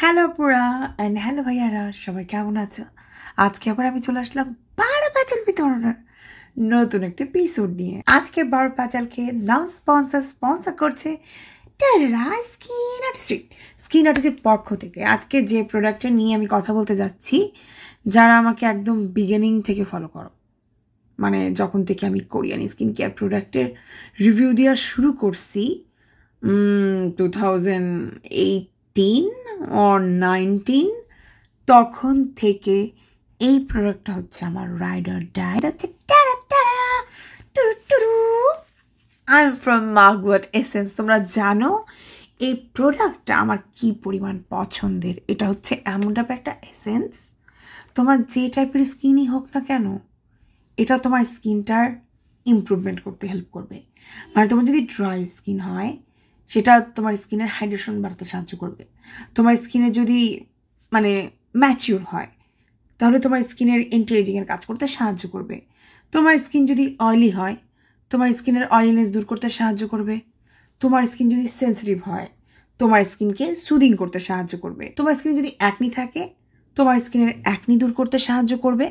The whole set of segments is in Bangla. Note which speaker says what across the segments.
Speaker 1: হ্যালো পুরা অ্যান্ড হ্যালো ভাইয়ারা, সবাই কেমন আছো? আজকে আবার আমি চলে আসলাম 12 প্যাচাল বিতরণের নতুন একটা এপিসোড নিয়ে। আজকের 12 প্যাচালকে নাও স্পন্সর করছে টেরা স্কিন আর্টিস্ট্রি। স্কিন আর্টিস্ট্রির পক্ষ থেকে আজকে যে প্রোডাক্টটা নিয়ে আমি কথা বলতে যাচ্ছি, যারা আমাকে একদম বিগিনিং থেকে ফলো করো, মানে যখন থেকে আমি কোরিয়ান স্কিন কেয়ার প্রোডাক্টের রিভিউ দেওয়া শুরু করছি 2018 or 19, তখন থেকে এই প্রোডাক্টটা হচ্ছে আমার রাইড অর ডাই। হচ্ছে আই এম ফ্রম মার্গওয়াট এসেন্স। তোমরা জানো এই প্রোডাক্টটা আমার কি পরিমাণ পছন্দের। এটা হচ্ছে এমন টাইপের একটা এসেন্স, তোমার যে টাইপের স্কিনই হোক না কেন, এটা তোমার স্কিনটার ইমপ্রুভমেন্ট করতে হেল্প করবে। মানে তোমার যদি ড্রাই স্কিন হয়, সেটা তোমার স্কিনের হাইড্রেশন বাড়াতে সাহায্য করবে। তোমার স্কিনে যদি মানে ম্যাচিউর হয়, তাহলে তোমার স্কিনের এন্টিএজিংয়ের কাজ করতে সাহায্য করবে। তোমার স্কিন যদি অয়েলি হয়, তোমার স্কিনের অয়েলিনেস দূর করতে সাহায্য করবে। তোমার স্কিন যদি সেন্সিটিভ হয়, তোমার স্কিনকে সুদিং করতে সাহায্য করবে। তোমার স্কিনে যদি অ্যাকনি থাকে, তোমার স্কিনের অ্যাকনি দূর করতে সাহায্য করবে।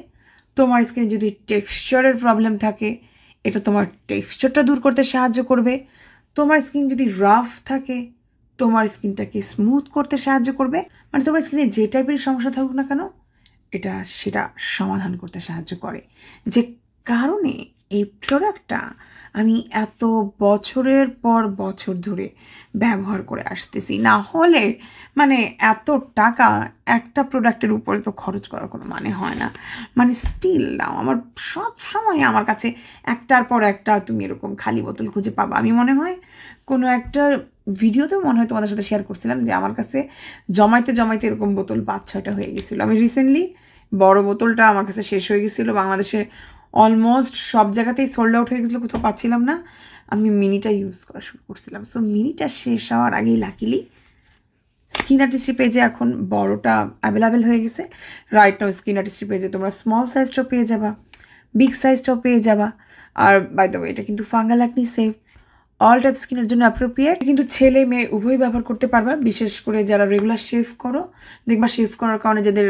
Speaker 1: তোমার স্কিনে যদি টেক্সচারের প্রবলেম থাকে, এটা তোমার টেক্সচারটা দূর করতে সাহায্য করবে। তোমার স্কিন যদি রাফ থাকে, তোমার স্কিনটাকে স্মুথ করতে সাহায্য করবে। মানে তোমার স্কিনে যে টাইপের সমস্যা থাকুক না কেন, এটা সেটা সমাধান করতে সাহায্য করে। যে কারণে এই প্রোডাক্টটা আমি এত বছরের পর বছর ধরে ব্যবহার করে আসতেছি। না হলে মানে এত টাকা একটা প্রোডাক্টের উপরে তো খরচ করার কোনো মানে হয় না। মানে স্টিল নাও আমার সব সময় আমার কাছে একটার পর একটা তুমি এরকম খালি বোতল খুঁজে পাবা। আমি মনে হয় কোনো একটা ভিডিওতেও মনে হয় তোমাদের সাথে শেয়ার করছিলাম যে আমার কাছে জমাইতে এরকম বোতল 5-6টা হয়ে গেছিলো। আমি রিসেন্টলি বড় বোতলটা আমার কাছে শেষ হয়ে গেছিলো, বাংলাদেশে অলমোস্ট সব জায়গাতেই সোল্ড আউট হয়ে গেছিলো, কোথাও পাচ্ছিলাম না। আমি মিনিটা ইউজ করা শুরু করছিলাম। সো মিনিটা শেষ হওয়ার আগেই লাকিলি স্কিন আর্টিস্ট্রি পেজে এখন বড়টা অ্যাভেলেবেল হয়ে গেছে। রাইট নাও স্কিন আর্টিস্ট্রি পেজে তোমরা স্মল সাইজটাও পেয়ে যাবা, বিগ সাইজটাও পেয়ে যাবা। আর বাই দ্য ওয়ে, এটা কিন্তু fungal acne safe, all type স্কিনের জন্য অ্যাপ্রোপ্রিয়েট। কিন্তু ছেলে মেয়ে উভয় ব্যবহার করতে পারবা। বিশেষ করে যারা রেগুলার শেভ করো, দেখবা শেভ করার কারণে যাদের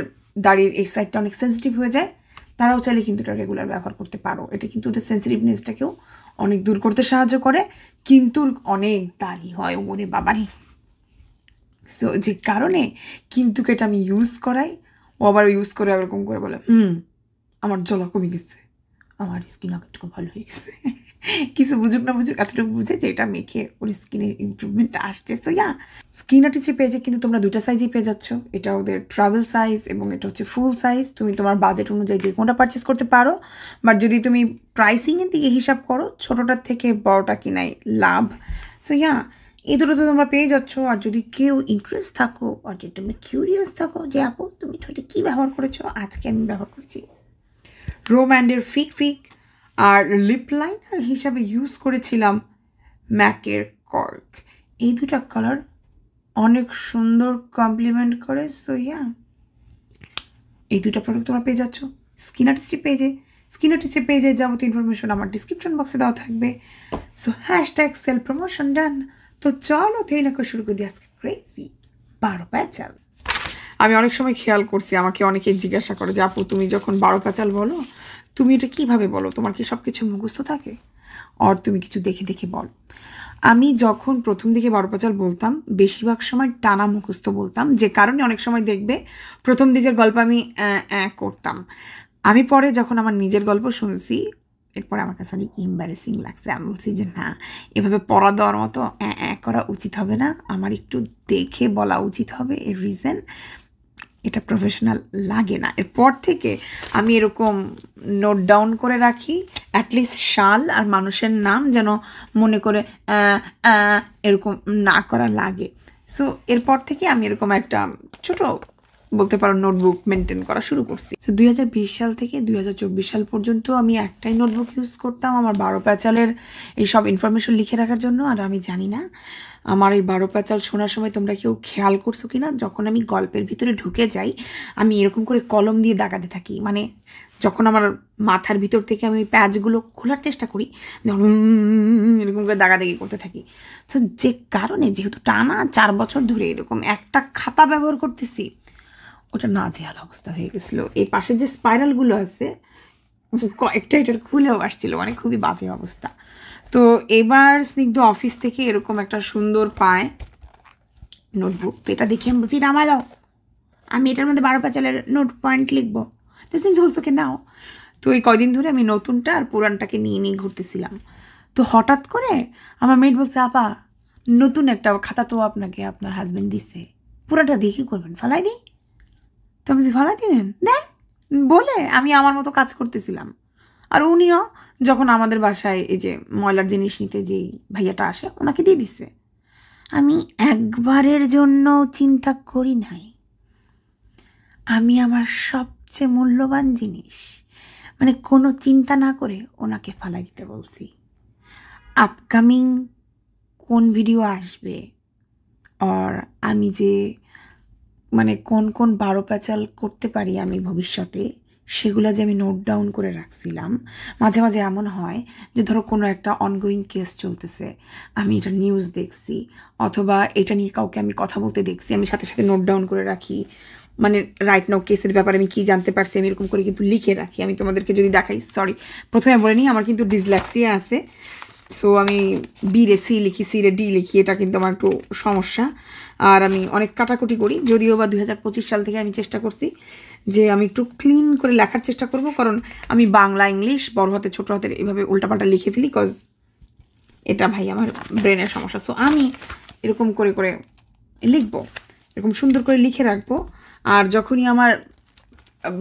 Speaker 1: দাড়ির এই সাইডটা অনেক সেন্সিটিভ হয়ে যায়, তারাও চাইলে কিন্তু এটা রেগুলার ব্যবহার করতে পারো। এটা কিন্তু ওদের সেন্সিটিভনেসটাকেও অনেক দূর করতে সাহায্য করে। কিন্তু অনেক দাড়ি হয় ওরে বাবারি। সো যে কারণে কিন্তু এটা আমি ইউজ করাই, ও আবার ইউজ করে এরকম করে বলে আমার জ্বলা কমে গেছে, আমার স্কিন একটু ভালো হয়ে গেছে। কিছু বুঝুক না বুঝুক, এতটুকু বুঝে যে এটা মেখে ওর স্কিনের ইমপ্রুভমেন্ট আসছে। সো ইয়া, স্কিন আর্টিস্ট্রি পেজে কিন্তু তোমরা 2টা সাইজই পেয়ে যাচ্ছ। এটা ওদের ট্রাভেল সাইজ এবং এটা হচ্ছে ফুল সাইজ। তুমি তোমার বাজেট অনুযায়ী যে কোনটা পারচেস করতে পারো। বাট যদি তুমি প্রাইসিংয়ের দিকে হিসাব করো, ছোটোটার থেকে বড়টা কিনাই লাভ। সো ইয়া, এই দুটো তো তোমরা পেয়ে যাচ্ছ। আর যদি কেউ ইন্টারেস্ট থাকো, আর যদি তুমি কিউরিয়াস থাকো যে আপু তুমি এটা কী ব্যবহার করেছো, আজকে আমি ব্যবহার করেছি রোম্যান্ডের ফিক আর লিপ লাইনার হিসাবে ইউজ করেছিলাম ম্যাকের কর্ক। এই দুটা কালার অনেক সুন্দর কমপ্লিমেন্ট করে। সো ইয়া, এই দুটা প্রোডাক্ট তোমরা পেয়ে যাচ্ছ স্কিন আর্টিস্ট্রি পেজে। স্কিন আর্টিস্ট্রি পেজে যাবতীয় ইনফরমেশন আমার ডিসক্রিপশন বক্সে দেওয়া থাকবে। সো #সেল প্রমোশন ডান। তো চলো দেরি না করে শুরু করে দিই আজকে ক্রেজি 12 প্যাচাল। আমি অনেক সময় খেয়াল করছি, আমাকে অনেকে জিজ্ঞাসা করে যে আপু তুমি যখন 12 প্যাচাল বলো, তুমি এটা কীভাবে বলো? তোমার কি সব কিছু মুখস্থ থাকে, আর তুমি কিছু দেখে দেখে বল? আমি যখন প্রথম দিকে 12 প্যাচাল বলতাম, বেশিরভাগ সময় টানা মুখস্থ বলতাম, যে কারণে অনেক সময় দেখবে প্রথম দিকের গল্প আমি করতাম। আমি পরে যখন আমার নিজের গল্প শুনছি, এরপরে আমার কাছে অনেক এম্বারেসিং লাগছে। আমি বলছি যে না, এভাবে পড়া দেওয়ার মতো করা উচিত হবে না, আমার একটু দেখে বলা উচিত হবে। এর রিজন এটা প্রফেশনাল লাগে না। এরপর থেকে আমি এরকম নোট ডাউন করে রাখি, অ্যাটলিস্ট সাল আর মানুষের নাম যেন মনে করে এরকম না করা লাগে। সো এরপর থেকে আমি এরকম একটা ছোটো বলতে পারো নোটবুক মেনটেন করা শুরু করছি। সো 2020 সাল থেকে 2024 সাল পর্যন্ত আমি একটাই নোটবুক ইউজ করতাম আমার 12 প্যাচালের এইসব ইনফরমেশন লিখে রাখার জন্য। আর আমি জানি না আমার এই 12 প্যাচাল শোনার সময় তোমরা কেউ খেয়াল করছো কি না, যখন আমি গল্পের ভিতরে ঢুকে যাই, আমি এরকম করে কলম দিয়ে দাগাতে থাকি। মানে যখন আমার মাথার ভিতর থেকে আমি ওই প্যাচগুলো খোলার চেষ্টা করি, যখন এরকম করে দাগাদাগি করতে থাকি। তো যে কারণে যেহেতু টানা 4 বছর ধরে এরকম একটা খাতা ব্যবহার করতেছি, ওটা নাজেহাল অবস্থা হয়ে গেছিলো। এই পাশের যে স্পাইরালগুলো আছে কয়েকটা এটার খুলেও আসছিল, মানে খুবই বাজে অবস্থা। তো এবার স্নিগ্ধ অফিস থেকে এরকম একটা সুন্দর পায় নোটবুক। তো এটা দেখে আমি বলছি, এটা আমার দাও, আমি এটার মধ্যে 12 পেজের নোট পয়েন্ট লিখবো। তো স্নিগ্ধ বলছো কে নাও। তো এই কয়দিন ধরে আমি নতুনটা আর পুরানটাকে নিয়ে নিয়ে ঘুরতেছিলাম। তো হঠাৎ করে আমার মেয়েট বলছে, আপা নতুন একটা খাতা তো আপনাকে আপনার হাজব্যান্ড দিচ্ছে, পুরাটা দিয়ে কী করবেন, ফালাই দিই? তো আমি ফালাই দিবেন দেন বলে আমি আমার মতো কাজ করতেছিলাম। আর উনিও যখন আমাদের বাসায় এই যে ময়লার জিনিস নিতে যেই ভাইয়াটা আসে, ওনাকে দিয়ে দিচ্ছে। আমি একবারের জন্য চিন্তা করি নাই, আমি আমার সবচেয়ে মূল্যবান জিনিস মানে কোনো চিন্তা না করে ওনাকে ফালাই দিতে বলছি। আপকামিং কোন ভিডিও আসবে, আর আমি যে মানে কোন কোন 12 প্যাচাল করতে পারি আমি ভবিষ্যতে, সেগুলো যে আমি নোট ডাউন করে রাখছিলাম। মাঝে মাঝে এমন হয় যে ধরো কোনো একটা অনগোয়িং কেস চলতেছে, আমি এটা নিউজ দেখছি অথবা এটা নিয়ে কাউকে আমি কথা বলতে দেখছি, আমি সাথে সাথে নোট ডাউন করে রাখি। মানে রাইট নাও কেসের ব্যাপারে আমি কী জানতে পারছি আমি এরকম করে কিন্তু লিখে রাখি। আমি তোমাদেরকে যদি দেখাই, সরি প্রথমে বলে নিই, আমার কিন্তু ডিসলেক্সিয়া আছে। সো আমি বি রে সি লিখি, সি রে ডি লিখি, এটা কিন্তু আমার একটু সমস্যা। আর আমি অনেক কাটাকুটি করি, যদিও বা 2025 সাল থেকে আমি চেষ্টা করছি যে আমি একটু ক্লিন করে লেখার চেষ্টা করব, কারণ আমি বাংলা ইংলিশ বড় হাতে ছোটো হাতের এভাবে উল্টাপাল্টা লিখে ফেলি, কজ এটা ভাই আমার ব্রেনের সমস্যা। সো আমি এরকম করে করে লিখবো, এরকম সুন্দর করে লিখে রাখবো। আর যখনই আমার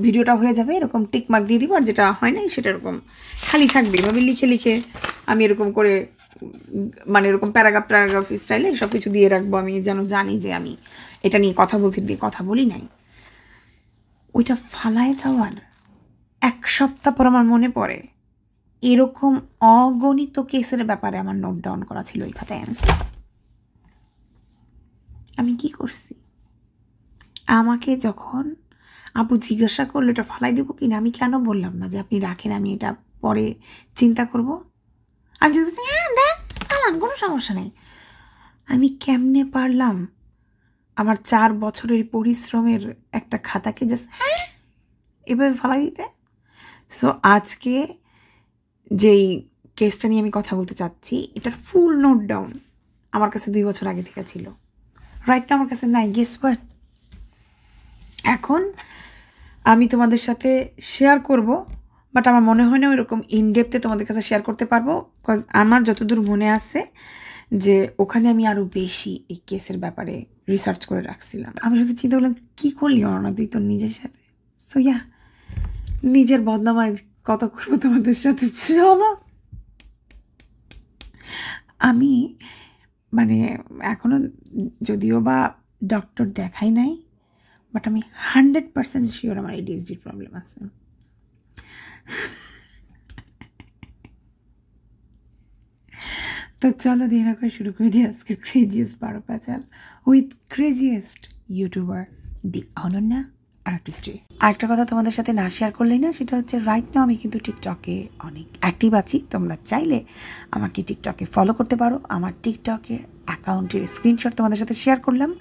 Speaker 1: ভিডিওটা হয়ে যাবে এরকম টিক মার্ক দিয়ে দিব, আর যেটা হয় নাই সেটা এরকম খালি থাকবে। এভাবে লিখে লিখে আমি এরকম করে মানে এরকম প্যারাগ্রাফ স্টাইলে সব কিছু দিয়ে রাখবো, আমি যেন জানি যে আমি এটা নিয়ে কথা বলছি, দিয়ে কথা বলি নাই। ওইটা ফালায় দেওয়ার 1 সপ্তাহ পর আমার মনে পড়ে এরকম অগণিত কেসের ব্যাপারে আমার নোট ডাউন করা ছিল ওই খাতায়। আমি কি করছি, আমাকে যখন আপু জিজ্ঞাসা করলো এটা ফালাই দেবো কিনা, আমি কেন বললাম না যে আপনি রাখেন, আমি এটা পরে চিন্তা করব। আমি যদি বলছি হ্যাঁ দেখ ফালান, কোনো সমস্যা নেই। আমি কেমনে পারলাম আমার 4 বছরের পরিশ্রমের একটা খাতাকে জাস্ট হ্যাঁ এভাবে ফালাই দিতে? সো আজকে যেই কেসটা নিয়ে আমি কথা বলতে চাচ্ছি, এটার ফুল নোট ডাউন আমার কাছে 2 বছর আগে থেকে ছিল, রাইট না আমার কাছে নাই। গেস হোয়াট, এখন আমি তোমাদের সাথে শেয়ার করব, বাট আমার মনে হয় না ওইরকম ইনডেপথে তোমাদের কাছে শেয়ার করতে পারবো, বিকজ আমার যতদূর মনে আছে যে ওখানে আমি আরও বেশি এই কেসের ব্যাপারে রিসার্চ করে রাখছিলাম। আমি শুধু চিন্তা করলাম কী করলি অনন্যা তুই তোর নিজের সাথে। সো ইয়া, নিজের বদনাম আর কত করবো তোমাদের সাথে, চলো। আমি মানে এখনও যদিও বা ডক্টর দেখাই নাই, বাট আমি 100% শিওর আমার ADHD প্রবলেম আছে। তো চলো দেরি না করে শুরু করে দিই আজকে ক্রেজিয়েস্ট 12 প্যাচাল with craziest YouTuber the Ananya artistry. আরেকটা কথা তোমাদের সাথে না শেয়ার করলেই না, সেটা হচ্ছে রাইট নাও আমি কিন্তু টিকটকে অনেক অ্যাক্টিভ আছি। তোমরা চাইলে আমাকে টিকটকে ফলো করতে পারো। আমার টিকটকে অ্যাকাউন্টের স্ক্রিনশট তোমাদের সাথে শেয়ার করলাম,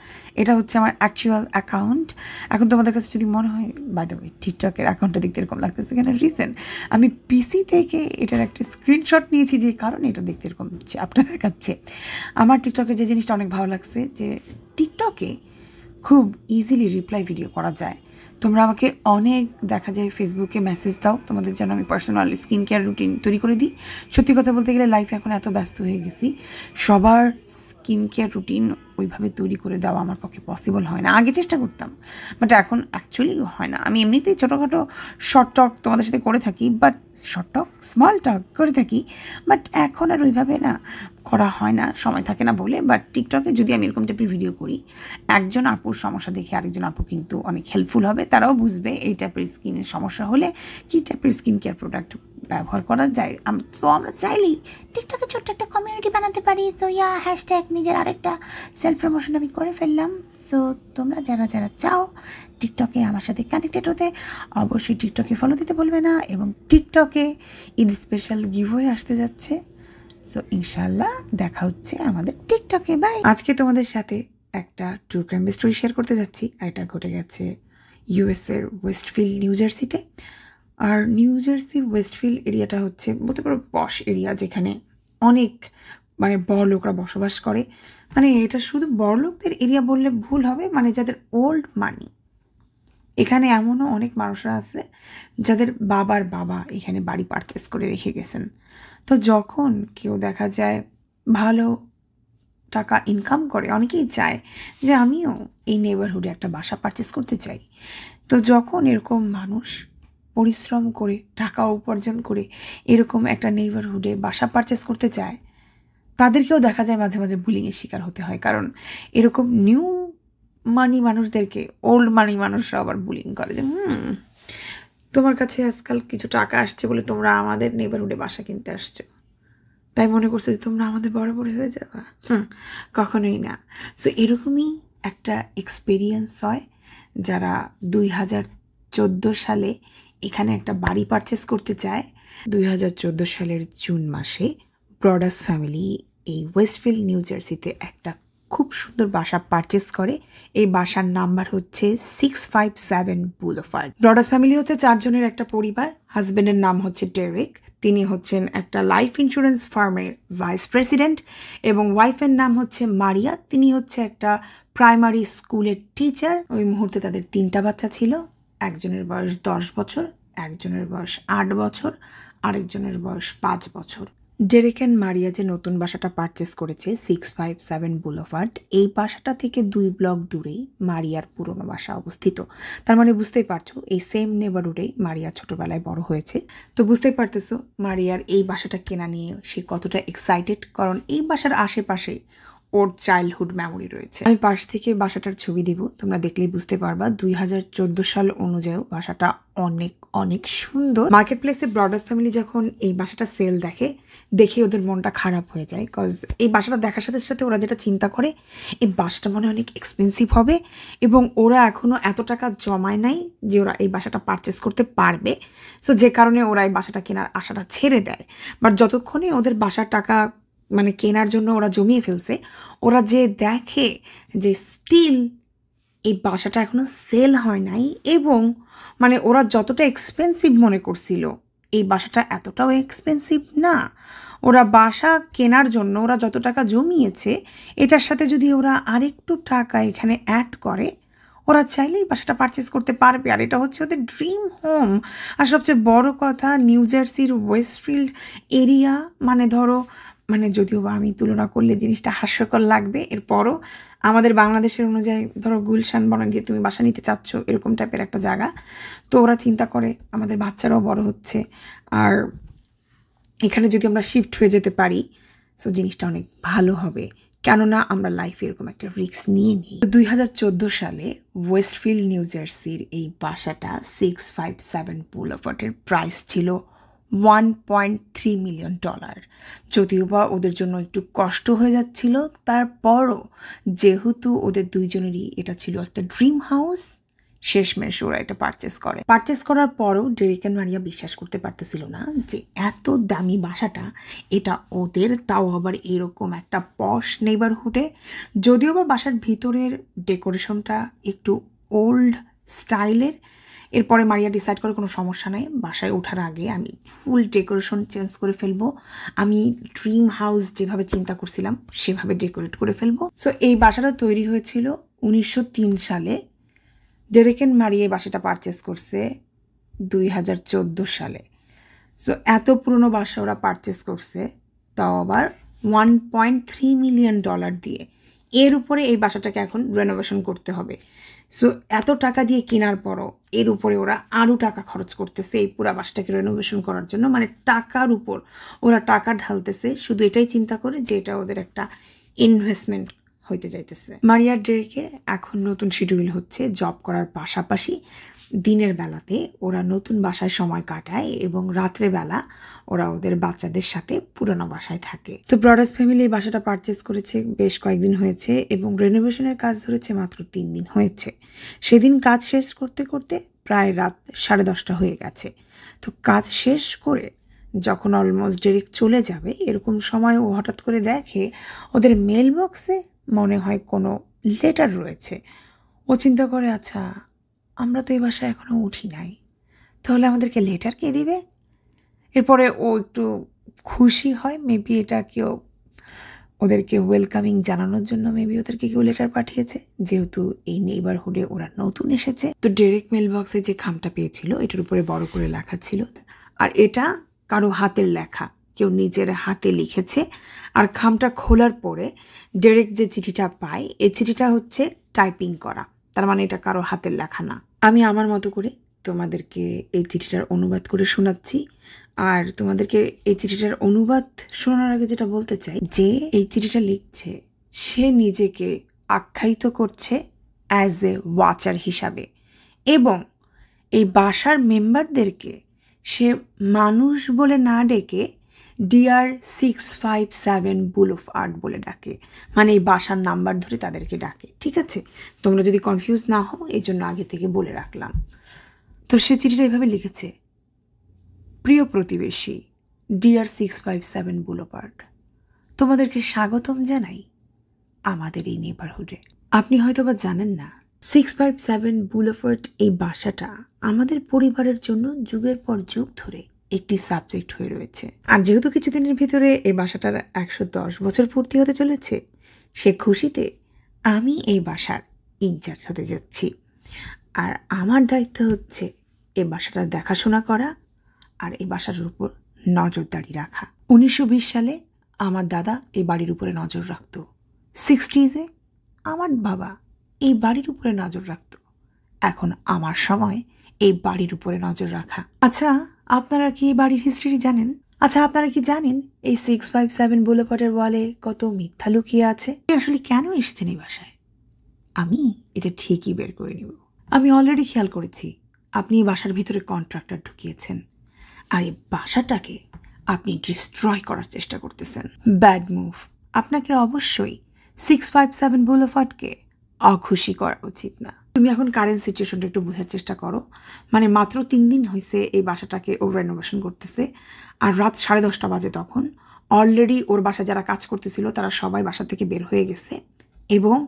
Speaker 1: এটা হচ্ছে আমার অ্যাকচুয়াল অ্যাকাউন্ট। এখন তোমাদের কাছে যদি মনে হয় বাই দ্য ওয়ে টিকটকের অ্যাকাউন্টটা দেখতে এরকম লাগতেছে কেন, রিসেন্ট আমি পিসি থেকে এটার একটা স্ক্রিনশট নিয়েছি, যে কারণে এটা দেখতে এরকম চাপটা দেখাচ্ছে। আমার টিকটকের যে জিনিসটা অনেক ভালো লাগছে, যে টিকটকে খুব ইজিলি রিপ্লাই ভিডিও করা যায়। তোমরা আমাকে অনেক দেখা যায় ফেসবুকে মেসেজ দাও, তোমাদের জন্য আমি পার্সোনাল স্কিন কেয়ার রুটিন তৈরি করে দিই। সত্যি কথা বলতে গেলে লাইফে এখন এত ব্যস্ত হয়ে গেছি, সবার স্কিন কেয়ার রুটিন ওইভাবে তৈরি করে দেওয়া আমার পক্ষে পসিবল হয় না। আগে চেষ্টা করতাম, বাট এখন অ্যাকচুয়ালি হয় না। আমি এমনিতেই ছোটোখাটো শর্ট টক তোমাদের সাথে করে থাকি, বাট শর্ট টক স্মল টক করে থাকি, বাট এখন আর ওইভাবে না করা হয় না, সময় থাকে না বলে। বাট টিকটকে যদি আমি এরকম টাইপের ভিডিও করি, একজন আপুর সমস্যা দেখে আরেকজন আপু কিন্তু অনেক হেল্পফুল হবে, তারাও বুঝবে এই টাইপের স্কিনের সমস্যা হলে কী টাইপের স্কিন কেয়ার প্রোডাক্ট ব্যবহার করা যায়। তো আমরা চাইলেই টিকটকে ছোট্ট একটা কমিউনিটি বানাতে পারি। সো হ্যাশট্যাগ নিজের আরেকটা সেলফ প্রমোশন আমি করে ফেললাম। সো তোমরা যারা যারা চাও টিকটকে আমার সাথে কানেক্টেড হতে, অবশ্যই টিকটকে ফলো দিতে ভুলবে না। এবং টিকটকে ঈদ স্পেশাল গিভওয়ে আসতে যাচ্ছে। সো ইনশাল্লাহ দেখা হচ্ছে আমাদের টিকটকে। বাই। আজকে তোমাদের সাথে একটা ট্রু ক্রাইম স্টোরি শেয়ার করতে যাচ্ছি, আর এটা ঘটে গেছে ইউএসের ওয়েস্টফিল্ড, নিউ জার্সিতে। আর নিউ জার্সির ওয়েস্টফিল্ড এরিয়াটা হচ্ছে বলতে পারো পশ এরিয়া, যেখানে অনেক মানে বড় লোকরা বসবাস করে। মানে এটা শুধু বড় লোকদের এরিয়া বললে ভুল হবে, মানে যাদের ওল্ড মানি। এখানে এমনও অনেক মানুষরা আছে যাদের বাবার বাবা এখানে বাড়ি পারচেস করে রেখে গেছেন। তো যখন কেউ দেখা যায় ভালো টাকা ইনকাম করে, অনেকেই চায় যে আমিও এই নেবারহুডে একটা বাসা পারচেস করতে চাই। তো যখন এরকম মানুষ পরিশ্রম করে টাকা উপার্জন করে এরকম একটা নেবারহুডে বাসা পারচেস করতে চায়, তাদেরকেও দেখা যায় মাঝে মাঝে বুলিংয়ের শিকার হতে হয়। কারণ এরকম নিউ মানি মানুষদেরকে ওল্ড মানি মানুষরা আবার বুলিং করে যে তোমার কাছে আজকাল কিছু টাকা আসছে বলে তোমরা আমাদের নেবারহুডে বাসা কিনতে আসছো, তাই মনে করছো যে তোমরা আমাদের বরাবরই হয়ে যাবা। কখনোই না। সো এরকমই একটা এক্সপিরিয়েন্স হয় যারা 2014 সালে এখানে একটা বাড়ি পারচেস করতে চায়। 2014 সালের জুন মাসে ব্রডার্স ফ্যামিলি এই ওয়েস্টফিল্ড, নিউ জার্সিতে একটা খুব সুন্দর বাসা পারচেস করে। এই বাসার নাম্বার হচ্ছে 657 বুলভার্ড। ব্রডার্স ফ্যামিলি হচ্ছে 4 জনের একটা পরিবার। হাজব্যান্ডের নাম হচ্ছে ডেরেক, তিনি হচ্ছেন একটা লাইফ ইন্স্যুরেন্স ফার্মের ভাইস প্রেসিডেন্ট, এবং ওয়াইফের নাম হচ্ছে মারিয়া, তিনি হচ্ছে একটা প্রাইমারি স্কুলের টিচার। ওই মুহূর্তে তাদের 3টা বাচ্চা ছিল। একজনের বয়স 10 বছর, একজনের বয়স 8 বছর, আরেকজনের বয়স 5 বছর। ডেরেক অ্যান্ড মারিয়া যে নতুন বাসাটা পারচেস করেছে 657 বুলভার্ড, এই বাসাটা থেকে 2 ব্লক দূরেই মারিয়ার পুরনো বাসা অবস্থিত। তার মানে বুঝতেই পারছো এই সেম নেবারহুডেই মারিয়া ছোটবেলায় বড় হয়েছে। তো বুঝতেই পারতেছো মারিয়ার এই বাসাটা কেনা নিয়ে সে কতটা এক্সাইটেড, কারণ এই বাসার আশেপাশে ওর চাইল্ডহুড মেমোরি রয়েছে। আমি পাশ থেকে বাসাটার ছবি দিব, তোমরা দেখলেই বুঝতে পারবা। 2014 সাল অনুযায়ী বাসাটা অনেক অনেক সুন্দর। মার্কেট প্লেসে ব্রডার্স ফ্যামিলি যখন এই বাসাটা সেল দেখে ওদের মনটা খারাপ হয়ে যায়। কজ এই বাসাটা দেখার সাথে সাথে ওরা যেটা চিন্তা করে এই বাসাটা মনে অনেক এক্সপেন্সিভ হবে, এবং ওরা এখনও এত টাকা জমায় নাই যে ওরা এই বাসাটা পারচেস করতে পারবে। সো যে কারণে ওরা এই বাসাটা কেনার আশাটা ছেড়ে দেয়। বাট যতক্ষণে ওদের বাসার টাকা মানে কেনার জন্য ওরা জমিয়ে ফেলছে, ওরা যে দেখে যে স্টিল এই বাসাটা এখনো সেল হয় নাই, এবং মানে ওরা যতটা এক্সপেন্সিভ মনে করছিল এই বাসাটা এতটাও এক্সপেন্সিভ না। ওরা বাসা কেনার জন্য ওরা যত টাকা জমিয়েছে এটার সাথে যদি ওরা আরেকটু টাকা এখানে অ্যাড করে, ওরা চাইলেই বাসাটা পারচেস করতে পারবে। আর এটা হচ্ছে ওদের ড্রিম হোম। আর সবচেয়ে বড় কথা, নিউ জার্সির ওয়েস্টফিল্ড এরিয়া মানে ধরো, মানে যদিও বা আমি তুলনা করলে জিনিসটা হাস্যকর লাগবে, এরপরও আমাদের বাংলাদেশের অনুযায়ী ধরো গুলশান বনাম দিয়ে তুমি বাসা নিতে চাচ্ছ, এরকম টাইপের একটা জায়গা। তো ওরা চিন্তা করে আমাদের বাচ্চারাও বড় হচ্ছে, আর এখানে যদি আমরা শিফট হয়ে যেতে পারি সো জিনিসটা অনেক ভালো হবে, কেননা আমরা লাইফে এরকম একটা রিস্ক নিয়ে নিই। 2014 সালে ওয়েস্টফিল্ড, নিউ জার্সির এই বাসাটা 657 বুলভার্ডের প্রাইস ছিল $1.3 মিলিয়ন। যদিও বা ওদের জন্য একটু কষ্ট হয়ে যাচ্ছিল, তারপরও যেহেতু ওদের দুইজনেরই এটা ছিল একটা ড্রিম হাউস, শেষমেশ ওরা এটা পারচেস করার পরও ডেরেক অ্যান্ড মারিয়া বিশ্বাস করতে পারতেছিল না যে এত দামি বাসাটা এটা ওদের, তাও আবার এরকম একটা পশ নেইবারহুডে। যদিও বা বাসার ভিতরের ডেকোরেশনটা একটু ওল্ড স্টাইলের। এরপরে মারিয়া ডিসাইড করে কোনো সমস্যা নাই, বাসায় ওঠার আগে আমি ফুল ডেকোরেশন চেঞ্জ করে ফেলবো, আমি ড্রিম হাউস যেভাবে চিন্তা করছিলাম সেভাবে ডেকোরেট করে ফেলবো। সো এই বাসাটা তৈরি হয়েছিল 1903 সালে। ডেরেক অ্যান্ড মারিয়া এই বাসাটা পারচেস করছে 2014 সালে। সো এত পুরনো বাসা ওরা পারচেস করছে, তাও আবার $1.3 মিলিয়ন দিয়ে। এর উপরে এই বাসাটাকে এখন রেনোভেশন করতে হবে। সো এত টাকা দিয়ে কেনার পরও এর উপরে ওরা আরও টাকা খরচ করতেছে এই পুরা বাসাটাকে রেনোভেশন করার জন্য। মানে টাকার উপর ওরা টাকা ঢালতেছে, শুধু এটাই চিন্তা করে যে এটা ওদের একটা ইনভেস্টমেন্ট হইতে যাইতেছে। মারিয়া ডেরেকের এখন নতুন শিডিউল হচ্ছে জব করার পাশাপাশি দিনের বেলাতে ওরা নতুন বাসায় সময় কাটায় এবং রাত্রেবেলা ওরা ওদের বাচ্চাদের সাথে পুরনো বাসায় থাকে। তো ব্রডার্স ফ্যামিলি এই বাসাটা পারচেস করেছে বেশ কয়েকদিন হয়েছে এবং রেনোভেশনের কাজ ধরেছে মাত্র 3 দিন হয়েছে। সেদিন কাজ শেষ করতে করতে প্রায় রাত 10:30 হয়ে গেছে। তো কাজ শেষ করে যখন অলমোস্ট ডেরেক চলে যাবে এরকম সময় ও হঠাৎ করে দেখে ওদের মেল বক্সে মনে হয় কোনো লেটার রয়েছে। ও চিন্তা করে, আচ্ছা আমরা তো এই বাসায় এখনও উঠি নাই, তাহলে আমাদেরকে লেটার কে দিবে? এরপরে ও একটু খুশি হয়, মেবি এটা কেউ ওদেরকে ওয়েলকামিং জানানোর জন্য মেবি ওদেরকে কেউ লেটার পাঠিয়েছে, যেহেতু এই নেইবারহুডে ওরা নতুন এসেছে। তো ডেরেক মেল বক্সে যে খামটা পেয়েছিল এটার উপরে বড় করে লেখা ছিল, আর এটা কারো হাতের লেখা, কেউ নিজের হাতে লিখেছে। আর খামটা খোলার পরে ডেরেক যে চিঠিটা পায় এই চিঠিটা হচ্ছে টাইপিং করা, তার মানে এটা কারো হাতের লেখা না। আমি আমার মতো করে তোমাদেরকে এই চিঠিটার অনুবাদ করে শোনাচ্ছি। আর তোমাদেরকে এই চিঠিটার অনুবাদ শোনার আগে যেটা বলতে চাই, যে এই চিঠিটা লিখছে সে নিজেকে আখ্যায়িত করছে অ্যাজ এ ওয়াচার হিসাবে এবং এই বাসার মেম্বারদেরকে সে মানুষ বলে না ডেকে ডিয়ার 657 বুলভার্ড বলে ডাকে, মানে এই বাসার নাম্বার ধরে তাদেরকে ডাকে। ঠিক আছে, তোমরা যদি কনফিউজ না হও এই জন্য আগে থেকে বলে রাখলাম। তো সে চিঠিটা এভাবে লিখেছে, প্রিয় প্রতিবেশী ডিয়ার 657 বুলভার্ড, তোমাদেরকে স্বাগতম জানাই আমাদের এই নেইবারহুডে। আপনি হয়তো বা জানেন না 657 বুলভার্ড এই বাসাটা আমাদের পরিবারের জন্য যুগের পর যুগ ধরে একটি সাবজেক্ট হয়ে রয়েছে। আর যেহেতু কিছুদিনের ভিতরে এই বাসাটার 110 বছর পূর্তি হতে চলেছে, সে খুশিতে আমি এই বাসার ইনচার্জ হতে যাচ্ছি। আর আমার দায়িত্ব হচ্ছে এই বাসাটার দেখাশোনা করা আর এই বাসাটার উপর নজরদারি রাখা। 1920 সালে আমার দাদা এই বাড়ির উপরে নজর রাখত, 60s আমার বাবা এই বাড়ির উপরে নজর রাখত, এখন আমার সময় এই বাড়ির উপরে নজর রাখা। আচ্ছা আপনারা কি এই বাড়ির হিস্ট্রি জানেন? আচ্ছা আপনারা কি জানেন এই 657 বুলভার্ডের ওয়ালে কত মিথ্যা লুকিয়ে আছে? আসলে কেন এসেছেন এই বাসায় আমি এটা ঠিকই বের করে নেব। আমি অলরেডি খেয়াল করেছি আপনি এই বাসার ভিতরে কন্ট্রাক্টর ঢুকিয়েছেন আর এই বাসাটাকে আপনি ডিস্ট্রয় করার চেষ্টা করতেছেন। Bad move. আপনাকে অবশ্যই 657 বুলভার্ডকে অখুশি করা উচিত না। তুমি এখন কারেন্ট সিচুয়েশনটা একটু বোঝার চেষ্টা করো। মানে মাত্র 3 দিন হয়েছে এই বাসাটাকে ও রেনোভেশন করতেছে, আর রাত 10:30 বাজে তখন অলরেডি ওর বাসায় যারা কাজ করতেছিল তারা সবাই বাসা থেকে বের হয়ে গেছে এবং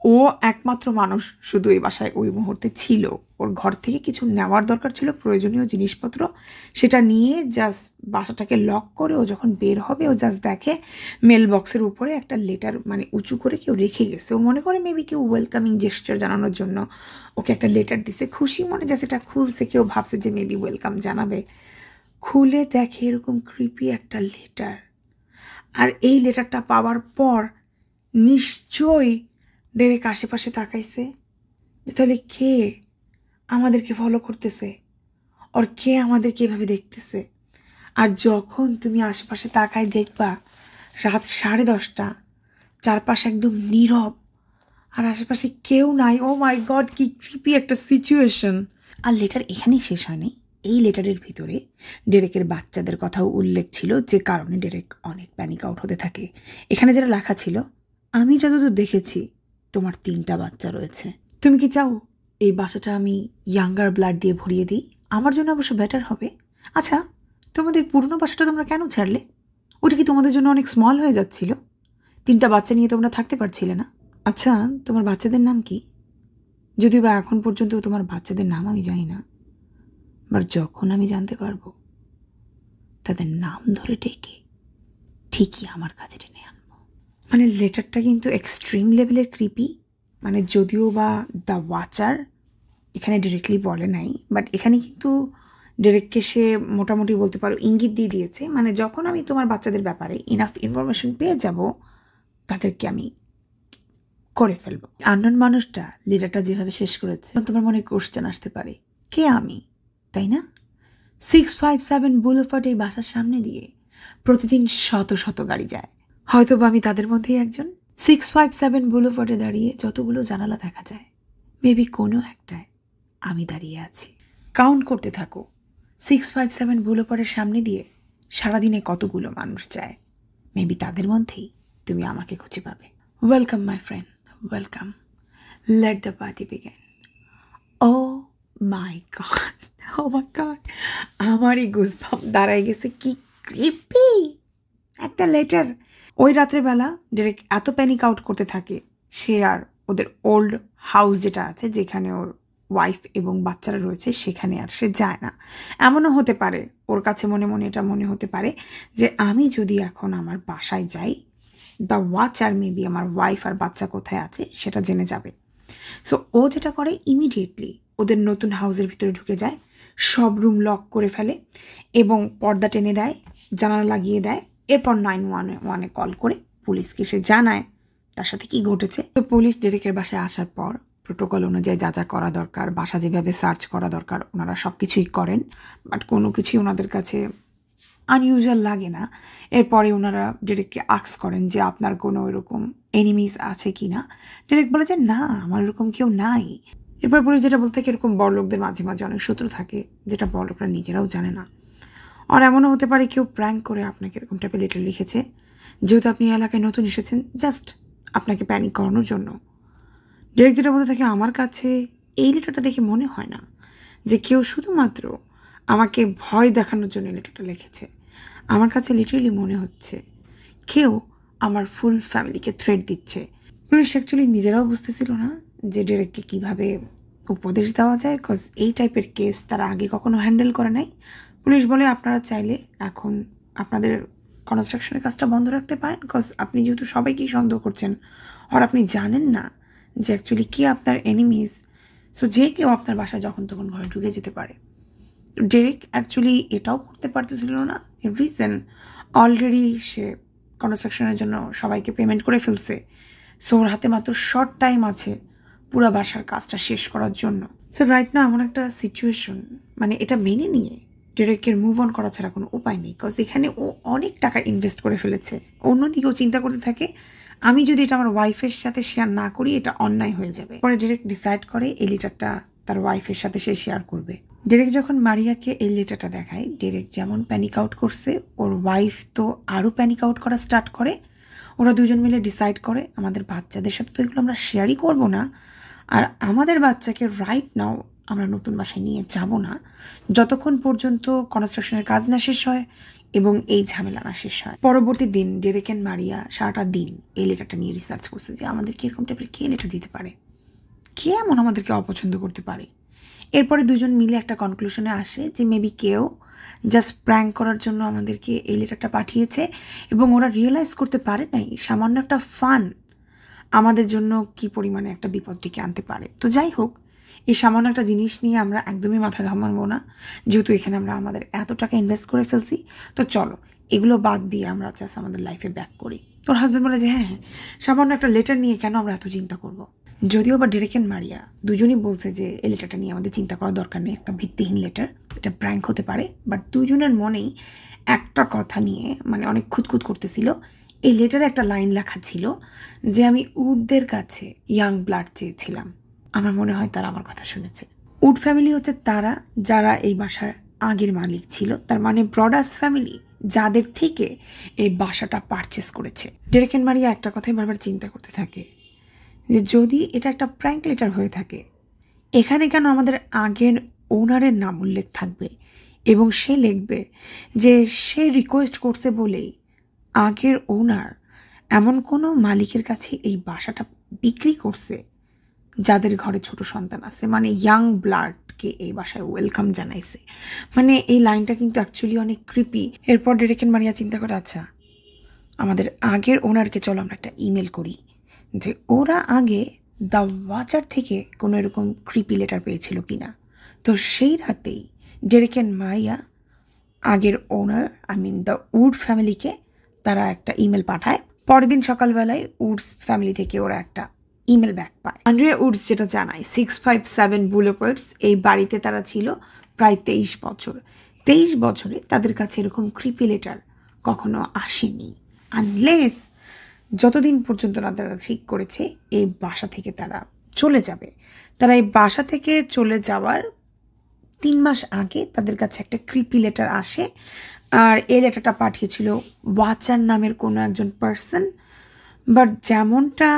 Speaker 1: ও একমাত্র মানুষ শুধু এই বাসায় ওই মুহূর্তে ছিল। ওর ঘর থেকে কিছু নেওয়ার দরকার ছিল, প্রয়োজনীয় জিনিসপত্র, সেটা নিয়ে জাস্ট বাসাটাকে লক করে ও যখন বের হবে ও জাস্ট দেখে মেল বক্সের উপরে একটা লেটার মানে উঁচু করে কেউ রেখে গেছে। ও মনে করে মেবি কেউ ওয়েলকামিং জেস্চার জানানোর জন্য ওকে একটা লেটার দিছে, খুশি মনে জাস্ট এটা খুলছে, কেউ ভাবছে যে মেবি ওয়েলকাম জানাবে। খুলে দেখে এরকম ক্রিপি একটা লেটার। আর এই লেটারটা পাওয়ার পর নিশ্চয়ই ডেরেক আশেপাশে তাকাইছে যে তাহলে কে আমাদেরকে ফলো করতেছে, আর কে আমাদেরকে এভাবে দেখতেছে। আর যখন তুমি আশেপাশে তাকাই দেখবা রাত 10:30, চারপাশে একদম নীরব আর আশেপাশে কেউ নাই। ও মাই গড, কি ক্রিপি একটা সিচুয়েশন। আর লেটার এখানেই শেষ হয়নি, এই লেটারের ভিতরে ডেরেকের বাচ্চাদের কথাও উল্লেখ ছিল, যে কারণে ডেরেক অনেক প্যানিক আউট হতে থাকে। এখানে যেটা লেখা ছিল, আমি যতদূর দেখেছি তোমার 3টা বাচ্চা রয়েছে, তুমি কি চাও এই বাসাটা আমি ইয়াঙ্গার ব্লাড দিয়ে ভরিয়ে দিই? আমার জন্য অবশ্য বেটার হবে। আচ্ছা তোমাদের পুরনো বাসাটা তোমরা কেন ছাড়লে? ওটা কি তোমাদের জন্য অনেক স্মল হয়ে যাচ্ছিল? 3টা বাচ্চা নিয়ে তোমরা থাকতে পারছিলে না? আচ্ছা তোমার বাচ্চাদের নাম কি? যদিও বা এখন পর্যন্ত তোমার বাচ্চাদের নাম আমি জানি না, বাট যখন আমি জানতে পারবো তাদের নাম ধরে ডেকে ঠিকই আমার কাছে টেনে আনবো। মানে লেটারটা কিন্তু এক্সট্রিম লেভেলের ক্রিপি। মানে যদিও বা দ্য ওয়াচার এখানে ডিরেক্টলি বলে নাই, বাট এখানে কিন্তু ডেরেককে সে মোটামুটি বলতে পারো ইঙ্গিত দিয়ে দিয়েছে, মানে যখন আমি তোমার বাচ্চাদের ব্যাপারে ইনাফ ইনফরমেশন পেয়ে যাব তাদেরকে আমি করে ফেলবো। আননোন মানুষটা লেটারটা যেভাবে শেষ করেছে তোমার মনে কোশ্চেন আসতে পারে, কে আমি, তাই না? 657 বুলভার্ড এই বাসার সামনে দিয়ে প্রতিদিন শত শত গাড়ি যায়, হয়তো বা আমি তাদের মধ্যেই একজন। 657 বুলভার্ডে দাঁড়িয়ে যতগুলো জানালা দেখা যায়, মেবি কোনো একটায় আমি দাঁড়িয়ে আছি। কাউন্ট করতে থাকো, 657 বুলোপারের সামনে দিয়ে সারাদিনে কতগুলো মানুষ যায়, মেবি তাদের মধ্যেই তুমি আমাকে খুঁজে পাবে। Welcome my friend, welcome. Let the party begin. Oh my god, oh my god, আমারই গুজবাম্প দাঁড়ায় গেছে। কি ক্রিপি একটা লেটার। ওই রাত্রেবেলা ডিরেক্ট এত প্যানিক আউট করতে থাকে, সে আর ওদের ওল্ড হাউস যেটা আছে যেখানে ওর ওয়াইফ এবং বাচ্চারা রয়েছে সেখানে আর সে যায় না। এমনও হতে পারে ওর কাছে মনে মনে এটা মনে হতে পারে যে আমি যদি এখন আমার বাসায় যাই, দ্য ওয়াচার মেবি আমার ওয়াইফ আর বাচ্চা কোথায় আছে সেটা জেনে যাবে। সো ও যেটা করে, ইমিডিয়েটলি ওদের নতুন হাউসের ভিতরে ঢুকে যায়, সব রুম লক করে ফেলে এবং পর্দা টেনে দেয়, জানালা লাগিয়ে দেয়। এরপর 911-এ কল করে পুলিশকে সে জানায় তার সাথে কি ঘটেছে। তো পুলিশ ডেরেকের বাসায় আসার পর প্রোটোকল অনুযায়ী যা যা করা দরকার, বাসা যেভাবে সার্চ করা দরকার ওনারা সব কিছুই করেন, বাট কোনো কিছুই ওনাদের কাছে আনইউজুয়াল লাগে না। এরপরে ওনারা ডেরেককে আক্স করেন যে আপনার কোনো এরকম এনিমিস আছে কি না। ডেরেক বলে যে না, আমার এরকম কেউ নাই। এরপর পুলিশ যেটা বলতে থাকে, এরকম বড়লোকদের মাঝে মাঝে অনেক শত্রু থাকে যেটা বড়লোকরা নিজেরাও জানে না। আর এমনও হতে পারে কেউ প্র্যাঙ্ক করে আপনাকে এরকম টাইপের লেটার লিখেছে, যেহেতু আপনি এলাকায় নতুন এসেছেন, জাস্ট আপনাকে প্যানিক করানোর জন্য। ডেরেক যেটা বলতে থাকে, আমার কাছে এই লেটারটা দেখে মনে হয় না যে কেউ শুধুমাত্র আমাকে ভয় দেখানোর জন্য লেটারটা লিখেছে। আমার কাছে লিটারেলি মনে হচ্ছে কেউ আমার ফুল ফ্যামিলিকে থ্রেট দিচ্ছে। পুলিশ অ্যাকচুয়ালি নিজেরাও বুঝতেছিল না যে ডেরেককে কীভাবে উপদেশ দেওয়া যায়, বিকজ এই টাইপের কেস তারা আগে কখনো হ্যান্ডেল করে নাই। পুলিশ বলে আপনারা চাইলে এখন আপনাদের কনস্ট্রাকশনের কাজটা বন্ধ রাখতে পারেন, বিকজ আপনি যেহেতু সবাইকেই সন্দেহ করছেন আর আপনি জানেন না যে অ্যাকচুয়ালি কে আপনার এনিমিজ, সো যে কেউ আপনার বাসায় যখন তখন ঘরে ঢুকে যেতে পারে। ডেরেক অ্যাকচুয়ালি এটাও করতে পারতেছিল না, রিজন অলরেডি সে কনস্ট্রাকশনের জন্য সবাইকে পেমেন্ট করে ফেলছে। সো ওর হাতে মাত্র শর্ট টাইম আছে পুরো বাসার কাজটা শেষ করার জন্য। সো রাইট না এমন একটা সিচুয়েশন, মানে এটা মেনে নিয়ে ডেরেকের মুভ অন করা ছাড়া কোনো উপায় নেই, বিকজ এখানে ও অনেক টাকা ইনভেস্ট করে ফেলেছে। অন্যদিকেও চিন্তা করতে থাকে, আমি যদি এটা আমার ওয়াইফের সাথে শেয়ার না করি এটা অন্যায় হয়ে যাবে। পরে ডেরেক ডিসাইড করে এই লেটারটা তার ওয়াইফের সাথে সে শেয়ার করবে। ডেরেক যখন মারিয়াকে এই লেটারটা দেখায়, ডেরেক যেমন প্যানিক আউট করছে, ওর ওয়াইফ তো আরও প্যানিক আউট করা স্টার্ট করে। ওরা দুজন মিলে ডিসাইড করে আমাদের বাচ্চাদের সাথে তো এগুলো আমরা শেয়ারই করবো না, আর আমাদের বাচ্চাকে রাইট নাও আমরা নতুন বাসায় নিয়ে যাব না যতক্ষণ পর্যন্ত কনস্ট্রাকশনের কাজ না শেষ হয় এবং এই ঝামেলা না শেষ হয়। পরবর্তী দিন ডেরেক অ্যান্ড মারিয়া সারাটা দিন এই লেটারটা নিয়ে রিসার্চ করছে যে আমাদেরকে এরকম টাইপের কে লেটার দিতে পারে, কে এমন আমাদেরকে অপছন্দ করতে পারে। এরপরে দুজন মিলে একটা কনক্লুশনে আসে যে মেবি কেউ জাস্ট প্র্যাঙ্ক করার জন্য আমাদেরকে এই লেটারটা পাঠিয়েছে এবং ওরা রিয়েলাইজ করতে পারে নাই সামান্য একটা ফান আমাদের জন্য কি পরিমাণে একটা বিপদ ডেকে আনতে পারে। তো যাই হোক, এই সামান্য একটা জিনিস নিয়ে আমরা একদমই মাথা ঘামাবো না, যেহেতু এখানে আমরা আমাদের এত টাকা ইনভেস্ট করে ফেলছি। তো চলো এগুলো বাদ দিয়ে আমরা জাস্ট আমাদের লাইফে ব্যাক করি। তোর হাজব্যান্ড বলে যে হ্যাঁ হ্যাঁ, সামান্য একটা লেটার নিয়ে কেন আমরা এত চিন্তা করব। যদিও বা ডেরেক অ্যান্ড মারিয়া দুজনই বলছে যে এই লেটারটা নিয়ে আমাদের চিন্তা করার দরকার নেই, একটা ভিত্তিহীন লেটার, এটা প্র্যাঙ্ক হতে পারে, বাট দুজনের মনেই একটা কথা নিয়ে মানে অনেক খুঁতখুত করতেছিল। এই লেটারে একটা লাইন লেখা ছিল যে আমি উডদের কাছে ইয়াং ব্লাড চেয়েছিলাম। আমার মনে হয় তারা আমার কথা শুনেছে। উড ফ্যামিলি হচ্ছে তারা যারা এই বাসার আগের মালিক ছিল, তার মানে ব্রডার্স ফ্যামিলি যাদের থেকে এই বাসাটা পারচেস করেছে। ডেরেক অ্যান্ড মারিয়া একটা কথাই বারবার চিন্তা করতে থাকে যে যদি এটা একটা প্র্যাঙ্ক লেটার হয়ে থাকে, এখানে কেন আমাদের আগের ওনারের নাম উল্লেখ থাকবে এবং সে লিখবে যে সে রিকোয়েস্ট করছে বলেই আগের ওনার এমন কোনো মালিকের কাছে এই বাসাটা বিক্রি করছে যাদের ঘরে ছোট সন্তান আছে, মানে ইয়াং ব্লাডকে এই বাসায় ওয়েলকাম জানাইছে। মানে এই লাইনটা কিন্তু অ্যাকচুয়ালি অনেক ক্রিপি। এরপর ডেরেক অ্যান্ড মারিয়া চিন্তা করে, আচ্ছা আমাদের আগের ওনারকে চলো আমরা একটা ইমেল করি যে ওরা আগে দ্য ওয়াচার থেকে কোনো এরকম ক্রিপি লেটার পেয়েছিল কিনা। তো সেই রাতেই ডেরেক অ্যান্ড মারিয়া আগের ওনার দ্য উড ফ্যামিলিকে তারা একটা ইমেল পাঠায়। পরের দিন সকালবেলায় উডস ফ্যামিলি থেকে ওরা একটা ইমেল ব্যাক পায়। আন্ড্রিয়া উডস যেটা জানায় 657 বুলোপার্ডস এই বাড়িতে তারা ছিল প্রায় 23 বছর। 23 বছরে তাদের কাছে এরকম ক্রিপি লেটার কখনো আসেনি, আনলেস যতদিন পর্যন্ত না তারা ঠিক করেছে এই বাসা থেকে তারা চলে যাবে, তারা এই বাসা থেকে চলে যাওয়ার 3 মাস আগে তাদের কাছে একটা ক্রিপি লেটার আসে। আর এই লেটারটা পাঠিয়েছিল ওয়াচার নামের কোনো একজন পার্সন। বাট যেমনটা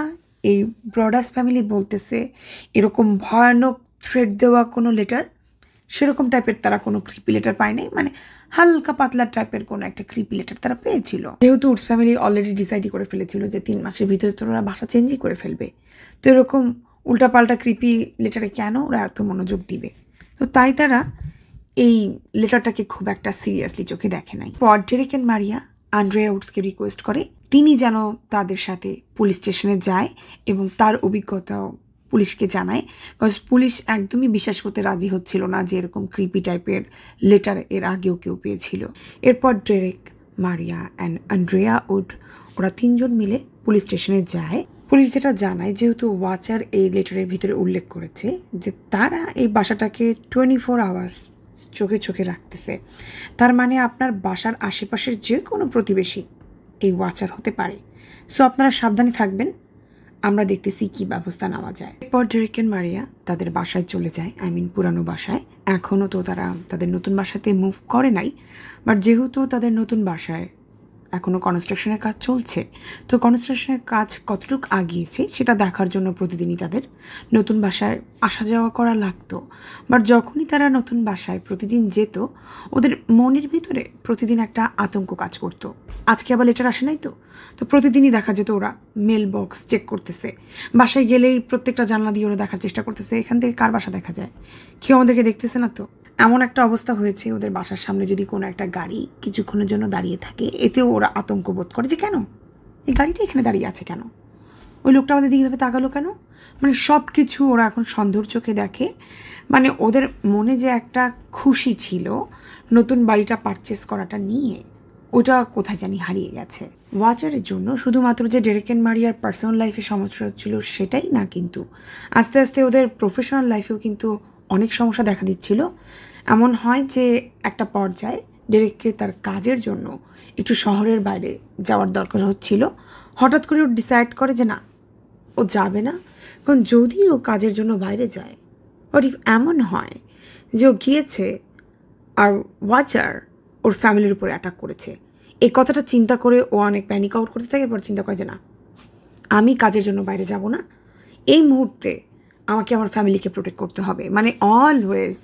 Speaker 1: এই ব্রডাস ফ্যামিলি বলতেছে, এরকম ভয়ানক থ্রেট দেওয়া কোনো লেটার, সেরকম টাইপের তারা কোনো ক্রিপি লেটার পায় নাই। মানে হালকা পাতলা টাইপের কোনো একটা ক্রিপি লেটার তারা পেয়েছিল। যেহেতু উডস ফ্যামিলি অলরেডি ডিসাইডই করে ফেলেছিল যে 3 মাসের ভিতরে তো ওরা বাসা চেঞ্জই করে ফেলবে, তো এরকম উল্টাপাল্টা ক্রিপি লেটারে কেন ওরা এত মনোযোগ দিবে? তো তাই তারা এই লেটারটাকে খুব একটা সিরিয়াসলি চোখে দেখে নাই। পর ডেরেক অ্যান্ড মারিয়া আন্ড্রেয়া উডসকে রিকোয়েস্ট করে তিনি যেন তাদের সাথে পুলিশ স্টেশনে যায় এবং তার অভিজ্ঞতাও পুলিশকে জানায়। বিকজ পুলিশ একদমই বিশ্বাস করতে রাজি হচ্ছিল না যে এরকম ক্রিপি টাইপের লেটার এর আগেও কেউ পেয়েছিল। এরপর ডেরেক, মারিয়া অ্যান্ড আন্ড্রেয়া উড ওরা 3 জন মিলে পুলিশ স্টেশনে যায়। পুলিশ যেটা জানায়, যেহেতু ওয়াচার এই লেটারের ভিতরে উল্লেখ করেছে যে তারা এই বাসাটাকে 24 আওয়ার্স চোখে চোখে রাখতেছে, তার মানে আপনার বাসার আশেপাশের যে কোনো প্রতিবেশী এই ওয়াচার হতে পারে। সো আপনারা সাবধানে থাকবেন, আমরা দেখতেছি কি ব্যবস্থা নেওয়া যায়। এরপর ডেরেক অ্যান্ড মারিয়া তাদের বাসায় চলে যায়, পুরানো বাসায়। এখনও তো তারা তাদের নতুন বাসাতে মুভ করে নাই, বাট যেহেতু তাদের নতুন বাসায় এখনও কনস্ট্রাকশনের কাজ চলছে, তো কনস্ট্রাকশনের কাজ কতটুকু আগিয়েছে সেটা দেখার জন্য প্রতিদিনই তাদের নতুন বাসায় আসা যাওয়া করা লাগতো। বাট যখনই তারা নতুন বাসায় প্রতিদিন যেত, ওদের মনের ভিতরে প্রতিদিন একটা আতঙ্ক কাজ করতো। আজকে আবার লেটার আসে নাই তো তো প্রতিদিনই দেখা যেত ওরা মেল বক্স চেক করতেছে। বাসায় গেলেই প্রত্যেকটা জানলা দিয়ে ওরা দেখার চেষ্টা করতেছে এখান থেকে কার বাসা দেখা যায়, কেউ আমাদেরকে দেখতেছে না তো। এমন একটা অবস্থা হয়েছে, ওদের বাসার সামনে যদি কোনো একটা গাড়ি কিছুক্ষণের জন্য দাঁড়িয়ে থাকে, এতেও ওরা আতঙ্ক বোধ করে যে কেন এই গাড়িটা এখানে দাঁড়িয়ে আছে, কেন ওই লোকটা আমাদের দিকে ভাবে তাকালো কেন। মানে সব কিছু ওরা এখন সন্দেহর চোখে দেখে। মানে ওদের মনে যে একটা খুশি ছিল নতুন বাড়িটা পারচেস করাটা নিয়ে, ওটা কোথায় জানি হারিয়ে গেছে। ওয়াচারের জন্য শুধুমাত্র যে ডেরেক অ্যান্ড মারিয়ার পার্সোনাল লাইফে সমস্যা হচ্ছিল সেটাই না, কিন্তু আস্তে আস্তে ওদের প্রফেশনাল লাইফেও কিন্তু অনেক সমস্যা দেখা দিচ্ছিল। এমন হয় যে একটা পর্যায়ে ডেরেককে তার কাজের জন্য একটু শহরের বাইরে যাওয়ার দরকার হচ্ছিল। হঠাৎ করে ও ডিসাইড করে যে না, ও যাবে না, কারণ যদি ও কাজের জন্য বাইরে যায়, ওর এমন হয় যে ও গিয়েছে আর ওয়াচার ওর ফ্যামিলির উপরে অ্যাটাক করেছে। এই কথাটা চিন্তা করে ও অনেক প্যানিক আউট করতে থাকে। এরপর চিন্তা করে যে না, আমি কাজের জন্য বাইরে যাব না, এই মুহূর্তে আমাকে আমার ফ্যামিলিকে প্রোটেক্ট করতে হবে। মানে অলওয়েজ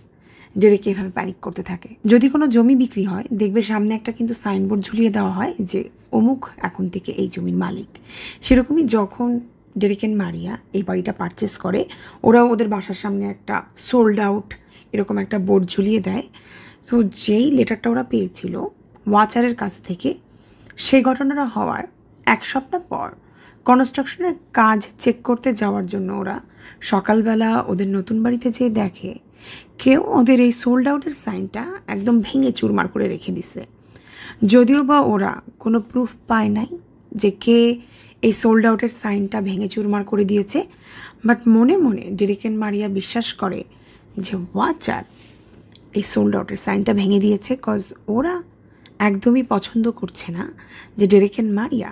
Speaker 1: ডেরেক এভাবে প্যানিক করতে থাকে। যদি কোনো জমি বিক্রি হয়, দেখবে সামনে একটা কিন্তু সাইনবোর্ড ঝুলিয়ে দেওয়া হয় যে অমুক এখন থেকে এই জমির মালিক। সেরকমই যখন ডেরেক অ্যান্ড মারিয়া এই বাড়িটা পারচেস করে, ওরাও ওদের বাসার সামনে একটা সোল্ড আউট এরকম একটা বোর্ড ঝুলিয়ে দেয়। তো যেই লেটারটা ওরা পেয়েছিল ওয়াচারের কাছ থেকে, সেই ঘটনাটা হওয়ার 1 সপ্তাহ পর কনস্ট্রাকশনের কাজ চেক করতে যাওয়ার জন্য ওরা সকালবেলা ওদের নতুন বাড়িতে যেয়ে দেখে কেউ ওদের এই সোল্ড আউটের সাইনটা একদম ভেঙে চুরমার করে রেখে দিছে। যদিও বা ওরা কোনো প্রুফ পায় নাই যে কে এই সোল্ড আউটের সাইনটা ভেঙে চুরমার করে দিয়েছে, বাট মনে মনে ডেরেক অ্যান্ড মারিয়া বিশ্বাস করে যে ওয়াচার এই সোল্ড আউটের সাইনটা ভেঙে দিয়েছে, কজ ওরা একদমই পছন্দ করছে না যে ডেরেক অ্যান্ড মারিয়া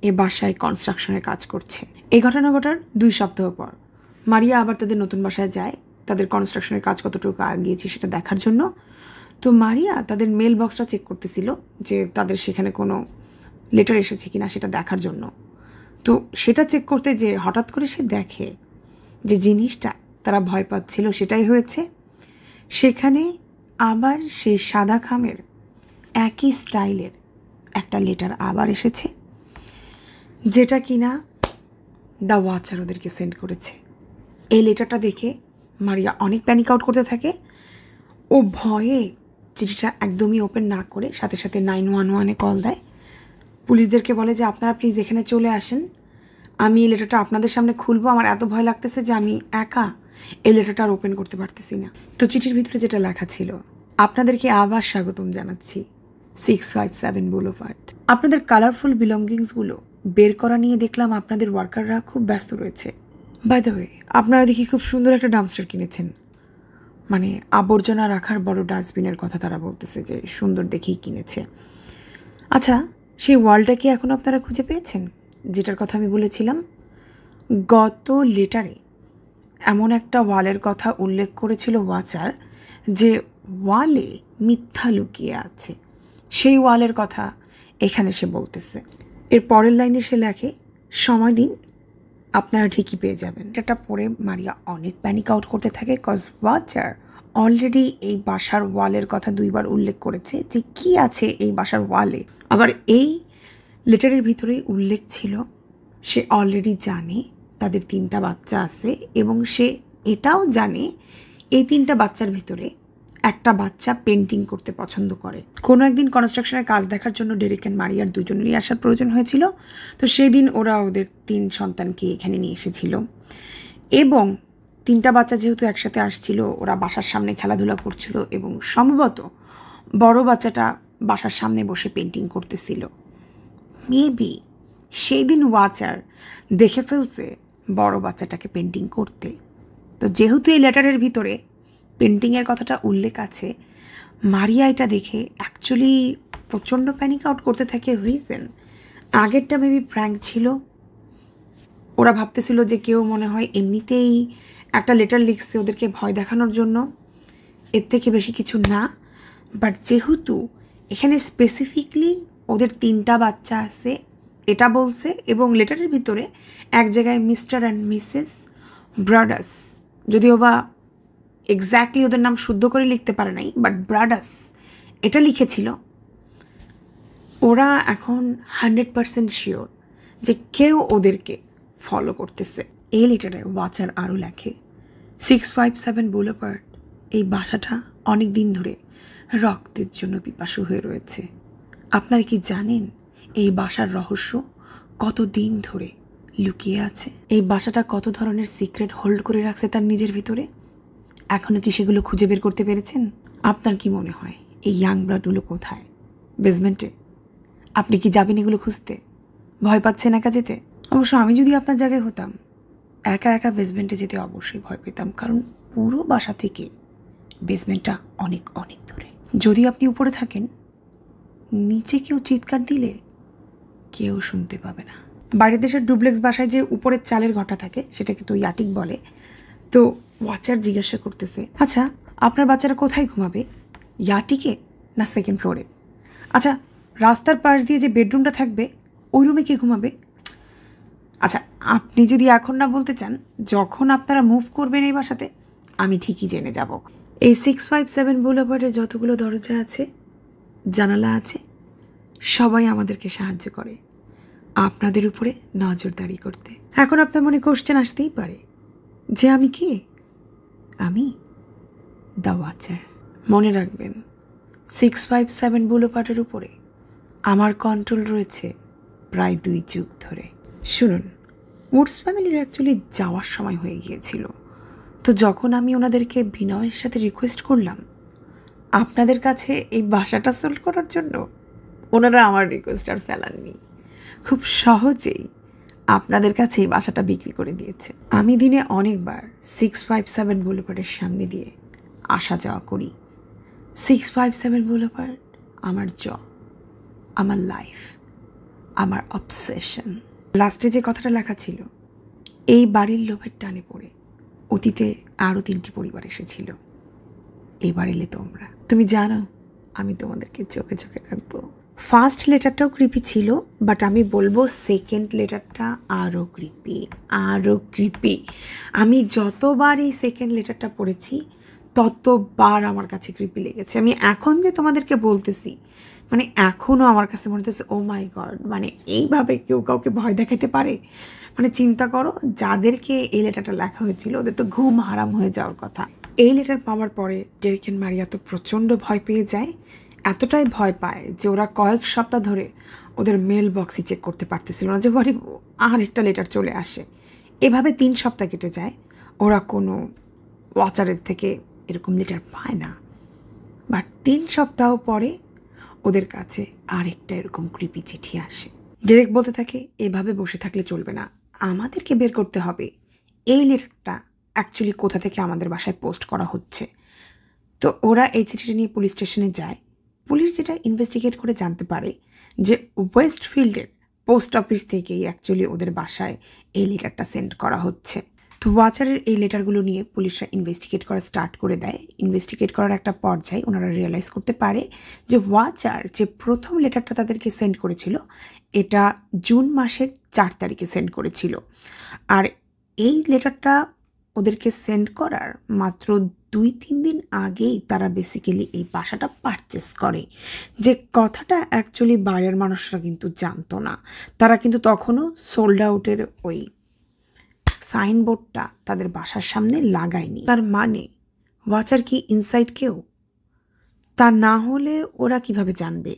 Speaker 1: এ বাসায় কনস্ট্রাকশনের কাজ করছে। এই ঘটনা ঘটার 2 সপ্তাহ পর মারিয়া আবার তাদের নতুন বাসায় যায় তাদের কনস্ট্রাকশনের কাজ কতটুকু আগিয়েছে সেটা দেখার জন্য। তো মারিয়া তাদের মেল বক্সটা চেক করতেছিল যে তাদের সেখানে কোনো লেটার এসেছে কিনা সেটা দেখার জন্য। তো সেটা চেক করতে যে হঠাৎ করে সে দেখে যে জিনিসটা তারা ভয় পাচ্ছিল সেটাই হয়েছে। সেখানে আবার সেই সাদা খামের একই স্টাইলের একটা লেটার আবার এসেছে, যেটা কিনা দ্য ওয়াচার ওদেরকে সেন্ড করেছে। এই লেটারটা দেখে মারিয়া অনেক প্যানিক আউট করতে থাকে। ও ভয়ে চিঠিটা একদমই ওপেন না করে সাথে সাথে 911-এ কল দেয়। পুলিশদেরকে বলে যে আপনারা প্লিজ এখানে চলে আসেন, আমি এই লেটারটা আপনাদের সামনে খুলবো, আমার এত ভয় লাগতেছে যে আমি একা এই লেটারটা আর ওপেন করতে পারতেছি না। তো চিঠির ভিতরে যেটা লেখা ছিল, আপনাদেরকে আবার স্বাগতম জানাচ্ছি 657 বুলভার্ড। আপনাদের কালারফুল বিলঙ্গিংসগুলো বের করা নিয়ে দেখলাম আপনাদের ওয়ার্কাররা খুব ব্যস্ত রয়েছে। বাই দ্য ওয়ে, আপনারা দেখি খুব সুন্দর একটা ডাম্পস্টার কিনেছেন। মানে আবর্জনা রাখার বড় ডাস্টবিনের কথা তারা বলতেছে যে সুন্দর দেখেই কিনেছে। আচ্ছা, সেই ওয়ালটা কি এখন আপনারা খুঁজে পেয়েছেন যেটার কথা আমি বলেছিলাম? গত লেটারে এমন একটা ওয়ালের কথা উল্লেখ করেছিল ওয়াচার, যে ওয়ালে মিথ্যা লুকিয়ে আছে। সেই ওয়ালের কথা এখানে সে বলতেছে। এর পরের লাইনে সে লেখে, সময় দিন, আপনারা ঠিকই পেয়ে যাবেন। এটা পড়ে মারিয়া অনেক প্যানিক আউট করতে থাকে, কজ ওয়াচার অলরেডি এই বাসার ওয়ালের কথা 2 বার উল্লেখ করেছে যে কি আছে এই বাসার ওয়ালে। আবার এই লেটারের ভিতরেই উল্লেখ ছিল সে অলরেডি জানে তাদের 3টা বাচ্চা আছে, এবং সে এটাও জানে এই 3টা বাচ্চার ভিতরে একটা বাচ্চা পেন্টিং করতে পছন্দ করে। কোনো একদিন কনস্ট্রাকশনের কাজ দেখার জন্য ডেরেক অ্যান্ড মারিয়ার দুজনেরই আসার প্রয়োজন হয়েছিল। তো সেই দিন ওরা ওদের 3 সন্তানকে এখানে নিয়ে এসেছিল, এবং 3টা বাচ্চা যেহেতু একসাথে আসছিল, ওরা বাসার সামনে খেলাধুলা করছিল, এবং সম্ভবত বড় বাচ্চাটা বাসার সামনে বসে পেন্টিং করতেছিল। মেবি সেই দিন ওয়াচার দেখে ফেলছে বড় বাচ্চাটাকে পেন্টিং করতে। তো যেহেতু এই লেটারের ভিতরে পেন্টিংয়ের কথাটা উল্লেখ আছে, মারিয়া এটা দেখে অ্যাকচুয়ালি প্রচণ্ড প্যানিক আউট করতে থাকে। রিজন, আগেরটা মেবি প্র্যাঙ্ক ছিল। ওরা ভাবতেছিল যে কেউ মনে হয় এমনিতেই একটা লেটার লিখছে ওদেরকে ভয় দেখানোর জন্য, এর থেকে বেশি কিছু না। বাট যেহেতু এখানে স্পেসিফিকলি ওদের 3টা বাচ্চা আছে এটা বলছে, এবং লেটারের ভিতরে এক জায়গায় মিস্টার অ্যান্ড মিসেস ব্রাডাস, যদিও বা এক্স্যাক্টলি ওদের নাম শুদ্ধ করে লিখতে পারে নাই, বাট ব্রাডাস এটা লিখেছিল। ওরা এখন 100% শিওর যে কেউ ওদেরকে ফলো করতেছে। এই লেটারে ওয়াচার আরও লেখে, 657 বুলেভার্ড, এই বাসাটা অনেক দিন ধরে রক্তের জন্য পিপাসু হয়ে রয়েছে। আপনারা কি জানেন এই বাসার রহস্য কত দিন ধরে লুকিয়ে আছে? এই বাসাটা কত ধরনের সিক্রেট হোল্ড করে রাখছে তার নিজের ভিতরে? এখনও কি সেগুলো খুঁজে বের করতে পেরেছেন? আপনার কি মনে হয় এই ইয়াং ব্লাডগুলো কোথায়? বেসমেন্টে? আপনি কি যাবেন এগুলো খুঁজতে? ভয় পাচ্ছেন একা যেতে? অবশ্য আমি যদি আপনার জায়গায় হতাম, একা একা বেসমেন্টে যেতে অবশ্যই ভয় পেতাম, কারণ পুরো বাসা থেকে বেসমেন্টটা অনেক অনেক দূরে। যদি আপনি উপরে থাকেন, নিচে কেউ চিৎকার দিলে কেউ শুনতে পাবে না। বাইরের দেশের ডুপ্লেক্স বাসায় যে উপরের চালের ঘরটা থাকে সেটাকে তো ইয়াটিক বলে। তো ওয়াচার জিজ্ঞাসা করতেছে, আচ্ছা আপনার বাচ্চারা কোথায় ঘুমাবে, ইয়াটিকে না 2nd ফ্লোরে? আচ্ছা রাস্তার পাশ দিয়ে যে বেডরুমটা থাকবে ওই রুমে কে ঘুমাবে? আচ্ছা আপনি যদি এখন না বলতে চান, যখন আপনারা মুভ করবেন এই বাসাতে, আমি ঠিকই জেনে যাব। এই 657 বুলেভার্ডের যতগুলো দরজা আছে, জানালা আছে, সবাই আমাদেরকে সাহায্য করে আপনাদের উপরে নজরদারি করতে। এখন আপনার মনে কোশ্চেন আসতেই পারে যে আমি কে? আমি দ্য ওয়াচার। মনে রাখবেন 657 বুলেভার্ডের উপরে আমার কন্ট্রোল রয়েছে প্রায় 2 যুগ ধরে। শুনুন, উডস ফ্যামিলির অ্যাকচুয়ালি যাওয়ার সময় হয়ে গিয়েছিল। তো যখন আমি ওনাদেরকে বিনয়ের সাথে রিকোয়েস্ট করলাম আপনাদের কাছে এই বাসাটা সোল্ড করার জন্য, ওনারা আমার রিকোয়েস্ট আর ফেলাননি, খুব সহজেই আপনাদের কাছে এই বাসাটা বিক্রি করে দিয়েছে। আমি দিনে অনেকবার 657 বুলেভার্ডের সামনে দিয়ে আসা যাওয়া করি। 657 বুলেভার্ড আমার জব, আমার লাইফ, আমার অবসেশন। লাস্টে যে কথাটা লেখা ছিল, এই বাড়ির লোভের টানে পড়ে অতীতে আরও 3টি পরিবার এসেছিল, এবার এলে তোমরা। তুমি জানো আমি তোমাদেরকে চোখে চোখে রাখবো। ফার্স্ট লেটারটাও ক্রিপি ছিল, বাট আমি বলবো 2nd লেটারটা আরও ক্রিপি, আরও ক্রিপি। আমি যতবার এই 2nd লেটারটা পড়েছি ততবার আমার কাছে ক্রিপি লেগেছে। আমি এখন যে তোমাদেরকে বলতেছি, মানে এখনও আমার কাছে মনে হচ্ছে ও মাই গড, মানে এইভাবে কেউ কাউকে ভয় দেখাতে পারে? মানে চিন্তা করো, যাদেরকে এই লেটারটা লেখা হয়েছিল ওদের তো ঘুম হারাম হয়ে যাওয়ার কথা। এই লেটার পাওয়ার পরে ডেরেক এন্ড মারিয়া তো প্রচণ্ড ভয় পেয়ে যায়। এতটাই ভয় পায় যে ওরা কয়েক সপ্তাহ ধরে ওদের মেল বক্সই চেক করতে পারতেছিল না, যে বাড়ি আর একটা লেটার চলে আসে। এভাবে 3 সপ্তাহ কেটে যায়, ওরা কোনো ওয়াচারের থেকে এরকম লেটার পায় না। বাট 3 সপ্তাহ পরে ওদের কাছে আরেকটা এরকম ক্রিপি চিঠি আসে। ডেরেক বলতে থাকে, এভাবে বসে থাকলে চলবে না, আমাদেরকে বের করতে হবে এই লেটারটা অ্যাকচুয়ালি কোথা থেকে আমাদের বাসায় পোস্ট করা হচ্ছে। তো ওরা এই চিঠিটা নিয়ে পুলিশ স্টেশনে যায়। পুলিশ যেটা ইনভেস্টিগেট করে জানতে পারে যে ওয়েস্টফিল্ডের পোস্ট অফিস থেকেই অ্যাকচুয়ালি ওদের বাসায় এই লেটারটা সেন্ড করা হচ্ছে। তো ওয়াচারের এই লেটারগুলো নিয়ে পুলিশরা ইনভেস্টিগেট করা স্টার্ট করে দেয়। ইনভেস্টিগেট করার একটা পর্যায়ে ওনারা রিয়েলাইজ করতে পারে যে ওয়াচার যে প্রথম লেটারটা তাদেরকে সেন্ড করেছিল এটা জুন মাসের 4 তারিখে সেন্ড করেছিল। আর এই লেটারটা ওদেরকে সেন্ড করার মাত্র 2-3 দিন আগেই তারা বেসিক্যালি এই বাসাটা পারচেস করে। যে কথাটা অ্যাকচুয়ালি বাইরের মানুষরা কিন্তু জানতো না। তারা কিন্তু তখনও সোল্ড আউটের ওই সাইনবোর্ডটা তাদের বাসার সামনে লাগায়নি। তার মানে ওয়াচার কি ইনসাইড কেউ? তা না হলে ওরা কিভাবে জানবে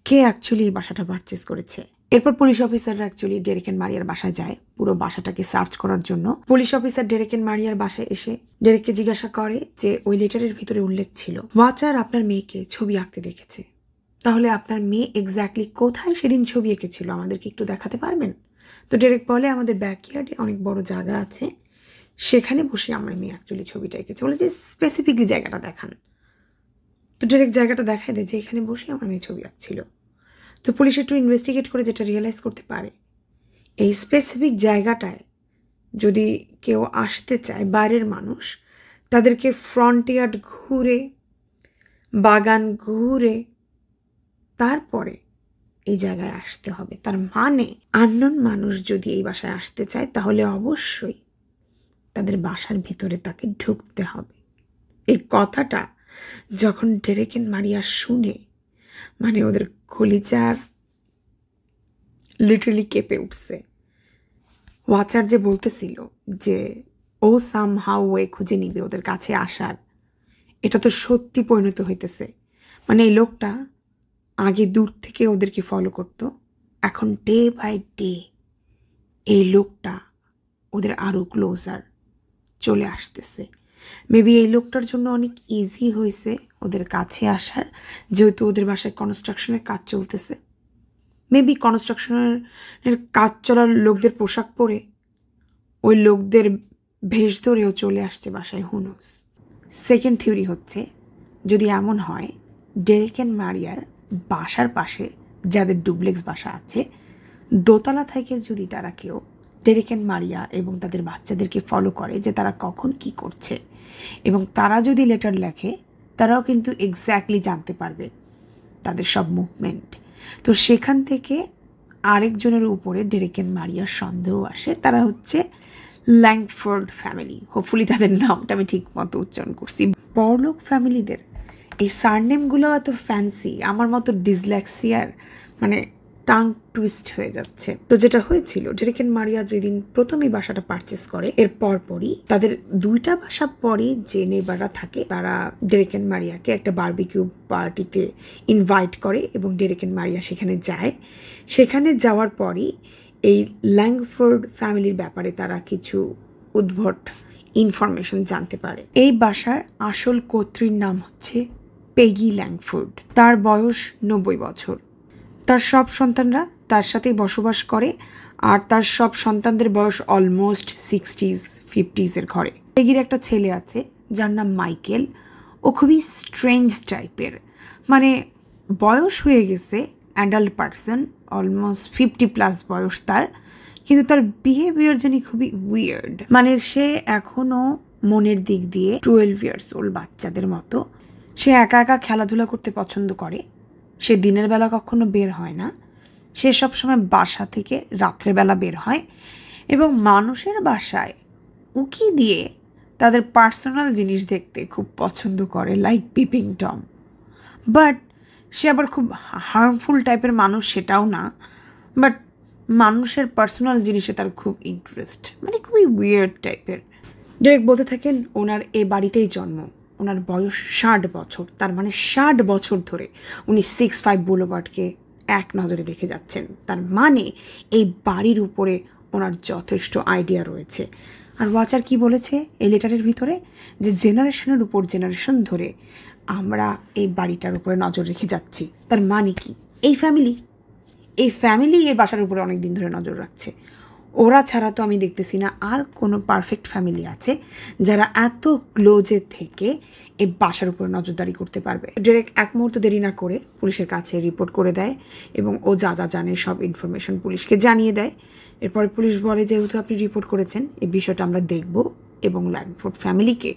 Speaker 1: কে অ্যাকচুয়ালি এই বাসাটা পারচেস করেছে? এরপর পুলিশ অফিসাররা অ্যাকচুয়ালি ডেরেক এন্ড মারিয়ার বাসায় যায় পুরো বাসাটাকে সার্চ করার জন্য। পুলিশ অফিসার ডেরেক এন্ড মারিয়ার বাসায় এসে ডেরেককে জিজ্ঞাসা করে যে ওই লেটারের ভিতরে উল্লেখ ছিল ওয়াচার আপনার মেয়েকে ছবি আঁকতে দেখেছে, তাহলে আপনার মেয়ে এক্স্যাক্টলি কোথায় সেদিন ছবি এঁকেছিল আমাদেরকে একটু দেখাতে পারবেন? তো ডেরেক বলে আমাদের ব্যাকইয়ার্ডে অনেক বড় জায়গা আছে, সেখানে বসে আমার মেয়ে অ্যাকচুয়ালি ছবিটা এঁকেছে। বলে যে স্পেসিফিকলি জায়গাটা দেখান। তো ডেরেক জায়গাটা দেখায় দেয় যে এখানে বসে আমার মেয়ে ছবি আঁকছিল। তো পুলিশ একটু ইনভেস্টিগেট করে যেটা রিয়েলাইজ করতে পারে এই স্পেসিফিক জায়গাটায় যদি কেউ আসতে চায় বাইরের মানুষ, তাদেরকে ফ্রন্ট ইয়ার্ড ঘুরে বাগান ঘুরে তারপরে এই জায়গায় আসতে হবে। তার মানে আননোন মানুষ যদি এই বাসায় আসতে চায় তাহলে অবশ্যই তাদের বাসার ভিতরে তাকে ঢুকতে হবে। এই কথাটা যখন ডেরেক এন্ড মারিয়া শুনে মানে ওদের কলিজার লিটারালি কেঁপে উঠছে। ওয়াচার যে বলতেছিল যে ও সামহাউ ওয়ে খুঁজে নিবে ওদের কাছে আসার, এটা তো সত্যি পরিণত হইতেছে। মানে এই লোকটা আগে দূর থেকে ওদেরকে ফলো করতো, এখন ডে বাই ডে এই লোকটা ওদের আরও ক্লোজার চলে আসতেছে। মেবি এই লোকটার জন্য অনেক ইজি হয়েছে ওদের কাছে আসার, যেহেতু ওদের বাসায় কনস্ট্রাকশনের কাজ চলতেছে। মেবি কনস্ট্রাকশনের কাজ চলার লোকদের পোশাক পরে ওই লোকদের ভেষ ধরেও চলে আসছে বাসায়, হুনোস। সেকেন্ড থিওরি হচ্ছে যদি এমন হয় ডেরেক এন্ড মারিয়ার বাসার পাশে যাদের ডুপ্লেক্স বাসা আছে দোতলা থেকে যদি তারা কেউ ডেরেক এন্ড মারিয়া এবং তাদের বাচ্চাদেরকে ফলো করে যে তারা কখন কি করছে এবং তারা যদি লেটার লেখে তারাও কিন্তু এক্স্যাক্টলি জানতে পারবে তাদের সব মুভমেন্ট। তো সেখান থেকে আরেকজনের উপরে ডেরেক এন্ড মারিয়ার সন্দেহ আসে। তারা হচ্ছে ল্যাংফোর্ড ফ্যামিলি। হোপফুলি তাদের নামটা আমি ঠিক মতো উচ্চারণ করছি। বড়লোক ফ্যামিলিদের এই সারনেমগুলো এত ফ্যান্সি, আমার মতো ডিসলেক্সিয়ার মানে টাং টুইস্ট হয়ে যাচ্ছে। তো যেটা হয়েছিল ডেরেক এন্ড মারিয়া যেদিন প্রথমেই বাসাটা পারচেস করে এর পরপরই তাদের 2টা বাসা পরে যে নেবাররা থাকে তারা ডেরেক এন্ড মারিয়াকে একটা বারবিকিউ পার্টিতে ইনভাইট করে এবং ডেরেক এন্ড মারিয়া সেখানে যায়। সেখানে যাওয়ার পরই এই ল্যাংফোর্ড ফ্যামিলির ব্যাপারে তারা কিছু উদ্ভট ইনফরমেশন জানতে পারে। এই বাসার আসল কর্ত্রীর নাম হচ্ছে পেগি ল্যাংফোর্ড। তার বয়স 90 বছর। তার সব সন্তানরা তার সাথেই বসবাস করে আর তার সব সন্তানদের বয়স অলমোস্ট 60s 50s ঘরে। পেগির একটা ছেলে আছে যার নাম মাইকেল। ও খুবই স্ট্রেঞ্জ টাইপের, মানে বয়স হয়ে গেছে অ্যাডাল্ট পারসন, অলমোস্ট 50+ বয়স তার, কিন্তু তার বিহেভিয়ার জানি খুবই উইয়ার্ড। মানে সে এখনও মনের দিক দিয়ে 12 ইয়ার্স ওল্ড বাচ্চাদের মতো। সে একা একা খেলাধুলা করতে পছন্দ করে। সে দিনের বেলা কখনো বের হয় না, সে সবসময় বাসা থেকে রাত্রেবেলা বের হয় এবং মানুষের বাসায় উকি দিয়ে তাদের পার্সোনাল জিনিস দেখতে খুব পছন্দ করে, লাইক পিপিং টম। বাট সে আবার খুব হার্মফুল টাইপের মানুষ সেটাও না, বাট মানুষের পার্সোনাল জিনিসে তার খুব ইন্টারেস্ট, মানে খুবই উইয়ার্ড টাইপের। ডেরেক বলতে থাকেন ওনার এ বাড়িতেই জন্ম, ওনার বয়স 60 বছর, তার মানে 60 বছর ধরে উনি 65 বুলেভার্ডকে এক নজরে দেখে যাচ্ছেন। তার মানে এই বাড়ির উপরে ওনার যথেষ্ট আইডিয়া রয়েছে। আর ওয়াচার কি বলেছে এই লেটারের ভিতরে, যে জেনারেশনের উপর জেনারেশন ধরে আমরা এই বাড়িটার উপরে নজর রেখে যাচ্ছি। তার মানে কি এই ফ্যামিলি এই বাসার উপরে অনেক দিন ধরে নজর রাখছে। ওরা ছাড়া তো আমি দেখতেছি না আর কোনো পারফেক্ট ফ্যামিলি আছে যারা এত ক্লোজে থেকে এই বাসার উপর নজরদারি করতে পারবে। ডেরেক এক মুহূর্ত দেরি না করে পুলিশের কাছে রিপোর্ট করে দেয় এবং ও যা যা জানে সব ইনফরমেশন পুলিশকে জানিয়ে দেয়। এরপরে পুলিশ বলে, যেহেতু আপনি রিপোর্ট করেছেন এই বিষয়টা আমরা দেখব এবং ল্যাংফোর্ড ফ্যামিলিকে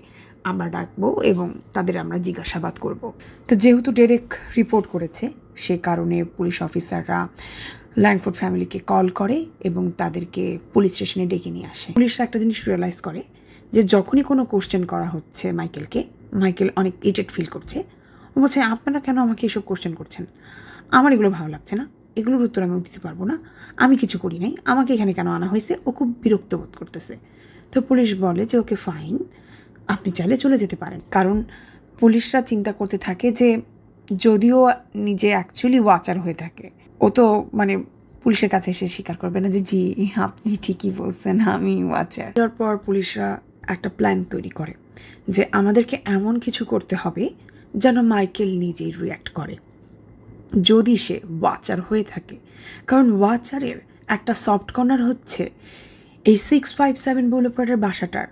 Speaker 1: আমরা ডাকবো এবং তাদের আমরা জিজ্ঞাসাবাদ করব। তো যেহেতু ডেরেক রিপোর্ট করেছে সে কারণে পুলিশ অফিসাররা ল্যাংফোর্ড ফ্যামিলিকে কল করে এবং তাদেরকে পুলিশ স্টেশনে ডেকে নিয়ে আসে। পুলিশরা একটা জিনিস রিয়েলাইজ করে যে যখনই কোনো কোশ্চেন করা হচ্ছে মাইকেলকে, মাইকেল অনেক ইরিটেট ফিল করছে। ও বলছে, আপনারা কেন আমাকে এসব কোশ্চেন করছেন? আমার এগুলো ভালো লাগছে না, এগুলোর উত্তর আমি দিতে পারবো না, আমি কিছু করি নাই, আমাকে এখানে কেন আনা হয়েছে? ও খুব বিরক্ত বোধ করতেছে। তো পুলিশ বলে যে ওকে ফাইন, আপনি চাইলে চলে যেতে পারেন। কারণ পুলিশরা চিন্তা করতে থাকে যে যদিও নিজে অ্যাকচুয়ালি ওয়াচার হয়ে থাকে, ও তো মানে পুলিশের কাছে এসে স্বীকার করবে না যে জি আপনি ঠিকই বলছেন, আমি ওয়াচার। তারপর পুলিশরা একটা প্ল্যান তৈরি করে যে আমাদেরকে এমন কিছু করতে হবে যেন মাইকেল নিজেই রিয়্যাক্ট করে যদি সে ওয়াচার হয়ে থাকে। কারণ ওয়াচারের একটা সফট কর্নার হচ্ছে এই 657 বুলেভার্ডের বাসাটার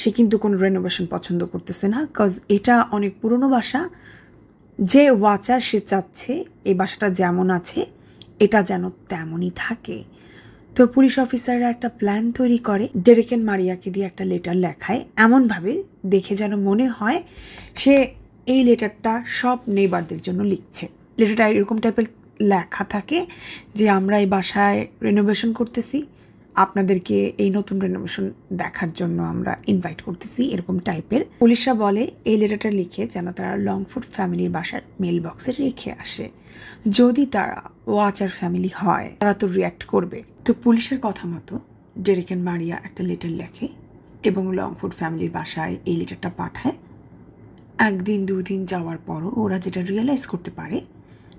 Speaker 1: সে কিন্তু কোনো রেনোভেশন পছন্দ করতেছে না, কজ এটা অনেক পুরনো বাসা। যে ওয়াচার সে চাচ্ছে এই বাসাটা যেমন আছে এটা যেন তেমনই থাকে। তো পুলিশ অফিসাররা একটা প্ল্যান তৈরি করে, ডেরেক এন্ড মারিয়াকে দিয়ে একটা লেটার লেখায় এমনভাবে দেখে যেন মনে হয় সে এই লেটারটা সব নেইবারদের জন্য লিখছে। লেটারটা এরকম টাইপের লেখা থাকে যে আমরা এই বাসায় রেনোভেশন করতেছি, আপনাদেরকে এই নতুন রেনোভেশন দেখার জন্য আমরা ইনভাইট করতেছি, এরকম টাইপের। পুলিশরা বলে এই লেটারটা লিখে যেন তারা লংফোর্ড ফ্যামিলির বাসার মেল বক্সে রেখে আসে। যদি তারা ওয়াচার ফ্যামিলি হয় তারা তো রিয়্যাক্ট করবে। তো পুলিশের কথা মতো ডেরেক এন্ড মারিয়া একটা লেটার লেখে এবং লংফোর্ড ফ্যামিলির বাসায় এই লেটারটা পাঠায়। একদিন দুদিন যাওয়ার পরও ওরা যেটা রিয়েলাইজ করতে পারে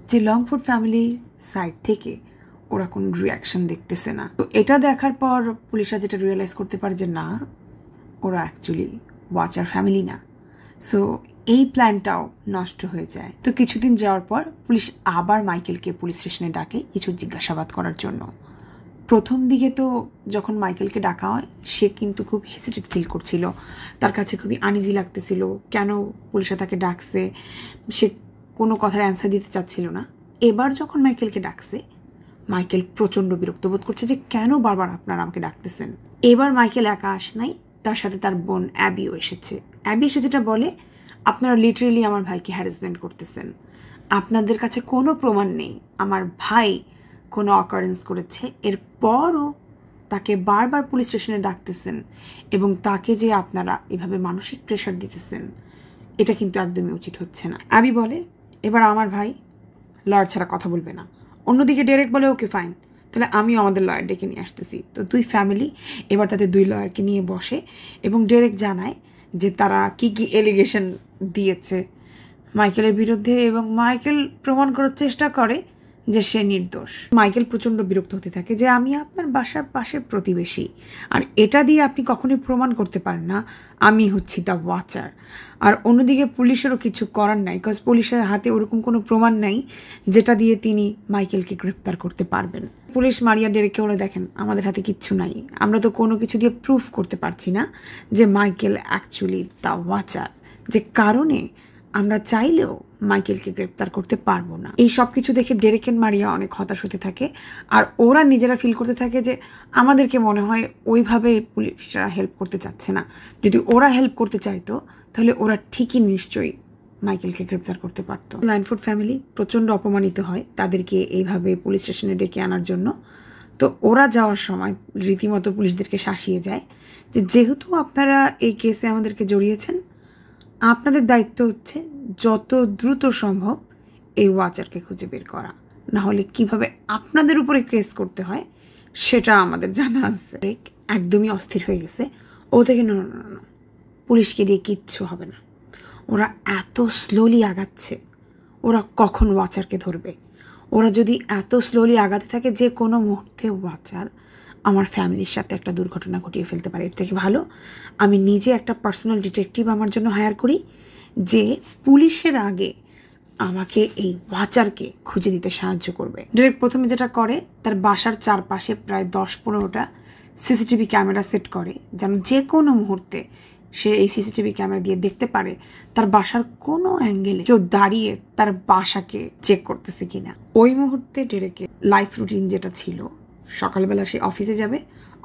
Speaker 1: যে লংফোর্ড ফ্যামিলির সাইড থেকে ওরা কোনো রিয়াকশন দেখতেছে না। তো এটা দেখার পর পুলিশরা যেটা রিয়েলাইজ করতে পারে যে না, ওরা অ্যাকচুয়ালি ওয়াচার ফ্যামিলি না। সো এই প্ল্যানটাও নষ্ট হয়ে যায়। তো কিছুদিন যাওয়ার পর পুলিশ আবার মাইকেলকে পুলিশ স্টেশনে ডাকে কিছু জিজ্ঞাসাবাদ করার জন্য। প্রথম দিকে তো যখন মাইকেলকে ডাকা হয় সে কিন্তু খুব হেসিটেট ফিল করছিল, তার কাছে খুবই আনইজি লাগতেছিল কেন পুলিশরা তাকে ডাকছে, সে কোনো কথার অ্যান্সার দিতে চাচ্ছিল না। এবার যখন মাইকেলকে ডাকছে মাইকেল প্রচণ্ড বিরক্ত বোধ করছে যে কেন বারবার আপনারা আমাকে ডাকতেছেন। এবার মাইকেল একা আসে নাই, তার সাথে তার বোন অ্যাবিও এসেছে। অ্যাবি এসে যেটা বলে, আপনারা লিটারেলি আমার ভাইকে হ্যারাসমেন্ট করতেছেন, আপনাদের কাছে কোনো প্রমাণ নেই আমার ভাই কোনো অকারেন্স করেছে, এরপরও তাকে বারবার পুলিশ স্টেশনে ডাকতেছেন এবং তাকে যে আপনারা এভাবে মানসিক প্রেশার দিতেছেন এটা কিন্তু একদমই উচিত হচ্ছে না। অ্যাবি বলে, এবার আমার ভাই লয়ার ছাড়া কথা বলবে না। অন্যদিকে ডেরেক বলে, ওকে ফাইন, তাহলে আমিও আমাদের লয়ার ডেকে নিয়ে আসতেছি। তো দুই ফ্যামিলি এবার তাদের দুই লয়ারকে নিয়ে বসে এবং ডেরেক জানায় যে তারা কি কি এলিগেশন দিয়েছে মাইকেলের বিরুদ্ধে এবং মাইকেল প্রমাণ করার চেষ্টা করে যে সে নির্দোষ। মাইকেল প্রচণ্ড বিরক্ত হতে থাকে যে আমি আপনার বাসার পাশের প্রতিবেশী, আর এটা দিয়ে আপনি কখনোই প্রমাণ করতে পারেন না আমি হচ্ছি দ্য ওয়াচার। আর অন্যদিকে পুলিশেরও কিছু করার নাই, বিকজ পুলিশের হাতে ওরকম কোনো প্রমাণ নাই যেটা দিয়ে তিনি মাইকেলকে গ্রেপ্তার করতে পারবেন। পুলিশ মারিয়া ডেরেককে বলে, দেখেন আমাদের হাতে কিচ্ছু নাই, আমরা তো কোনো কিছু দিয়ে প্রুফ করতে পারছি না যে মাইকেল অ্যাকচুয়ালি দ্য ওয়াচার, যে কারণে আমরা চাইলেও মাইকেলকে গ্রেপ্তার করতে পারবো না। এই সব কিছু দেখে ডেরেক এন্ড মারিয়া অনেক হতাশ হতে থাকে আর ওরা নিজেরা ফিল করতে থাকে যে আমাদেরকে মনে হয় ওইভাবে পুলিশরা হেল্প করতে চাচ্ছে না, যদি ওরা হেল্প করতে চাইতো তাহলে ওরা ঠিকই নিশ্চয়ই মাইকেলকে গ্রেপ্তার করতে পারতো। ল্যাংফোর্ড ফ্যামিলি প্রচণ্ড অপমানিত হয় তাদেরকে এইভাবে পুলিশ স্টেশনে ডেকে আনার জন্য। তো ওরা যাওয়ার সময় রীতিমতো পুলিশদেরকে শাসিয়ে যায় যে যেহেতু আপনারা এই কেসে আমাদেরকে জড়িয়েছেন, আপনাদের দায়িত্ব হচ্ছে যত দ্রুত সম্ভব এই ওয়াচারকে খুঁজে বের করা, না হলে কীভাবে আপনাদের উপরে কেস করতে হয় সেটা আমাদের জানা আছে। একদমই অস্থির হয়ে গেছে। ও থেকে না, পুলিশকে দিয়ে কিচ্ছু হবে না, ওরা এত স্লোলি আগাচ্ছে, ওরা কখন ওয়াচারকে ধরবে? ওরা যদি এত স্লোলি আগাতে থাকে যে কোনো মুহূর্তে ওয়াচার আমার ফ্যামিলির সাথে একটা দুর্ঘটনা ঘটিয়ে ফেলতে পারে। এর থেকে ভালো আমি নিজে একটা পার্সোনাল ডিটেকটিভ আমার জন্য হায়ার করি যে পুলিশের আগে আমাকে এই ওয়াচারকে খুঁজে দিতে সাহায্য করবে। ডেরেক প্রথমে যেটা করে, তার বাসার চারপাশে প্রায় 10-15টা সিসিটিভি ক্যামেরা সেট করে যেন যে কোনো মুহূর্তে সে এই সিসিটিভি ক্যামেরা দিয়ে দেখতে পারে তার বাসার কোনো অ্যাঙ্গেলে কেউ দাঁড়িয়ে তার বাসাকে চেক করতেছে কিনা। ওই মুহূর্তে ডেরেকের লাইফ রুটিন যেটা ছিল, সকালবেলা সে অফিসে যাবে,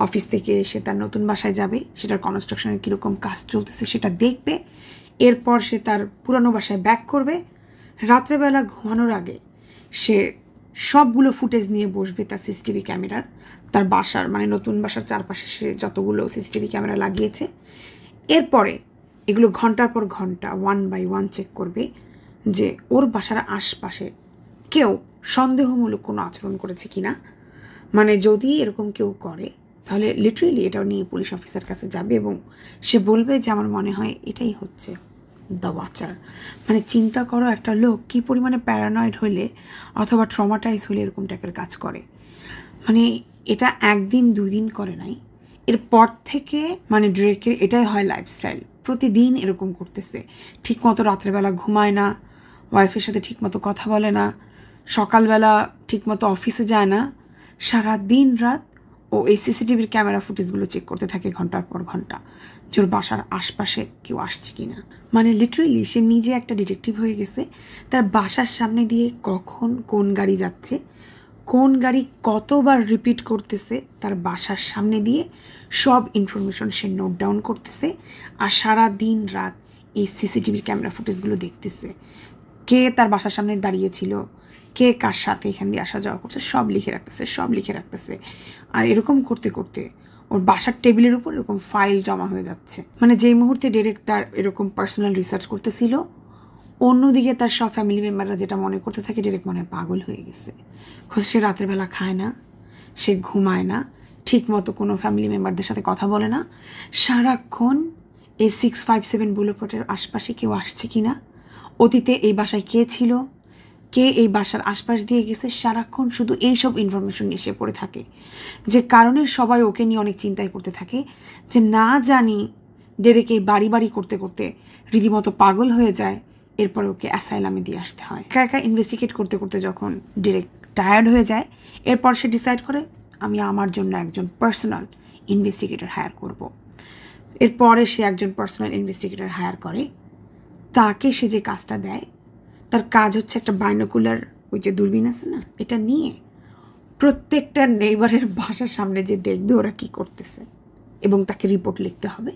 Speaker 1: অফিস থেকে সে তার নতুন বাসায় যাবে, সেটার কনস্ট্রাকশনের কীরকম কাজ চলতেছে সেটা দেখবে, এরপর সে তার পুরানো বাসায় ব্যাক করবে, রাত্রেবেলা ঘুমানোর আগে সে সবগুলো ফুটেজ নিয়ে বসবে তার সিসিটিভি ক্যামেরার, তার বাসার মানে নতুন বাসার চারপাশে সে যতগুলো সিসিটিভি ক্যামেরা লাগিয়েছে, এরপরে এগুলো ঘন্টার পর ঘন্টা 1 by 1 চেক করবে যে ওর বাসার আশপাশে কেউ সন্দেহমূলক কোনো আচরণ করেছে কিনা। মানে যদি এরকম কেউ করে তাহলে লিটারেলি এটা নিয়ে পুলিশ অফিসার কাছে যাবে এবং সে বলবে যে আমার মনে হয় এটাই হচ্ছে দ্য ওয়াচার। মানে চিন্তা করো একটা লোক কী পরিমাণে প্যারানয়েড হলে অথবা ট্রমাটাইজ হলে এরকম টাইপের কাজ করে। মানে এটা একদিন 2 দিন করে নাই, এরপর থেকে মানে ড্রেকের এটাই হয় লাইফস্টাইল, প্রতিদিন এরকম করতেছে। ঠিকমতো রাত্রেবেলা ঘুমায় না, ওয়াইফের সাথে ঠিকমতো কথা বলে না, সকালবেলা ঠিকমতো অফিসে যায় না, সারা দিন রাত ও এই সিসিটিভির ক্যামেরা ফুটেজগুলো চেক করতে থাকে ঘন্টার পর ঘন্টা যে ওর বাসার আশপাশে কেউ আসছে কি না। মানে লিটারেলি সে নিজে একটা ডিটেকটিভ হয়ে গেছে। তার বাসার সামনে দিয়ে কখন কোন গাড়ি যাচ্ছে, কোন গাড়ি কতবার রিপিট করতেছে তার বাসার সামনে দিয়ে সব ইনফরমেশন সে নোট ডাউন করতেছে, আর সারা দিন রাত এই সিসিটিভির ক্যামেরা ফুটেজগুলো দেখতেছে। কে তার বাসার সামনে দাঁড়িয়েছিল, কে কার সাথে এখান দিয়ে আসা যাওয়া করছে, সব লিখে রাখতেছে। আর এরকম করতে করতে ওর বাসার টেবিলের উপর এরকম ফাইল জমা হয়ে যাচ্ছে। মানে যেই মুহূর্তে ডেরেক তার এরকম পার্সোনাল রিসার্চ করতেছিল, অন্যদিকে তার সব ফ্যামিলি মেম্বাররা যেটা মনে করতে থাকে ডেরেক মনে পাগল হয়ে গেছে। সে রাতের বেলা খায় না, সে ঘুমায় না, ঠিক মতো কোনো ফ্যামিলি মেম্বারদের সাথে কথা বলে না, সারাক্ষণ এই 657 বুলেভার্ডের আশপাশে কেউ আসছে কি না, অতীতে এই বাসায় কে ছিল, কে এই বাসার আশপাশ দিয়ে গেছে, সারাক্ষণ শুধু এইসব ইনফরমেশন নিয়ে সে পড়ে থাকে। যে কারণে সবাই ওকে নিয়ে অনেক চিন্তায় করতে থাকে যে না জানি ডেরেক এই বাড়ি করতে করতে রীতিমতো পাগল হয়ে যায়, এরপর ওকে অ্যাসাইলামে দিয়ে আসতে হয়। একা ইনভেস্টিগেট করতে করতে যখন ডেরেক টায়ার্ড হয়ে যায়, এরপর সে ডিসাইড করে আমি আমার জন্য একজন পার্সোনাল ইনভেস্টিগেটর হায়ার করব। এরপরে সে একজন পার্সোনাল ইনভেস্টিগেটর হায়ার করে। তাকে সে যে কাজটা দেয়, তার কাজ হচ্ছে একটা বাইনোকুলার, ওই যে দূরবীন আছে না, এটা নিয়ে প্রত্যেকটা নেইবারের বাসার সামনে যে দেখবে ওরা কি করতেছে এবং তাকে রিপোর্ট লিখতে হবে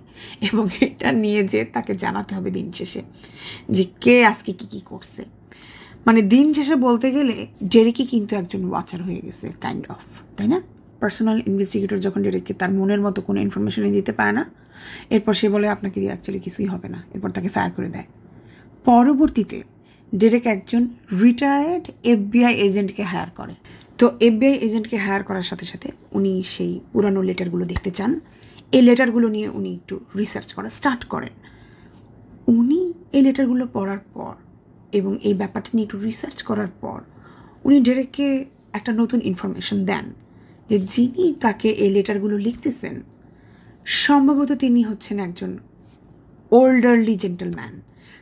Speaker 1: এবং এটা নিয়ে যে তাকে জানাতে হবে দিন শেষে যে কে আজকে কি করছে। মানে দিন শেষে বলতে গেলে ডেরেকই কিন্তু একজন ওয়াচার হয়ে গেছে কাইন্ড অফ, তাই না? পার্সোনাল ইনভেস্টিগেটর যখন ডেরেককে তার মনের মতো কোনো ইনফরমেশনই দিতে পারে না, এরপর সে বলে আপনাকে দিয়ে অ্যাকচুয়ালি কিছুই হবে না, এরপর তাকে ফায়ার করে দেয়। পরবর্তীতে ডেরেক একজন রিটায়ার্ড FBI এজেন্টকে হায়ার করে। তো FBI এজেন্টকে হায়ার করার সাথে সাথে উনি সেই পুরানো লেটারগুলো দেখতে চান। এই লেটারগুলো নিয়ে উনি একটু রিসার্চ করা স্টার্ট করেন। উনি এই লেটারগুলো পড়ার পর এবং এই ব্যাপারটা নিয়ে একটু রিসার্চ করার পর উনি ডেরেককে একটা নতুন ইনফরমেশন দেন যে যিনি তাকে এই লেটারগুলো লিখতেছেন সম্ভবত তিনি হচ্ছেন একজন ওল্ডারলি জেন্টলম্যান।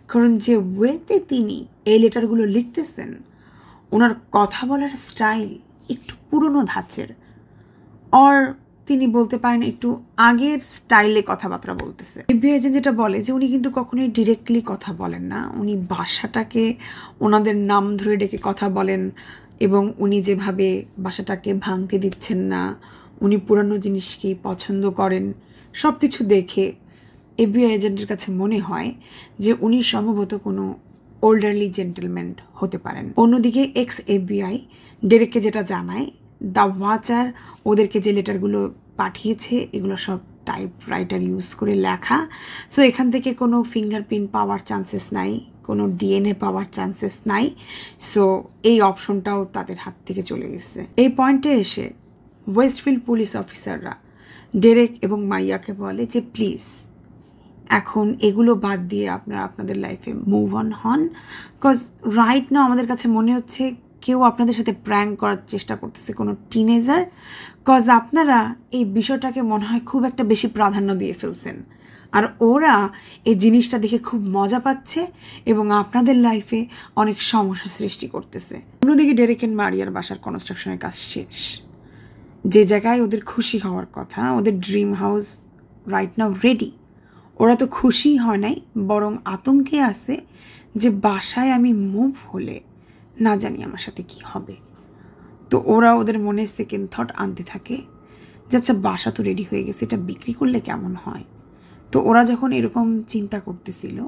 Speaker 1: কারণ যে ওয়েতে তিনি এই লেটারগুলো লিখতেছেন, ওনার কথা বলার স্টাইল একটু পুরনো ধাঁচের, আর তিনি বলতে পারেন একটু আগের স্টাইলে কথাবার্তা বলতেছে। FBI এজেন্ট যেটা বলে যে উনি কিন্তু কখনোই ডিরেক্টলি কথা বলেন না, উনি বাসাটাকে ওনাদের নাম ধরে ডেকে কথা বলেন এবং উনি যেভাবে বাসাটাকে ভাঙতে দিচ্ছেন না, উনি পুরানো জিনিসকেই পছন্দ করেন, সব কিছু দেখে FBI এজেন্টের কাছে মনে হয় যে উনি সম্ভবত কোনো ওল্ডারলি জেন্টলম্যান হতে পারেন। অন্যদিকে FBI ডেরেককে যেটা জানায়, দ্য ওয়াচার ওদেরকে যে লেটারগুলো পাঠিয়েছে এগুলো সব টাইপরাইটার ইউজ করে লেখা, সো এখান থেকে কোনো ফিঙ্গারপ্রিন্ট পাওয়ার চান্সেস নাই, কোনো DNA পাওয়ার চান্সেস নাই। সো এই অপশনটাও তাদের হাত থেকে চলে গেছে। এই পয়েন্টে এসে ওয়েস্টফিল্ড পুলিশ অফিসাররা ডেরেক এবং মাইয়াকে বলে যে প্লিজ এখন এগুলো বাদ দিয়ে আপনারা আপনাদের লাইফে মুভ অন হন, বিকজ রাইট নাও আমাদের কাছে মনে হচ্ছে কেউ আপনাদের সাথে প্র্যাঙ্ক করার চেষ্টা করতেছে, কোনো টিনেজার, বিকজ আপনারা এই বিষয়টাকে মনে হয় খুব একটা বেশি প্রাধান্য দিয়ে ফেলছেন, আর ওরা এই জিনিসটা দেখে খুব মজা পাচ্ছে এবং আপনাদের লাইফে অনেক সমস্যা সৃষ্টি করতেছে। অন্যদিকে ডেরেক এন্ড মারিয়ার বাসার কনস্ট্রাকশনের কাজ শেষ যে জায়গায় ওদের খুশি হওয়ার কথা, ওদের dream house right now ready, ওরা তো খুশি হয় নাই, বরং আতঙ্কে আছে যে বাসায় আমি মুভ হলে না জানি আমার সাথে কি হবে। তো ওরা ওদের মনে সেকেন্ড থট আনতে থাকে যে আচ্ছা বাসা তো রেডি হয়ে গেছে, এটা বিক্রি করলে কেমন হয়। তো ওরা যখন এরকম চিন্তা করতেছিল,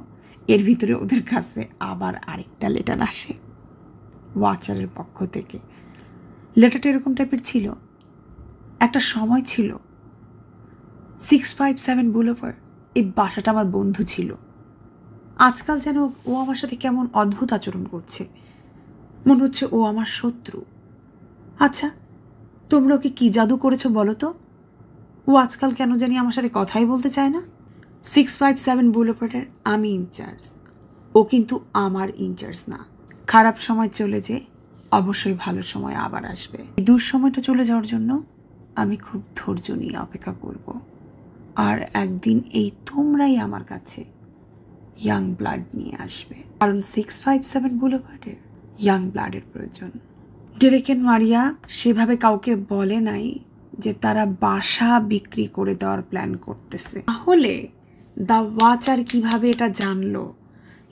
Speaker 1: এর ভিতরে ওদের কাছে আবার আরেকটা লেটার আসে ওয়াচারের পক্ষ থেকে। লেটারটা এরকম টাইপের ছিল, একটা সময় ছিল 657 বুলেভার্ড এই বাসাটা আমার বন্ধু ছিল, আজকাল যেন ও আমার সাথে কেমন অদ্ভুত আচরণ করছে, মনে হচ্ছে ও আমার শত্রু। আচ্ছা তোমরা ওকে কী জাদু করেছো বলো তো, ও আজকাল কেন জানি আমার সাথে কথাই বলতে চায় না। 657 বুলেভার্ডের আমি ইনচার্জ, ও কিন্তু আমার ইনচার্জ না। খারাপ সময় চলে যে অবশ্যই ভালো সময় আবার আসবে। এই দুঃসময়টা চলে যাওয়ার জন্য আমি খুব ধৈর্য নিয়ে অপেক্ষা করব, আর একদিন এই তোমরাই আমার কাছে ইয়াং ব্লাড নিয়ে আসবে, কারণ 657 বুলেভার্ডের ইয়াং ব্লাডের প্রয়োজন। ডেরেক এন্ড মারিয়া সেভাবে কাউকে বলে নাই যে তারা বাসা বিক্রি করে দেওয়ার প্ল্যান করতেছে। তাহলে দ্য ওয়াচার কিভাবে এটা জানলো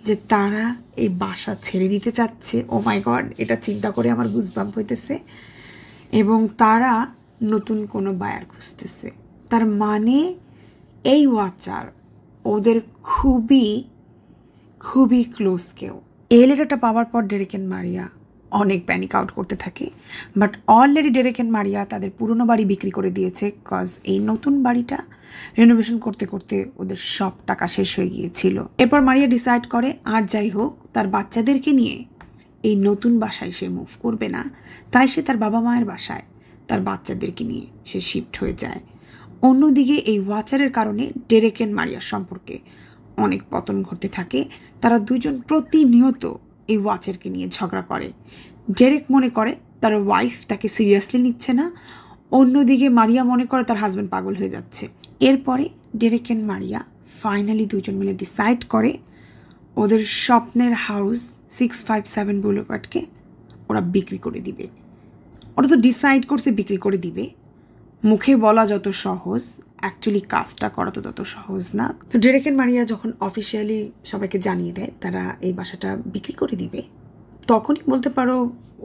Speaker 1: যে তারা এই বাসা ছেড়ে দিতে চাচ্ছে? ও মাই গড, এটা চিন্তা করে আমার গুজবাম্প হইতেছে। এবং তারা নতুন কোনো বায়ার খুঁজতেছে, তার মানে এই ওয়াচার ওদের খুবই খুবই ক্লোজ কেউ। এই লেটারটা পাওয়ার পর ডেরেক এন্ড মারিয়া অনেক প্যানিক আউট করতে থাকে, but already Derek and Maria তাদের পুরনো বাড়ি বিক্রি করে দিয়েছে, কজ এই নতুন বাড়িটা রেনোভেশন করতে করতে ওদের সব টাকা শেষ হয়ে গিয়েছিল। এরপর মারিয়া ডিসাইড করে আর যাই হোক তার বাচ্চাদেরকে নিয়ে এই নতুন বাসায় সে মুভ করবে না, তাই সে তার বাবা মায়ের বাসায় তার বাচ্চাদেরকে নিয়ে সে শিফট হয়ে যায়। অন্যদিকে এই ওয়াচারের কারণে ডেরেক এন্ড মারিয়ার সম্পর্কে অনেক পতন ঘটতে থাকে। তারা দুজন প্রতিনিয়ত এই ওয়াচারকে নিয়ে ঝগড়া করে। ডেরেক মনে করে তার ওয়াইফ তাকে সিরিয়াসলি নিচ্ছে না, অন্যদিকে মারিয়া মনে করে তার হাজব্যান্ড পাগল হয়ে যাচ্ছে। এরপরে ডেরেক এন্ড মারিয়া ফাইনালি দুজন মিলে ডিসাইড করে ওদের স্বপ্নের হাউস 657 বুলেভার্ডকে ওরা বিক্রি করে দিবে। ওরা তো ডিসাইড করছে বিক্রি করে দিবে, মুখে বলা যত সহজ, অ্যাকচুয়ালি কাজটা করা তো তত সহজ না। তো ডেরেক এন্ড মারিয়া যখন অফিসিয়ালি সবাইকে জানিয়ে দেয় তারা এই বাসাটা বিক্রি করে দিবে, তখনই বলতে পারো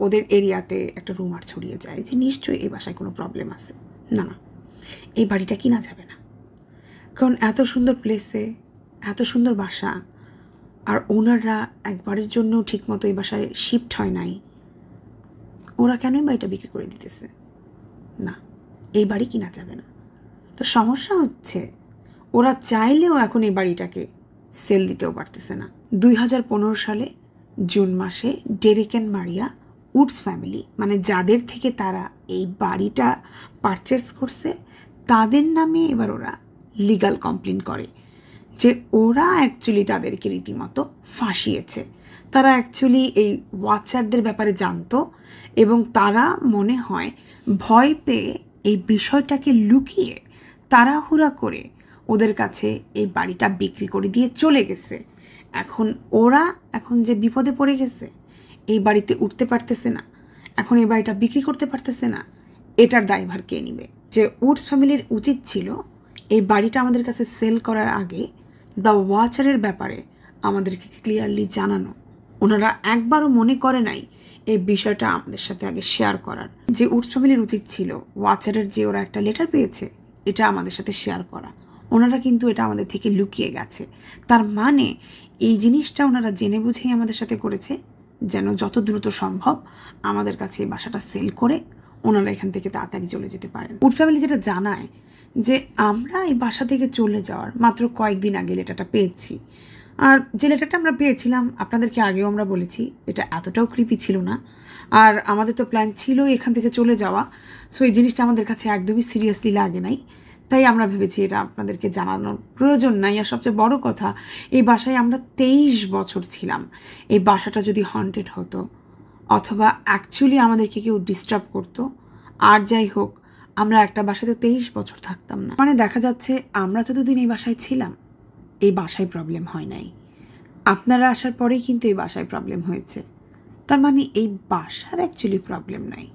Speaker 1: ওদের এরিয়াতে একটা রুমার ছড়িয়ে যায় যে নিশ্চয়ই এই বাসায় কোনো প্রবলেম আছে। না না, এই বাড়িটা কিনা যাবে না, কারণ এত সুন্দর প্লেসে এত সুন্দর বাসা, আর ওনাররা একবারের জন্য ঠিকমতো এই বাসায় শিফট হয় নাই, ওরা কেনই বাড়িটা বিক্রি করে দিতেছে? না, এই বাড়ি কিনা যাবে না। তো সমস্যা হচ্ছে ওরা চাইলেও এখন এই বাড়িটাকে সেল দিতেও পারতেছে না। 2015 সালে জুন মাসে Derek and Maria Woods family, মানে যাদের থেকে তারা এই বাড়িটা পারচেস করছে, তাদের নামে এবার ওরা লিগাল কমপ্লেন করে যে ওরা অ্যাকচুয়ালি তাদেরকে রীতিমতো ফাঁসিয়েছে। তারা অ্যাকচুয়ালি এই ওয়াচারদের ব্যাপারে জানতো এবং তারা মনে হয় ভয় পেয়ে এই বিষয়টাকে লুকিয়ে তাড়াহুড়া করে ওদের কাছে এই বাড়িটা বিক্রি করে দিয়ে চলে গেছে। এখন যে বিপদে পড়ে গেছে, এই বাড়িতে উঠতে পারতেছে না, এখন এই বাড়িটা বিক্রি করতে পারতেছে না, এটার দায়ভার কে নিবে? যে উডস ফ্যামিলির উচিত ছিল এই বাড়িটা আমাদের কাছে সেল করার আগে দ্য ওয়াচারের ব্যাপারে আমাদেরকে ক্লিয়ারলি জানানো। ওনারা একবারও মনে করে নাই এই বিষয়টা আমাদের সাথে আগে শেয়ার করার। যে উডস ফ্যামিলির উচিত ছিল ওয়াচারের যে ওরা একটা লেটার পেয়েছে এটা আমাদের সাথে শেয়ার করা, ওনারা কিন্তু এটা আমাদের থেকে লুকিয়ে গেছে। তার মানে এই জিনিসটা ওনারা জেনে বুঝেই আমাদের সাথে করেছে, যেন যত দ্রুত সম্ভব আমাদের কাছে এই বাসাটা সেল করে ওনারা এখান থেকে তাড়াতাড়ি চলে যেতে পারেন। উড ফ্যামিলি যেটা জানায় যে আমরা এই বাসা থেকে চলে যাওয়ার মাত্র কয়েকদিন আগে লেটারটা পেয়েছি, আর যে লেটারটা আমরা পেয়েছিলাম আপনাদেরকে আগেও আমরা বলেছি এটা এতটাও ক্রিপি ছিল না, আর আমাদের তো প্ল্যান ছিল এখান থেকে চলে যাওয়া। সো এই জিনিসটা আমাদের কাছে একদমই সিরিয়াসলি লাগে নাই, তাই আমরা ভেবেছি এটা আপনাদেরকে জানানোর প্রয়োজন নাই। আর সবচেয়ে বড় কথা, এই বাসায় আমরা 23 বছর ছিলাম। এই বাসাটা যদি হন্টেড হতো অথবা অ্যাকচুয়ালি আমাদেরকে কেউ ডিস্টার্ব করতো, আর যাই হোক আমরা একটা বাসাতে 23 বছর থাকতাম না। মানে দেখা যাচ্ছে আমরা যতদিন এই বাসায় ছিলাম এই বাসায় প্রবলেম হয় নাই, আপনারা আসার পরেই কিন্তু এই বাসায় প্রবলেম হয়েছে। তার মানে এই বাসার অ্যাকচুয়ালি প্রবলেম নাই,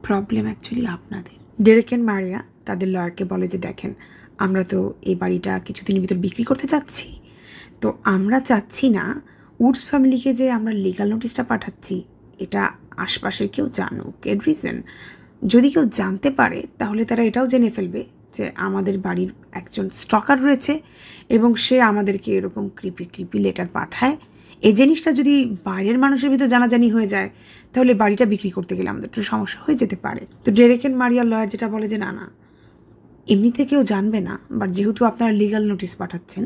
Speaker 1: প্রবলেম অ্যাকচুয়ালি আপনাদের। ডেরেক এন্ড মারিয়া তাদের লয়ারকে বলে যে দেখেন, আমরা তো এই বাড়িটা কিছুদিনের ভিতর বিক্রি করতে চাচ্ছি, তো আমরা চাচ্ছি না উডস ফ্যামিলিকে যে আমরা লিগাল নোটিশটা পাঠাচ্ছি এটা আশপাশের কেউ জানুক। এর রিজন যদি কেউ জানতে পারে তাহলে তারা এটাও জেনে ফেলবে যে আমাদের বাড়ির একজন স্টকার রয়েছে এবং সে আমাদেরকে এরকম ক্রিপি লেটার পাঠায়। এই জিনিসটা যদি বাইরের মানুষের ভিতর জানাজানি হয়ে যায় তাহলে বাড়িটা বিক্রি করতে গেলে আমাদের একটু সমস্যা হয়ে যেতে পারে। তো ডেরেক এন্ড মারিয়ার লয়ার যেটা বলে যে না না, এমনিতে কেউ জানবে না, বাট যেহেতু আপনারা লিগাল নোটিশ পাঠাচ্ছেন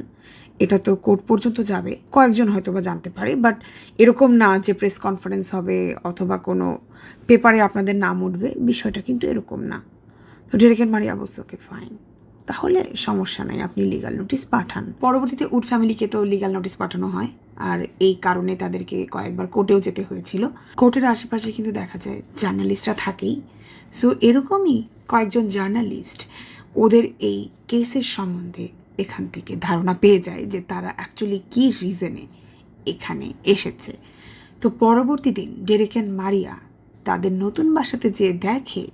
Speaker 1: এটা তো কোর্ট পর্যন্ত যাবে, কয়েকজন হয়তো বা জানতে পারে, বাট এরকম না যে প্রেস কনফারেন্স হবে অথবা কোনো পেপারে আপনাদের নাম উঠবে, বিষয়টা কিন্তু এরকম না। তো ডেরেক এন্ড মারিয়া বলছে ওকে ফাইন, তাহলে সমস্যা নাই, আপনি লিগাল নোটিশ পাঠান। পরবর্তীতে উড ফ্যামিলিকে তো লিগাল নোটিশ পাঠানো হয়, আর এই কারণে তাদেরকে কয়েকবার কোর্টেও যেতে হয়েছিল। কোর্টের আশেপাশে কিন্তু দেখা যায় জার্নালিস্টরা থাকেই। সো এরকমই কয়েকজন জার্নালিস্ট ওদের এই কেসের সম্বন্ধে এখান থেকে ধারণা পেয়ে যায় যে তারা অ্যাকচুয়ালি কী রিজনে এখানে এসেছে। তো পরবর্তী দিন ডেরেক এন্ড মারিয়া তাদের নতুন বাসাতে যেয়ে দেখে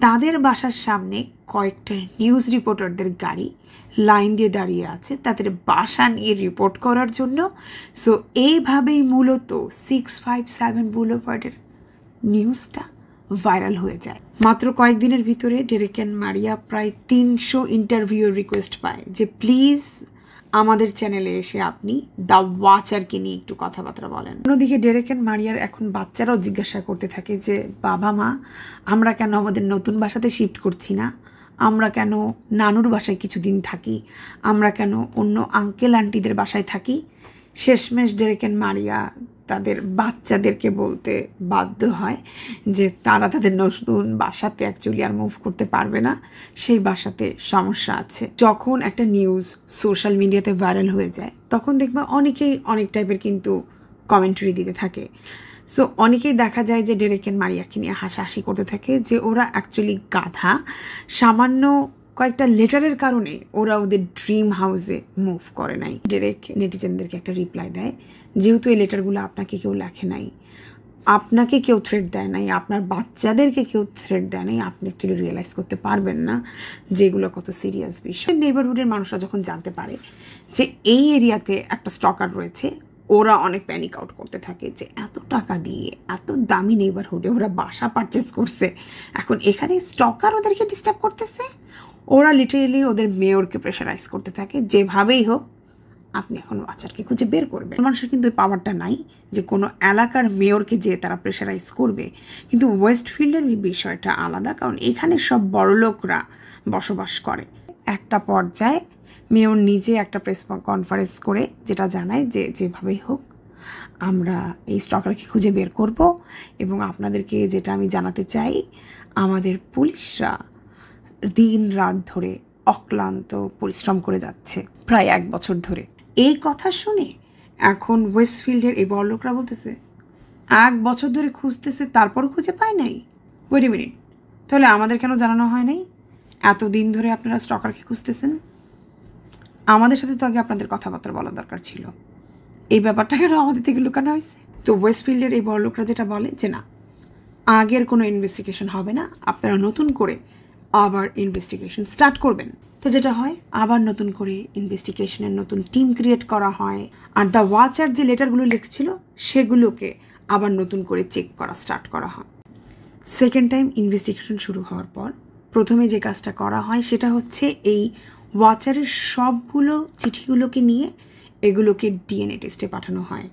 Speaker 1: তাদের বাসার সামনে কয়েকটা নিউজ রিপোর্টারদের গাড়ি লাইন দিয়ে দাঁড়িয়ে আছে তাদের বাসা নিয়ে রিপোর্ট করার জন্য। সো এইভাবেই মূলত 657 বুলেভার্ডের নিউজটা ভাইরাল হয়ে যায়। মাত্র কয়েকদিনের ভিতরে ডেরেক এন্ড মারিয়া প্রায় 300 ইন্টারভিউর রিকোয়েস্ট পায় যে প্লিজ আমাদের চ্যানেলে এসে আপনি দ্য ওয়াচারকে নিয়ে একটু কথাবার্তা বলেন। অন্যদিকে ডেরেক এন্ড মারিয়ার এখন বাচ্চারাও জিজ্ঞাসা করতে থাকে যে বাবা মা, আমরা কেন আমাদের নতুন বাসাতে শিফট করছি না, আমরা কেন নানুর বাসায় কিছুদিন থাকি, আমরা কেন অন্য আঙ্কেল আন্টিদের বাসায় থাকি। শেষমেশ ডেরেক এন্ড মারিয়া তাদের বাচ্চাদেরকে বলতে বাধ্য হয় যে তারা তাদের নতুন বাসাতে অ্যাকচুয়ালি আর মুভ করতে পারবে না, সেই বাসাতে সমস্যা আছে। যখন একটা নিউজ সোশ্যাল মিডিয়াতে ভাইরাল হয়ে যায় তখন দেখবা অনেকেই অনেক টাইপের কিন্তু কমেন্টারি দিতে থাকে। সো অনেকেই দেখা যায় যে ডেরেক এন্ড মারিয়াকে নিয়ে হাসাহাসি করতে থাকে যে ওরা অ্যাকচুয়ালি গাধা, সামান্য কয়েকটা লেটারের কারণে ওরা ওদের ড্রিম হাউসে মুভ করে নাই। ডেরেক নেটিজেনদেরকে একটা রিপ্লাই দেয়, যেহেতু এই লেটারগুলো আপনাকে কেউ লেখে নাই, আপনাকে কেউ থ্রেট দেয় নাই, আপনার বাচ্চাদেরকে কেউ থ্রেট দেয় নাই, আপনি অ্যাকচুয়ালি রিয়েলাইজ করতে পারবেন না যে এগুলো কত সিরিয়াস বিষয়। নেইবারহুডের মানুষরা যখন জানতে পারে যে এই এরিয়াতে একটা স্টকার রয়েছে, ওরা অনেক প্যানিক আউট করতে থাকে যে এত টাকা দিয়ে এত দামি নেইবারহুডে ওরা বাসা পারচেস করছে, এখন এখানে স্টকার ওদেরকে ডিস্টার্ব করতেছে। ওরা লিটারেলি ওদের মেয়রকে প্রেশারাইজ করতে থাকে যেভাবেই হোক আপনি এখন ওয়াচারকে খুঁজে বের করবেন। মানুষের কিন্তু ওই পাওয়ারটা নাই যে কোনো এলাকার মেয়রকে যে তারা প্রেশারাইজ করবে, কিন্তু ওয়েস্টফিল্ডের বিষয়টা আলাদা, কারণ এখানে সব বড়লোকরা বসবাস করে। একটা পর্যায়ে মেয়র নিজে একটা প্রেস কনফারেন্স করে যেটা জানায় যে যেভাবেই হোক আমরা এই স্টকারকে খুঁজে বের করব, এবং আপনাদেরকে যেটা আমি জানাতে চাই, আমাদের পুলিশরা দিন রাত ধরে অক্লান্ত পরিশ্রম করে যাচ্ছে প্রায় 1 বছর ধরে। এই কথা শুনে এখন ওয়েস্টফিল্ডের এই বড়লোকরা বলতেছে 1 বছর ধরে খুঁজতেছে তারপরও খুঁজে পায় নাই। ওয়েট এ মিনিট, তাহলে আমাদের কেন জানানো হয় নাই? এতদিন ধরে আপনারা স্টকারকে খুঁজতেছেন, আমাদের সাথে তো আগে আপনাদের কথাবার্তা বলা দরকার ছিল, এই ব্যাপারটা কেন আমাদের থেকে লুকানো হয়েছে? তো ওয়েস্টফিল্ডের এই বড়লোকরা যেটা বলে যে না, আগের কোনো ইনভেস্টিগেশন হবে না, আপনারা নতুন করে আবার ইনভেস্টিগেশন স্টার্ট করবেন। তো যেটা হয়, আবার নতুন করে ইনভেস্টিগেশনের নতুন টিম ক্রিয়েট করা হয়, আর দ্য ওয়াচার যে লেটারগুলো লিখছিল সেগুলোকে আবার নতুন করে চেক করা স্টার্ট করা হয়। সেকেন্ড টাইম ইনভেস্টিগেশন শুরু হওয়ার পর প্রথমে যে কাজটা করা হয় সেটা হচ্ছে এই ওয়াচারের সবগুলো চিঠিগুলোকে নিয়ে এগুলোকে ডিএনএ টেস্টে পাঠানো হয়।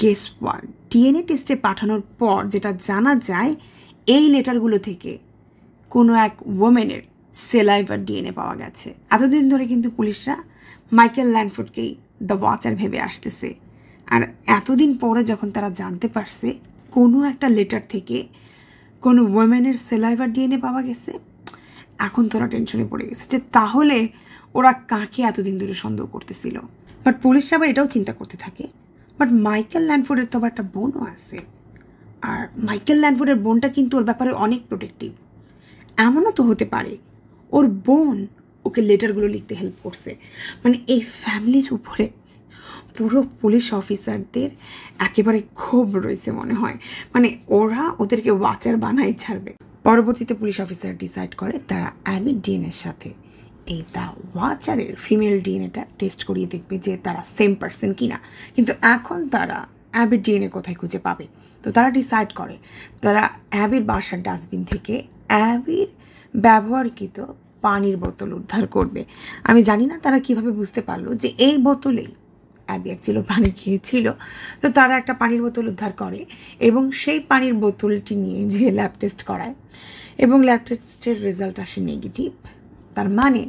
Speaker 1: গেস হোয়াট, ডিএনএ টেস্টে পাঠানোর পর যেটা জানা যায়, এই লেটারগুলো থেকে কোনো এক ওমেনের সেলাইভার ডিএনএ পাওয়া গেছে। এতদিন ধরে কিন্তু পুলিশরা মাইকেল ল্যান্ডফোর্ডকেই দ্য ওয়াচার ভেবে আসতেছে, আর এতদিন পরে যখন তারা জানতে পারছে কোনো একটা লেটার থেকে কোনো ওমেনের সেলাইভার ডিএনএ পাওয়া গেছে, এখন তোরা টেনশনে পড়ে গেছে যে তাহলে ওরা কাকে এতদিন ধরে সন্দেহ করতেছিল। বাট পুলিশ আবার এটাও চিন্তা করতে থাকে, বাট মাইকেল ল্যান্ডফোর্ডের তো আবার একটা বোনও আছে, আর মাইকেল ল্যান্ডফোর্ডের বোনটা কিন্তু ওর ব্যাপারে অনেক প্রোটেক্টিভ। এমনও তো হতে পারে ওর বোন ওকে লেটারগুলো লিখতে হেল্প করছে। মানে এই ফ্যামিলির উপরে পুরো পুলিশ অফিসারদের একেবারে ক্ষোভ রয়েছে মনে হয়, মানে ওরা ওদেরকে ওয়াচার বানাই ছাড়বে। পরবর্তীতে পুলিশ অফিসার ডিসাইড করে তারা অ্যাবির ডিএনএর সাথে এই দ্য ওয়াচারের ফিমেল ডিএনএটা টেস্ট করিয়ে দেখবে যে তারা সেম পার্সন কিনা। কিন্তু এখন তারা অ্যাবির ডিএনএ কোথায় খুঁজে পাবে? তো তারা ডিসাইড করে তারা অ্যাবির বাসার ডাস্টবিন থেকে অ্যাবির ব্যবহারকৃত পানির বোতল উদ্ধার করবে। আমি জানি না তারা কিভাবে বুঝতে পারলো যে এই বোতলেই অ্যাবি অ্যাকচুয়ালি পানি খেয়েছিল। তো তারা একটা পানির বোতল উদ্ধার করে এবং সেই পানির বোতলটি নিয়ে যে ল্যাব টেস্ট করায় এবং ল্যাব টেস্টের রেজাল্ট আসে নেগেটিভ। তার মানে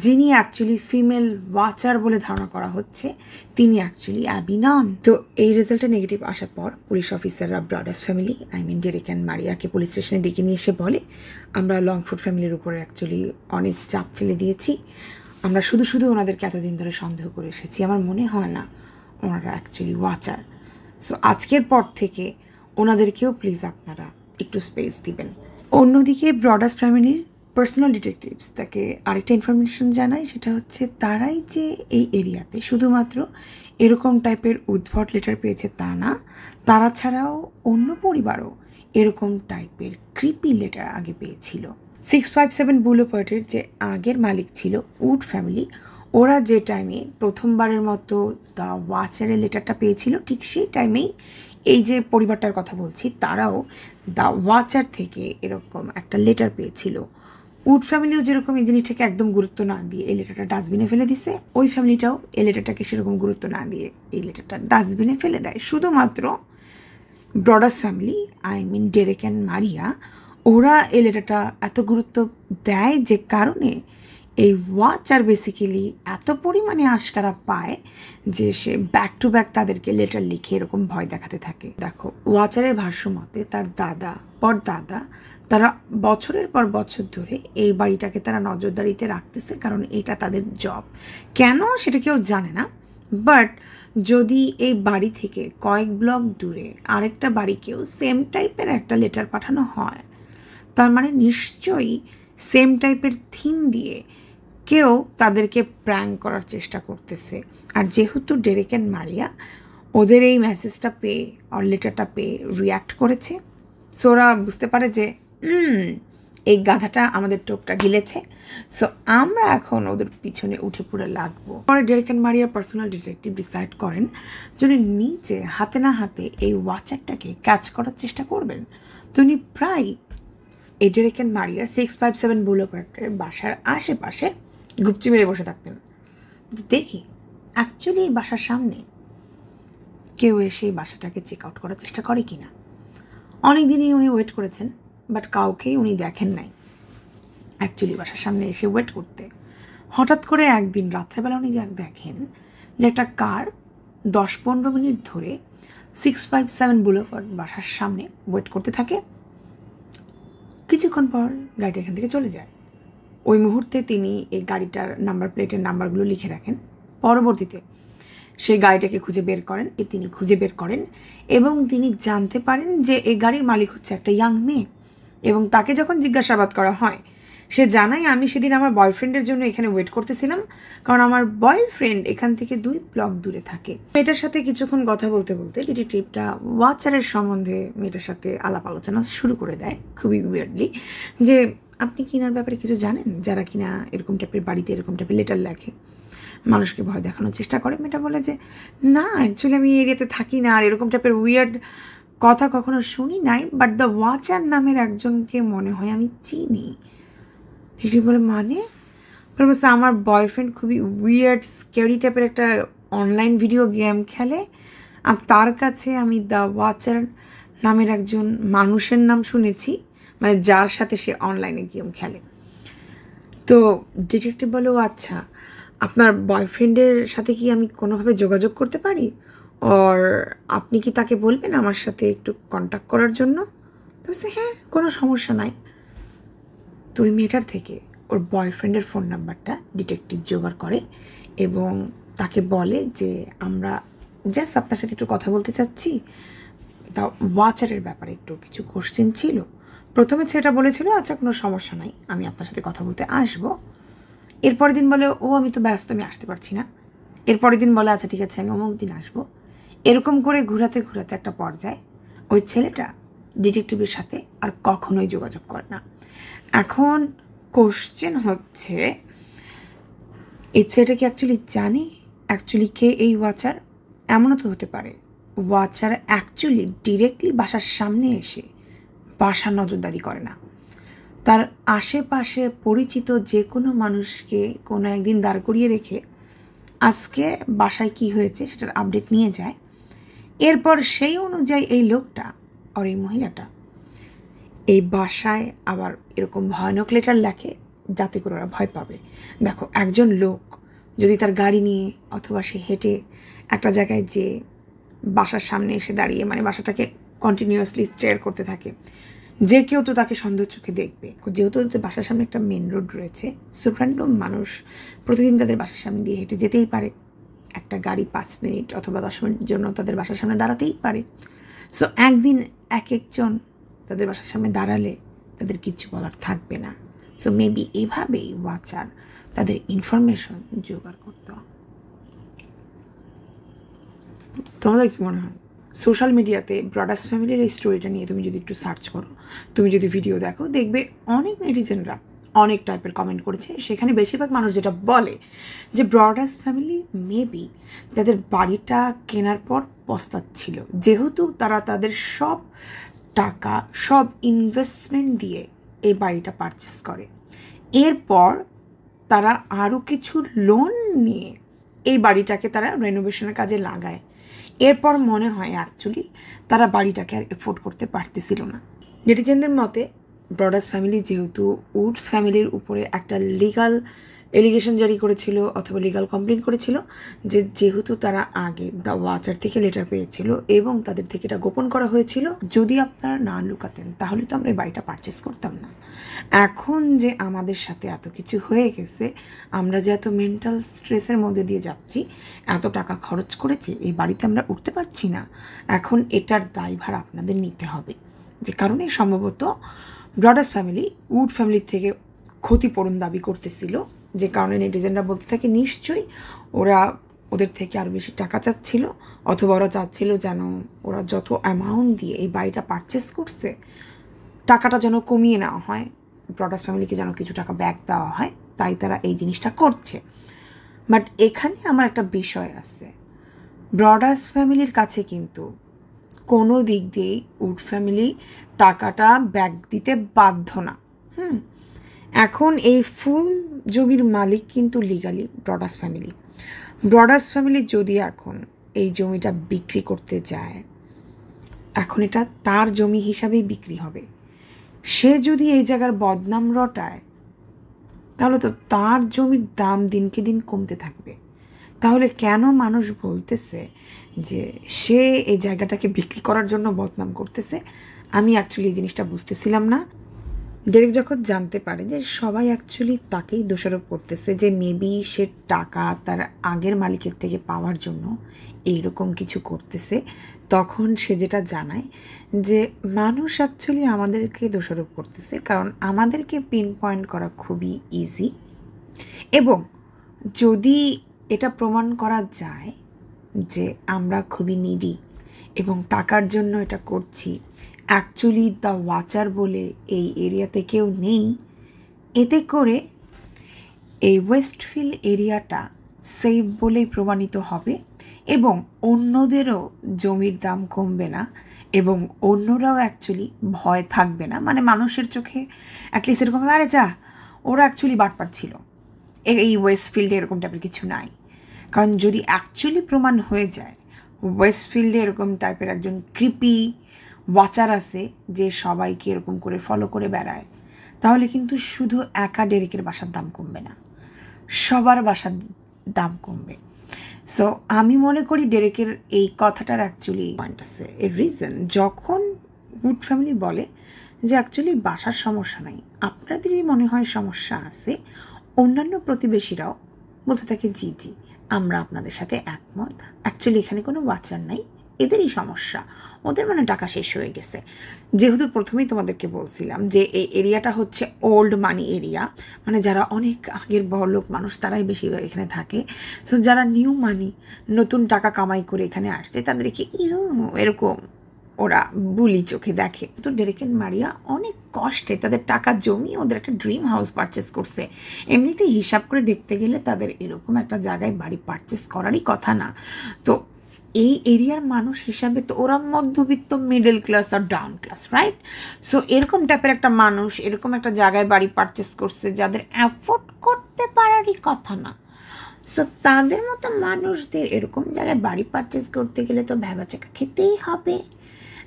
Speaker 1: যিনি অ্যাকচুয়ালি ফিমেল ওয়াচার বলে ধারণা করা হচ্ছে তিনি অ্যাকচুয়ালি অ্যাবি নন। তো এই রেজাল্টে নেগেটিভ আসার পর পুলিশ অফিসাররা ব্রডার্স ফ্যামিলি ডেরেক অ্যান্ড মারিয়াকে পুলিশ স্টেশনে ডেকে নিয়ে এসে বলে আমরা লংফুট ফ্যামিলির উপরে অ্যাকচুয়ালি অনেক চাপ ফেলে দিয়েছি, আমরা শুধু শুধু ওনাদেরকে এতদিন ধরে সন্দেহ করে এসেছি, আমার মনে হয় না ওনারা অ্যাকচুয়ালি ওয়াচার। সো আজকের পর থেকে ওনাদেরকেও প্লিজ আপনারা একটু স্পেস দিবেন। অন্যদিকে ব্রডার্স ফ্যামিলির পার্সোনাল ডিটেকটিভস তাকে আরেকটা ইনফরমেশন জানায়, সেটা হচ্ছে তারাই যে এই এরিয়াতে শুধুমাত্র এরকম টাইপের উদ্ভট লেটার পেয়েছে তা না, তারা ছাড়াও অন্য পরিবারও এরকম টাইপের ক্রিপি লেটার আগে পেয়েছিল। 657 বুলেভার্ডের যে আগের মালিক ছিল উড ফ্যামিলি, ওরা যে টাইমে প্রথমবারের মতো দ্য ওয়াচারের লেটারটা পেয়েছিল ঠিক সেই টাইমেই এই যে পরিবারটার কথা বলছি তারাও দ্য ওয়াচার থেকে এরকম একটা লেটার পেয়েছিল। উড ফ্যামিলিও যেরকম এই জিনিসটাকে একদম গুরুত্ব না দিয়ে এই লেটারটা ডাস্টবিনে ফেলে দিছে, ওই ফ্যামিলিটাও এই লেটারটাকে সেরকম গুরুত্ব না দিয়ে এই লেটারটা ডাস্টবিনে ফেলে দেয়। শুধুমাত্র ব্রডার্স ফ্যামিলি ডেরেক অ্যান্ড মারিয়া ওরা এই লেটারটা এত গুরুত্ব দেয় যে কারণে এই ওয়াচার বেসিক্যালি এত পরিমাণে আশকারা পায় যে সে ব্যাক টু ব্যাক তাদেরকে লেটার লিখে এরকম ভয় দেখাতে থাকে। দেখো, ওয়াচারের ভাষ্য মতে তার দাদা পরদাদা তারা বছরের পর বছর ধরে এই বাড়িটাকে তারা নজরদারিতে রাখতেছে, কারণ এটা তাদের জব। কেন সেটা কেউ জানে না, বাট যদি এই বাড়ি থেকে কয়েক ব্লক দূরে আরেকটা বাড়িকেও সেম টাইপের একটা লেটার পাঠানো হয়, তার মানে নিশ্চয়ই সেম টাইপের থিম দিয়ে কেউ তাদেরকে প্র্যাঙ্ক করার চেষ্টা করতেছে। আর যেহেতু ডেরেক অ্যান্ড মারিয়া ওদের এই মেসেজটা পেয়ে আর লেটারটা পেয়ে রিয়্যাক্ট করেছে, সো ওরা বুঝতে পারে যে এই গাধাটা আমাদের টোপটা গিলেছে, সো আমরা এখন ওদের পিছনে উঠে পড়ে লাগবো। পরে ডেরেক অ্যান্ড মারিয়ার পার্সোনাল ডিটেকটিভ ডিসাইড করেন যিনি নিচে হাতে না হাতে এই ওয়াচারটাকে ক্যাচ করার চেষ্টা করবেন। তো উনি প্রায় এই ডেরেক অ্যান্ড মারিয়ার 657 বুলেভার্ডের বাসার আশেপাশে গুপচি মেরে বসে থাকতেন। দেখি অ্যাকচুয়ালি এই বাসার সামনে কেউ এসে এই বাসাটাকে চেক আউট করার চেষ্টা করে কি না। অনেক দিনই উনি ওয়েট করেছেন, বাট কাউকেই উনি দেখেন নাই অ্যাকচুয়ালি বাসার সামনে এসে ওয়েট করতে। হঠাৎ করে একদিন রাত্রেবেলা উনি দেখেন যে একটা কার 10-15 মিনিট ধরে 657 বুলেভার্ড বাসার সামনে ওয়েট করতে থাকে। কিছুক্ষণ পর গাড়িটা এখান থেকে চলে যায়। ওই মুহূর্তে তিনি এই গাড়িটার নাম্বার প্লেটের নাম্বারগুলো লিখে রাখেন। পরবর্তীতে সেই গাড়িটাকে খুঁজে বের করেন এবং তিনি জানতে পারেন যে এই গাড়ির মালিক হচ্ছে একটা ইয়াং মেয়ে। এবং তাকে যখন জিজ্ঞাসাবাদ করা হয় সে জানায়, আমি সেদিন আমার বয়ফ্রেন্ডের জন্য এখানে ওয়েট করতেছিলাম, কারণ আমার বয়ফ্রেন্ড এখান থেকে 2 ব্লক দূরে থাকে। মেয়েটার সাথে কিছুক্ষণ কথা বলতে বলতে ডিটেকটিভটা ওয়াচারের সম্বন্ধে মেয়েটার সাথে আলাপ আলোচনা শুরু করে দেয় খুবই উইয়ার্ডলি, যে আপনি কি এনার ব্যাপারে কিছু জানেন, যারা কিনা এরকম টাইপের বাড়িতে এরকম টাইপের লেটার লেখে, মানুষকে ভয় দেখানোর চেষ্টা করে। মেয়েটা বলে যে না, অ্যাকচুয়ালি আমি এরিয়াতে থাকি না, আর এরকম টাইপের উইয়ার্ড কথা কখনো শুনি নাই, বাট দ্য ওয়াচার নামের একজনকে মনে হয় আমি চিনি। এটি বলে মানে বলছে আমার বয়ফ্রেন্ড খুবই উইয়ার্ড স্ক্যারি টাইপের একটা অনলাইন ভিডিও গেম খেলে, আর তার কাছে আমি দ্য ওয়াচার নামের একজন মানুষের নাম শুনেছি, মানে যার সাথে সে অনলাইনে গেম খেলে। তো ডিটেকটিভ বলে, ও আচ্ছা, আপনার বয়ফ্রেন্ডের সাথে কি আমি কোনোভাবে যোগাযোগ করতে পারি, আর আপনি কি তাকে বলবেন আমার সাথে একটু কন্ট্যাক্ট করার জন্য? তো বলছে হ্যাঁ, কোনো সমস্যা নাই। তো ওই মেয়েটার থেকে ওর বয়ফ্রেন্ডের ফোন নাম্বারটা ডিটেকটিভ জোগাড় করে এবং তাকে বলে যে আমরা জাস্ট আপনার সাথে একটু কথা বলতে চাচ্ছি, তা ওয়াচারের ব্যাপারে একটু কিছু কোশ্চেন ছিল। প্রথমে সেটা বলেছিল আচ্ছা কোনো সমস্যা নাই, আমি আপনার সাথে কথা বলতে আসবো। এরপরের দিন বলে ও আমি তো ব্যস্ত, আমি আসতে পারছি না। এরপরের দিন বলে আচ্ছা ঠিক আছে, আমি অমুক দিন আসবো। এরকম করে ঘোরাতে ঘোরাতে একটা পর্যায়ে ওই ছেলেটা ডিটেকটিভের সাথে আর কখনোই যোগাযোগ করে না। এখন কোশ্চেন হচ্ছে, এই ছেলেটা কি অ্যাকচুয়ালি জানে অ্যাকচুয়ালি কে এই ওয়াচার? এমনও তো হতে পারে ওয়াচার অ্যাকচুয়ালি ডিরেক্টলি বাসার সামনে এসে বাসার নজরদারি করে না, তার আশেপাশে পরিচিত যে কোনো মানুষকে কোনো একদিন দাঁড় করিয়ে রেখে আজকে বাসায় কি হয়েছে সেটার আপডেট নিয়ে যায়। এরপর সেই অনুযায়ী এই লোকটা আর এই মহিলাটা এই বাসায় আবার এরকম ভয়ানক লেটার লেখে যাতে করে ওরা ভয় পাবে। দেখো, একজন লোক যদি তার গাড়ি নিয়ে অথবা সে হেঁটে একটা জায়গায় যে বাসার সামনে এসে দাঁড়িয়ে মানে বাসাটাকে কন্টিনিউয়াসলি স্টেয়ার করতে থাকে, যে কেউ তো তাকে সন্দেহ চোখে দেখবে। যেহেতু বাসার সামনে একটা মেন রোড রয়েছে, সো র্যান্ডম মানুষ প্রতিদিন তাদের বাসার সামনে দিয়ে হেঁটে যেতেই পারে। একটা গাড়ি 5 মিনিট অথবা 10 মিনিটের জন্য তাদের বাসার সামনে দাঁড়াতেই পারে। সো একদিন এক একজন তাদের বাসার সামনে দাঁড়ালে তাদের কিচ্ছু বলার থাকবে না। সো মেবি এভাবেই ওয়াচার তাদের ইনফরমেশন জোগাড় করতো। তোমাদের কি মনে হয়? সোশ্যাল মিডিয়াতে ব্রডার্স ফ্যামিলির এই স্টোরিটা নিয়ে তুমি যদি একটু সার্চ করো, তুমি যদি ভিডিও দেখো, দেখবে অনেক নেটিজেনরা অনেক টাইপের কমেন্ট করেছে। সেখানে বেশিরভাগ মানুষ যেটা বলে যে ব্রডার্স ফ্যামিলি মেবি তাদের বাড়িটা কেনার পর পস্তাচ্ছিল, যেহেতু তারা তাদের সব টাকা সব ইনভেস্টমেন্ট দিয়ে এই বাড়িটা পারচেস করে। এরপর তারা আরও কিছু লোন নিয়ে এই বাড়িটাকে তারা রেনোভেশনের কাজে লাগায়। এরপর মনে হয় অ্যাকচুয়ালি তারা বাড়িটাকে আর এফোর্ড করতে পারতেছিল না। নেটিজেনদের মতে ব্রডার্স ফ্যামিলি যেহেতু উড ফ্যামিলির উপরে একটা লিগাল এলিগেশন জারি করেছিল অথবা লিগাল কমপ্লেন করেছিল যে যেহেতু তারা আগে দ্য ওয়াচার থেকে লেটার পেয়েছিল এবং তাদের থেকে এটা গোপন করা হয়েছিল, যদি আপনারা না লুকাতেন তাহলে তো আমরা এই বাড়িটা পারচেস করতাম না। এখন যে আমাদের সাথে এত কিছু হয়ে গেছে, আমরা যে এত মেন্টাল স্ট্রেসের মধ্যে দিয়ে যাচ্ছি, এত টাকা খরচ করেছি, এই বাড়িতে আমরা উঠতে পারছি না, এখন এটার দায়ভার আপনাদের নিতে হবে। যে কারণে সম্ভবত ব্রডার্স ফ্যামিলি উড ফ্যামিলির থেকে ক্ষতিপূরণ দাবি করতেছিল, যে কারণে নেটিজেনরা বলতে থাকে নিশ্চয়ই ওরা ওদের থেকে আরও বেশি টাকা চাচ্ছিল, অথবা ওরা চাচ্ছিল যেন ওরা যত অ্যামাউন্ট দিয়ে এই বাড়িটা পারচেস করছে টাকাটা যেন কমিয়ে নেওয়া হয়, ব্রডার্স ফ্যামিলিকে যেন কিছু টাকা ব্যাক দেওয়া হয়, তাই তারা এই জিনিসটা করছে। বাট এখানে আমার একটা বিষয় আছে, ব্রডার্স ফ্যামিলির কাছে কিন্তু কোনো দিক দিয়েই উড ফ্যামিলি টাকাটা ব্যাক দিতে বাধ্য না। এখন এই ফুল জমির মালিক কিন্তু লিগালি ব্রডার্স ফ্যামিলি। ব্রডার্স ফ্যামিলি যদি এখন এই জমিটা বিক্রি করতে যায়, এখন এটা তার জমি হিসাবেই বিক্রি হবে। সে যদি এই জায়গার বদনাম রটায় তাহলে তো তার জমির দাম দিনকে দিন কমতে থাকবে। তাহলে কেন মানুষ বলতেছে যে সে এই জায়গাটাকে বিক্রি করার জন্য বদনাম করতেছে? আমি অ্যাকচুয়ালি এই জিনিসটা বুঝতেছিলাম না। ডেরেক যখন জানতে পারে যে সবাই অ্যাকচুয়ালি তাকেই দোষারোপ করতেছে যে মেবি সে টাকা তার আগের মালিকের থেকে পাওয়ার জন্য এইরকম কিছু করতেছে, তখন সে যেটা জানায় যে মানুষ অ্যাকচুয়ালি আমাদেরকে দোষারোপ করতেছে, কারণ আমাদেরকে পিন পয়েন্ট করা খুবই ইজি, এবং যদি এটা প্রমাণ করা যায় যে আমরা খুবই নিডি এবং টাকার জন্য এটা করছি, অ্যাকচুয়ালি দ্য ওয়াচার বলে এই এরিয়াতে কেউ নেই, এতে করে এই ওয়েস্টফিল্ড এরিয়াটা সেফ বলেই প্রমাণিত হবে এবং অন্যদেরও জমির দাম কমবে না এবং অন্যরাও অ্যাকচুয়ালি ভয় থাকবে না। মানে মানুষের চোখে অ্যাটলিস্ট এরকম আরে যা ওরা অ্যাকচুয়ালি বাটপার ছিল, এই ওয়েস্টফিল্ডে এরকম টাইপের কিছু নাই। কারণ যদি অ্যাকচুয়ালি প্রমাণ হয়ে যায় ওয়েস্টফিল্ডে এরকম টাইপের একজন ক্রিপি ওয়াচার আছে যে সবাইকে এরকম করে ফলো করে বেড়ায়, তাহলে কিন্তু শুধু একা ডেরেকের বাসার দাম কমবে না, সবার বাসার দাম কমবে। সো আমি মনে করি ডেরেকের এই কথাটার অ্যাকচুয়ালি পয়েন্ট আছে। এর রিজন যখন উড ফ্যামিলি বলে যে অ্যাকচুয়ালি বাসার সমস্যা নাই, আপনাদেরই মনে হয় সমস্যা আছে, অন্যান্য প্রতিবেশীরাও বলতে থাকে জি জি আমরা আপনাদের সাথে একমত, অ্যাকচুয়ালি এখানে কোনো ওয়াচার নাই, এদেরই সমস্যা, ওদের মানে টাকা শেষ হয়ে গেছে। যেহেতু প্রথমেই তোমাদেরকে বলছিলাম যে এই এরিয়াটা হচ্ছে ওল্ড মানি এরিয়া, মানে যারা অনেক আগের বড়লোক মানুষ তারাই বেশি এখানে থাকে। সো যারা নিউ মানি নতুন টাকা কামাই করে এখানে আসছে তাদেরকে এরকম ওরা বুলি চোখে দেখে। তো ডেরেক এন্ড মারিয়া অনেক কষ্টে তাদের টাকা জমিয়ে ওদের একটা ড্রিম হাউস পারচেস করছে। এমনিতেই হিসাব করে দেখতে গেলে তাদের এরকম একটা জায়গায় বাড়ি পারচেস করারই কথা না। তো এই এরিয়ার মানুষ হিসাবে তো ওরা মধ্যবিত্ত, মিডল ক্লাস আর ডাউন ক্লাস, রাইট? সো এরকম টাইপের একটা মানুষ এরকম একটা জায়গায় বাড়ি পারচেস করছে যাদের অ্যাফোর্ড করতে পারারই কথা না। সো তাদের মতো মানুষদের এরকম জায়গায় বাড়ি পারচেস করতে গেলে তো ভ্যাবাচাকা খেতেই হবে।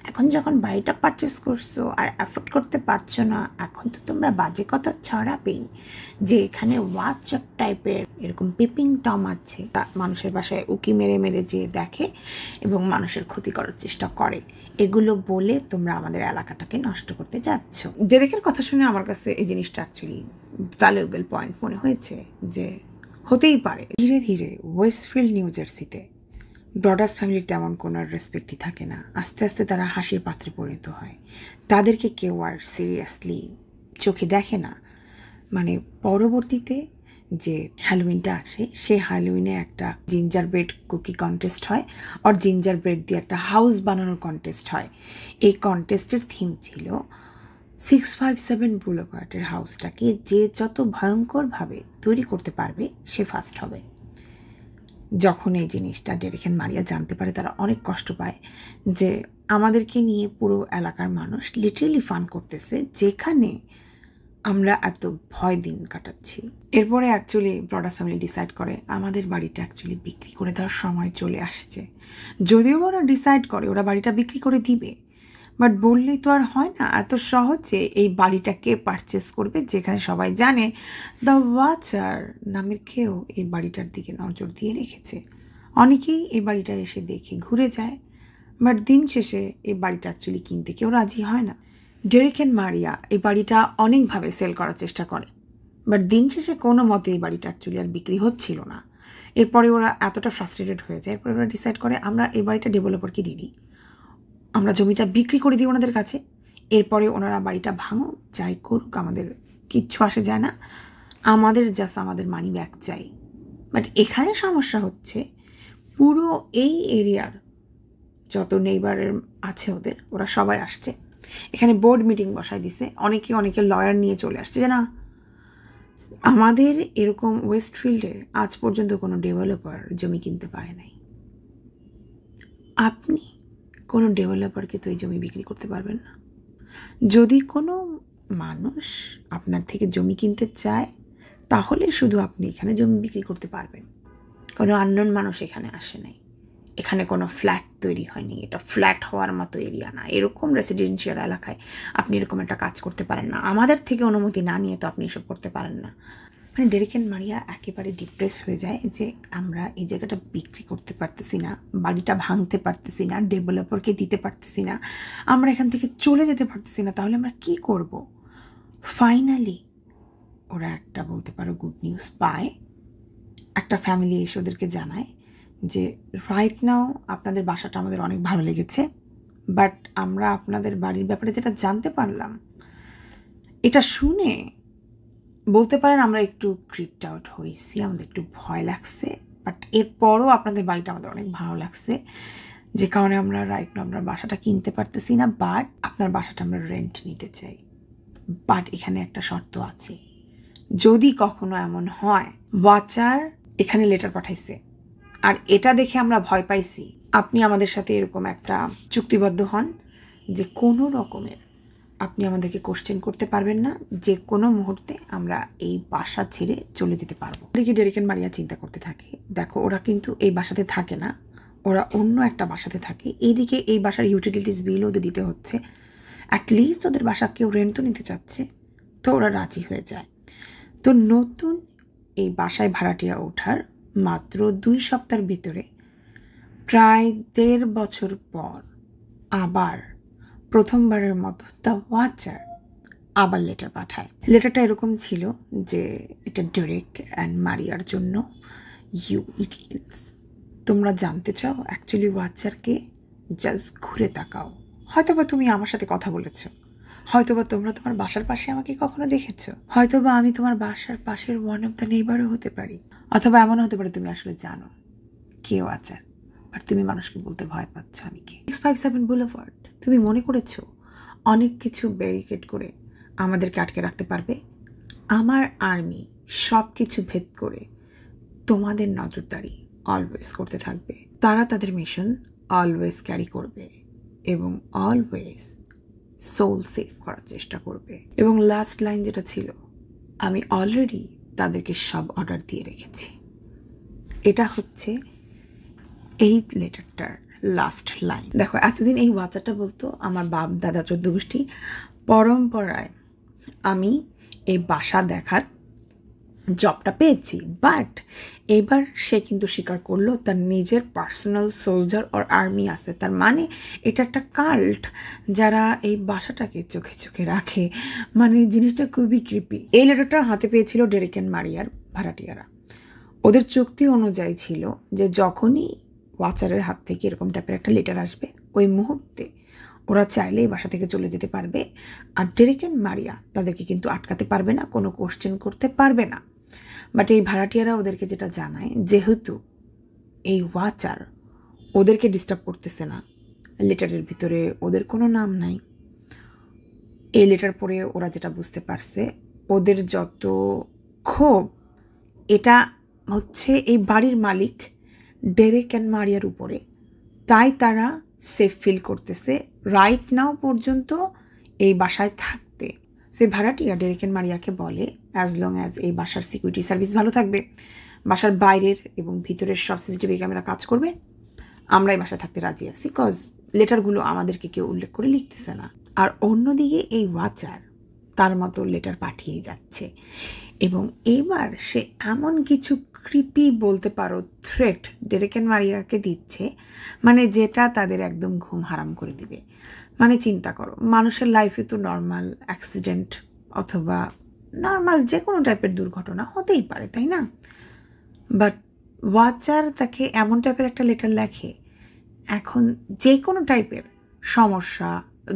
Speaker 1: এখন যখন বাড়িটা পারচেস করছো আর অ্যাফোর্ড করতে পারছো না, এখন তো তোমরা বাজে কথা ছড়াবেই যে এখানে হোয়াটসঅ্যাপ টাইপের এরকম পিপিং টম আছে, মানুষের বাসায় উকি মেরে মেরে যে দেখে এবং মানুষের ক্ষতি করার চেষ্টা করে। এগুলো বলে তোমরা আমাদের এলাকাটাকে নষ্ট করতে যাচ্ছ। ডেরেকের কথা শুনে আমার কাছে এই জিনিসটা অ্যাকচুয়ালি ভ্যালুয়েবল পয়েন্ট মনে হয়েছে যে হতেই পারে। ধীরে ধীরে ওয়েস্টফিল্ড, নিউ জার্সিতে ব্রডার্স ফ্যামিলির তেমন কোনো রেসপেক্টই থাকে না। আস্তে আস্তে তারা হাসির পাত্রে পরিণত হয়। তাদেরকে কেউ আর সিরিয়াসলি চোখে দেখে না। মানে পরবর্তীতে যে হ্যালোউইনটা আসে, সেই হ্যালোউইনে একটা জিঞ্জার ব্রেড কুকি কন্টেস্ট হয়, আর জিঞ্জার ব্রেড দিয়ে একটা হাউস বানানোর কন্টেস্ট হয়। এই কন্টেস্টের থিম ছিল 657 বুলেভার্ডের হাউসটাকে যে যত ভয়ঙ্করভাবে তৈরি করতে পারবে সে ফার্স্ট হবে। যখন এই জিনিসটা ডেরেক এন্ড মারিয়া জানতে পারে, তারা অনেক কষ্ট পায় যে আমাদেরকে নিয়ে পুরো এলাকার মানুষ লিটারেলি ফান করতেছে, যেখানে আমরা এত ভয় দিন কাটাচ্ছি। এরপরে অ্যাকচুয়ালি ব্রডার্স ফ্যামিলি ডিসাইড করে আমাদের বাড়িটা অ্যাকচুয়ালি বিক্রি করে দেওয়ার সময় চলে আসছে। যদিও ওরা ডিসাইড করে ওরা বাড়িটা বিক্রি করে দিবে, বাট বললেই তো আর হয় না এত সহজে। এই বাড়িটা কে পারচেস করবে, যেখানে সবাই জানে দ্য ওয়াচার নামের কেউ এই বাড়িটার দিকে নজর দিয়ে রেখেছে। অনেকেই এই বাড়িটা এসে দেখে ঘুরে যায়, বাট দিন শেষে এই বাড়িটা অ্যাকচুয়ালি কিনতে কেউ রাজি হয় না। ডেরেক এন্ড মারিয়া এই বাড়িটা অনেকভাবে সেল করার চেষ্টা করে, বাট দিন শেষে কোনো মতে এই বাড়িটা অ্যাকচুয়ালি আর বিক্রি হচ্ছিল না। এরপরে ওরা এতটা ফ্রাস্ট্রেটেড হয়ে যায়, এরপরে ওরা ডিসাইড করে আমরা এই বাড়িটা ডেভেলপারকে দিয়ে দিই, আমরা জমিটা বিক্রি করে দিই ওনাদের কাছে। এরপরে ওনারা বাড়িটা ভাঙুক, যাই করুক, আমাদের কিচ্ছু আসে যায় না, আমাদের জাস্ট আমাদের মানি ব্যাক চাই। বাট এখানে সমস্যা হচ্ছে পুরো এই এরিয়ার যত নেইবারের আছে ওরা সবাই আসছে। এখানে বোর্ড মিটিং বসায় দিছে, অনেকে লয়ার নিয়ে চলে আসছে যে না, আমাদের এরকম ওয়েস্টফিল্ডে আজ পর্যন্ত কোনো ডেভেলপার জমি কিনতে পারে নাই। আপনি কোনো ডেভেলপারকে তো এই জমি বিক্রি করতে পারবেন না। যদি কোনো মানুষ আপনার থেকে জমি কিনতে চায়, তাহলে শুধু আপনি এখানে জমি বিক্রি করতে পারবেন। কোনো আননোন মানুষ এখানে আসে নাই, এখানে কোনো ফ্ল্যাট তৈরি হয়নি, এটা ফ্ল্যাট হওয়ার মতো এরিয়া না। এরকম রেসিডেন্সিয়াল এলাকায় আপনি এরকম একটা কাজ করতে পারেন না, আমাদের থেকে অনুমতি না নিয়ে তো আপনি এসব করতে পারেন না। মানে ডেরেক এন্ড মারিয়া একেবারে ডিপ্রেস হয়ে যায় যে আমরা এই জায়গাটা বিক্রি করতে পারতেছি না, বাড়িটা ভাঙতে পারতেছি না, ডেভেলপারকে দিতে পারতেছি না, আমরা এখান থেকে চলে যেতে পারতেছি না, তাহলে আমরা কি করব? ফাইনালি ওরা একটা বলতে পারো গুড নিউজ পায়। একটা ফ্যামিলি এসে ওদেরকে জানায় যে রাইট নাও আপনাদের বাসাটা আমাদের অনেক ভালো লেগেছে, বাট আমরা আপনাদের বাড়ির ব্যাপারে যেটা জানতে পারলাম, এটা শুনে বলতে পারেন আমরা একটু ক্রিপড আউট হয়েছি, আমাদের একটু ভয় লাগছে, বাট এরপরও আপনাদের বাড়িটা আমাদের অনেক ভালো লাগছে, যে কারণে আমরা রাইট নাও আপনার বাসাটা কিনতে পারতেছি না, বাট আপনার বাসাটা আমরা রেন্ট নিতে চাই। বাট এখানে একটা শর্ত আছে, যদি কখনো এমন হয় ওয়াচার এখানে লেটার পাঠাইছে আর এটা দেখে আমরা ভয় পাইছি, আপনি আমাদের সাথে এরকম একটা চুক্তিবদ্ধ হন যে কোনো রকমের আপনি আমাদেরকে কোশ্চেন করতে পারবেন না, যে কোনো মুহূর্তে আমরা এই বাসা ছেড়ে চলে যেতে পারবো। দেখি ডেরেক এন্ড মারিয়া চিন্তা করতে থাকে, দেখো ওরা কিন্তু এই বাসাতে থাকে না, ওরা অন্য একটা বাসাতে থাকে। এইদিকে এই বাসার ইউটিলিটিস বিল ওদের দিতে হচ্ছে, অ্যাটলিস্ট ওদের বাসা কেউ রেন্টও নিতে চাচ্ছে, তো ওরা রাজি হয়ে যায়। তো নতুন এই বাসায় ভাড়াটিয়া ওঠার মাত্র 2 সপ্তাহের ভিতরে প্রায় 1.5 বছর পর আবার প্রথমবারের মতো দ্য ওয়াচার আবার লেটার পাঠায়। লেটারটা এরকম ছিল যে এটা ডেরেক অ্যান্ড মারিয়ার জন্য, ইউ ইডিয়েটস, তোমরা জানতে চাও অ্যাকচুয়ালি ওয়াচারকে? জাস্ট ঘুরে তাকাও, হয়তোবা তুমি আমার সাথে কথা বলেছো, হয়তোবা তোমরা তোমার বাসার পাশে আমাকে কখনো দেখেছো, হয়তোবা আমি তোমার বাসার পাশের ওয়ান অফ দ্য নেইবারও হতে পারি, অথবা এমনও হতে পারে তুমি আসলে জানো কে ওয়াচার, বাট তুমি মানুষকে বলতে ভয় পাচ্ছ আমি কে। 657 বুলেভার্ড তুমি মনে করেছো অনেক কিছু ব্যারিকেড করে আমাদেরকে আটকে রাখতে পারবে? আমার আর্মি সব কিছু ভেদ করে তোমাদের নজরদারি অলওয়েজ করতে থাকবে। তারা তাদের মিশন অলওয়েজ ক্যারি করবে এবং অলওয়েজ সোল সেভ করার চেষ্টা করবে। এবং লাস্ট লাইন যেটা ছিল, আমি অলরেডি তাদেরকে সব অর্ডার দিয়ে রেখেছি। এটা হচ্ছে এই লেটারটার লাস্ট লাইন। দেখো, এতদিন এই ওয়াচারটা বলতো আমার বাপ দাদা 14 গোষ্ঠী পরম্পরায় আমি এই বাসা দেখার জবটা পেয়েছি, বাট এবার সে কিন্তু স্বীকার করলো তার নিজের পার্সোনাল সোলজার ওর আর্মি আছে। তার মানে এটা একটা কাল্ট যারা এই বাসাটাকে চোখে চোখে রাখে। মানে জিনিসটা খুবই ক্রিপি। এই লেটারটা হাতে পেয়েছিল ডেরেক অ্যান্ড মারিয়ার ভাড়াটিয়ারা। ওদের চুক্তি অনুযায়ী ছিল যে যখনই ওয়াচারের হাত থেকে এরকম টাইপের একটা লেটার আসবে, ওই মুহূর্তে ওরা চাইলে এই বাসা থেকে চলে যেতে পারবে। আর ডেরেক অ্যান্ড মারিয়া তাদেরকে কিন্তু আটকাতে পারবে না, কোনো কোশ্চেন করতে পারবে না। বাট এই ভাড়াটিয়ারা ওদেরকে যেটা জানায়, যেহেতু এই ওয়াচার ওদেরকে ডিস্টার্ব করতেছে না, লেটারের ভিতরে ওদের কোনো নাম নাই, এই লেটার পড়ে ওরা যেটা বুঝতে পারছে ওদের যত ক্ষোভ এটা হচ্ছে এই বাড়ির মালিক ডেরেক অ্যান্ড মারিয়ার উপরে, তাই তারা সেফ ফিল করতেছে রাইট নাও পর্যন্ত এই বাসায় থাকতে। সেই ভাড়াটিয়া ডেরেক অ্যান্ড মারিয়াকে বলে অ্যাজ লং অ্যাজ এই বাসার সিকিউরিটি সার্ভিস ভালো থাকবে, বাসার বাইরের এবং ভিতরের সব সিসিটিভি ক্যামেরা কাজ করবে, আমরা এই বাসায় থাকতে রাজি আছি, কজ লেটারগুলো আমাদেরকে কেউ উল্লেখ করে লিখতেছে না। আর অন্যদিকে এই ওয়াচার তার মতো লেটার পাঠিয়ে যাচ্ছে এবং এবার সে এমন কিছু ক্রিপি বলতে পারো থ্রেট ডেরেক অ্যান্ড মারিয়াকে দিচ্ছে, মানে যেটা তাদের একদম ঘুম হারাম করে দিবে। মানে চিন্তা করো, মানুষের লাইফে তো নর্মাল অ্যাক্সিডেন্ট অথবা নর্মাল যে কোনো টাইপের দুর্ঘটনা হতেই পারে, তাই না? বাট ওয়াচার তাকে এমন টাইপের একটা লেটার লেখে, এখন যে কোনো টাইপের সমস্যা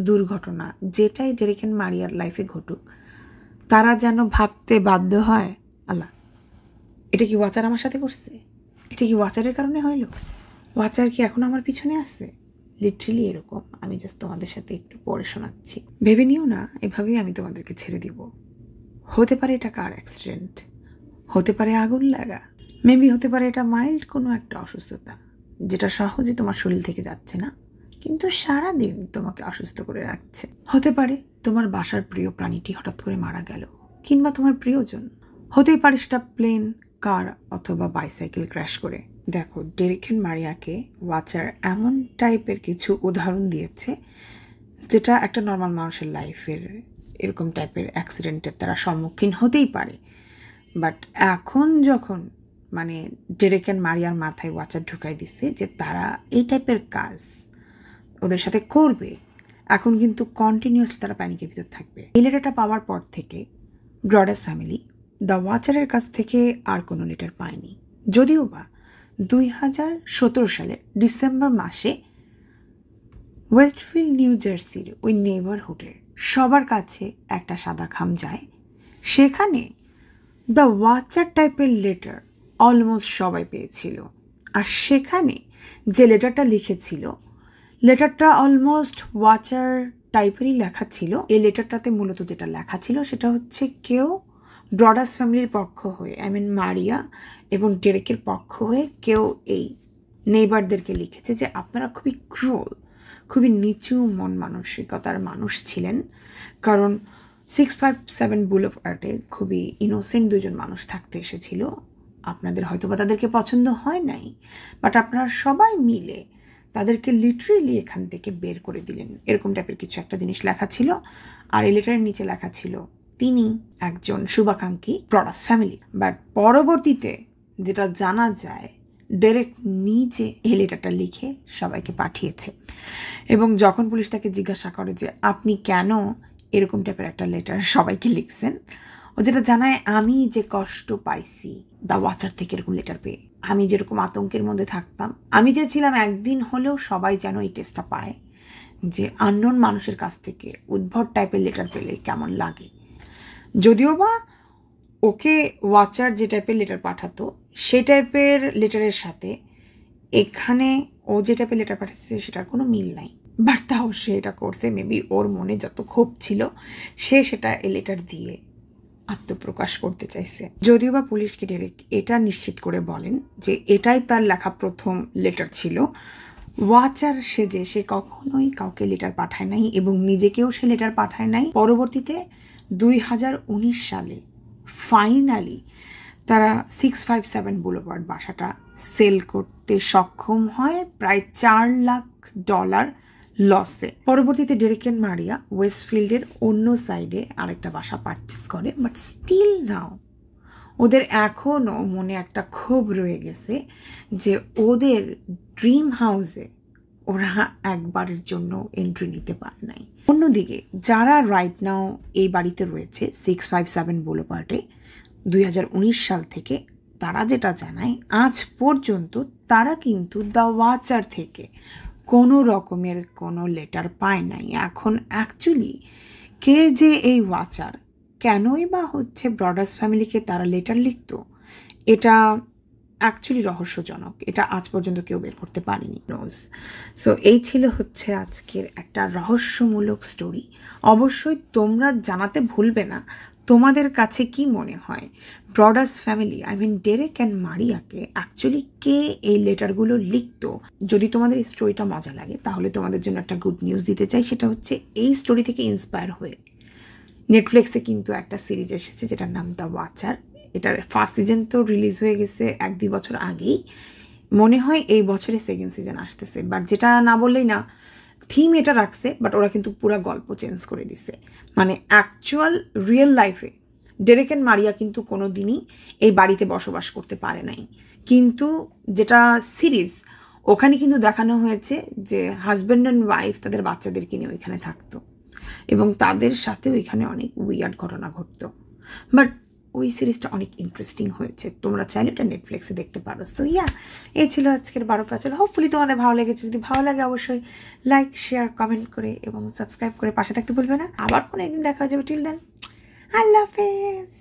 Speaker 1: দুর্ঘটনা যেটাই ডেরেক অ্যান্ড মারিয়ার লাইফে ঘটুক, তারা যেন ভাবতে বাধ্য হয়, আল্লাহ, এটা কি ওয়াচার আমার সাথে করছে? এটা কি ওয়াচারের কারণে হইল? ওয়াচার কি এখন আমার পিছনে আছে? লিটারেলি এরকম। আমি জাস্ট তোমাদের সাথে একটু পড়ে শোনাচ্ছি, ভেবে নিও না এভাবেই আমি তোমাদেরকে ছেড়ে দিব। হতে পারে এটা কার অ্যাক্সিডেন্ট, হতে পারে আগুন লাগা, মেবি হতে পারে এটা মাইল্ড কোনো একটা অসুস্থতা যেটা সহজে তোমার শরীর থেকে যাচ্ছে না কিন্তু সারাদিন তোমাকে অসুস্থ করে রাখছে। হতে পারে তোমার বাসার প্রিয় প্রাণীটি হঠাৎ করে মারা গেল, কিংবা তোমার প্রিয়জন। হতেই পারে সেটা প্লেন, কার অথবা বাইসাইকেল ক্র্যাশ করে। দেখো, ডেরেক অ্যান্ড মারিয়াকে ওয়াচার এমন টাইপের কিছু উদাহরণ দিয়েছে যেটা একটা নর্মাল মানুষের লাইফের এরকম টাইপের অ্যাক্সিডেন্টের তারা সম্মুখীন হতেই পারে। বাট এখন যখন মানে ডেরেক অ্যান্ড মারিয়ার মাথায় ওয়াচার ঢুকাই দিচ্ছে যে তারা এই টাইপের কাজ ওদের সাথে করবে, এখন কিন্তু কন্টিনিউয়াসলি তারা প্যানিকের ভিতর থাকবে। এই লেটারটা পাওয়ার পর থেকে ব্রডাস ফ্যামিলি দ্য ওয়াচারের কাছ থেকে আর কোনো লেটার পায়নি, যদিও বা 2017 সালের ডিসেম্বর মাসে ওয়েস্টফিল্ড নিউ জার্সির ওই নেইবারহুডের সবার কাছে একটা সাদা খাম যায়, সেখানে দ্য ওয়াচার টাইপের লেটার অলমোস্ট সবাই পেয়েছিল। আর সেখানে যে লেটারটা লিখেছিল, লেটারটা অলমোস্ট ওয়াচার টাইপেরই লেখা ছিল। এই লেটারটাতে মূলত যেটা লেখা ছিল সেটা হচ্ছে কেউ ব্রডাস ফ্যামিলির পক্ষ হয়ে, আই মিন মারিয়া এবং ডেরেকের পক্ষ হয়ে কেউ এই নেইবারদেরকে লিখেছে যে আপনারা খুবই ক্রুয়েল, খুবই নিচু মন মানসিকতার মানুষ ছিলেন, কারণ 657 বুলেভার্ডে খুবই ইনোসেন্ট দুজন মানুষ থাকতে এসেছিল। আপনাদের হয়তো বা তাদেরকে পছন্দ হয় নাই, বাট আপনারা সবাই মিলে তাদেরকে লিটারেলি এখান থেকে বের করে দিলেন, এরকম টাইপের কিছু একটা জিনিস লেখা ছিল। আর এই লেটারের নিচে লেখা ছিল তিনি একজন শুভাকাঙ্ক্ষী ব্রডাস ফ্যামিলি। বাট পরবর্তীতে যেটা জানা যায়, ডেরেক নিজে এই লেটারটা লিখে সবাইকে পাঠিয়েছে। এবং যখন পুলিশ তাকে জিজ্ঞাসা করে যে আপনি কেন এরকম টাইপের একটা লেটার সবাইকে লিখছেন, ও যেটা জানায়, আমি যে কষ্ট পাইছি দ্য ওয়াচার থেকে এরকম লেটার পেয়ে, আমি যেরকম আতঙ্কের মধ্যে থাকতাম, আমি চেয়েছিলাম একদিন হলেও সবাই যেন এই টেস্টটা পায় যে আননোন মানুষের কাছ থেকে উদ্ভট টাইপের লেটার পেলে কেমন লাগে। যদিও বা ওকে ওয়াচার যে টাইপের লেটার পাঠাতো সেই টাইপের লেটারের সাথে এখানে ও যে টাইপের লেটার পাঠাচ্ছে সেটার কোনো মিল নাই। বাট তাও সে এটা করছে, মেবি ওর মনে যত ক্ষোভ ছিল সে সেটা এই লেটার দিয়ে আত্মপ্রকাশ করতে চাইছে। যদিও বা পুলিশকে ডেরেক এটা নিশ্চিত করে বলেন যে এটাই তার লেখা প্রথম লেটার ছিল। ওয়াচার সেজে সে কখনোই কাউকে লেটার পাঠায় নাই এবং নিজেকেও সে লেটার পাঠায় নাই। পরবর্তীতে 2019 সালে ফাইনালি তারা 657 বুলেভার্ড বাসাটা সেল করতে সক্ষম হয় প্রায় $4 লাখ লসে। পরবর্তীতে ডেরেক এন্ড মারিয়া ওয়েস্টফিল্ডের অন্য সাইডে আরেকটা বাসা পারচেস করে, বাট স্টিল নাও ওদের এখনও মনে একটা ক্ষোভ রয়ে গেছে যে ওদের ড্রিম হাউসে ওরা একবারের জন্য এন্ট্রি নিতে পারে নাই। অন্যদিকে যারা রাইট নাও এই বাড়িতে রয়েছে 657 বুলেভার্ডে 2019 সাল থেকে, তারা যেটা জানায় আজ পর্যন্ত তারা কিন্তু দ্য ওয়াচার থেকে কোনো রকমের কোনো লেটার পায় নাই। এখন অ্যাকচুয়ালি কে যে এই ওয়াচার, কেনই বা হচ্ছে ব্রডার্স ফ্যামিলিকে তারা লেটার লিখত, এটা অ্যাকচুয়ালি রহস্যজনক। এটা আজ পর্যন্ত কেউ বের করতে পারেনি। সো এই ছিল হচ্ছে আজকের একটা রহস্যমূলক স্টোরি। অবশ্যই তোমরা জানাতে ভুলবে না তোমাদের কাছে কি মনে হয় Broaddus family, I mean Derek and মারিয়াকে অ্যাকচুয়ালি কে এই লেটারগুলো লিখতো। যদি তোমাদের এই স্টোরিটা মজা লাগে তাহলে তোমাদের জন্য একটা গুড নিউজ দিতে চাই, সেটা হচ্ছে এই স্টোরি থেকে ইন্সপায়ার হয়ে নেটফ্লিক্সে কিন্তু একটা সিরিজ এসেছে যেটার নাম দ্য ওয়াচার। এটার ফার্স্ট সিজন তো রিলিজ হয়ে গেছে 1-2 বছর আগেই, মনে হয় এই বছরে সেকেন্ড সিজন আসতেছে। বাট যেটা না বললেই না, থিম এটা রাখছে, বাট ওরা কিন্তু পুরো গল্প চেঞ্জ করে দিছে। মানে অ্যাকচুয়াল রিয়েল লাইফে ডেরেক অ্যান্ড মারিয়া কিন্তু কোনো দিনই এই বাড়িতে বসবাস করতে পারে নাই, কিন্তু যেটা সিরিজ ওখানে কিন্তু দেখানো হয়েছে যে হাজব্যান্ড অ্যান্ড ওয়াইফ তাদের বাচ্চাদেরকে নিয়ে ওইখানে থাকতো এবং তাদের সাথেও এখানে অনেক উইয়ার্ড ঘটনা ঘটতো। বাট ওই সিরিজটা অনেক ইন্টারেস্টিং হয়েছে, তোমরা চাইলে ওটা নেটফ্লিক্সে দেখতে পারো। সো এই ছিল আজকের 12 প্যাচেল। হোপফুলি তোমাদের ভালো লেগেছে। যদি ভালো লাগে অবশ্যই লাইক, শেয়ার, কমেন্ট করে এবং সাবস্ক্রাইব করে পাশে থাকতে ভুলবে না। আবার কোনো একদিন দেখা হয়ে যাবে। টিল দেন, আল্লাহ হাফেজ।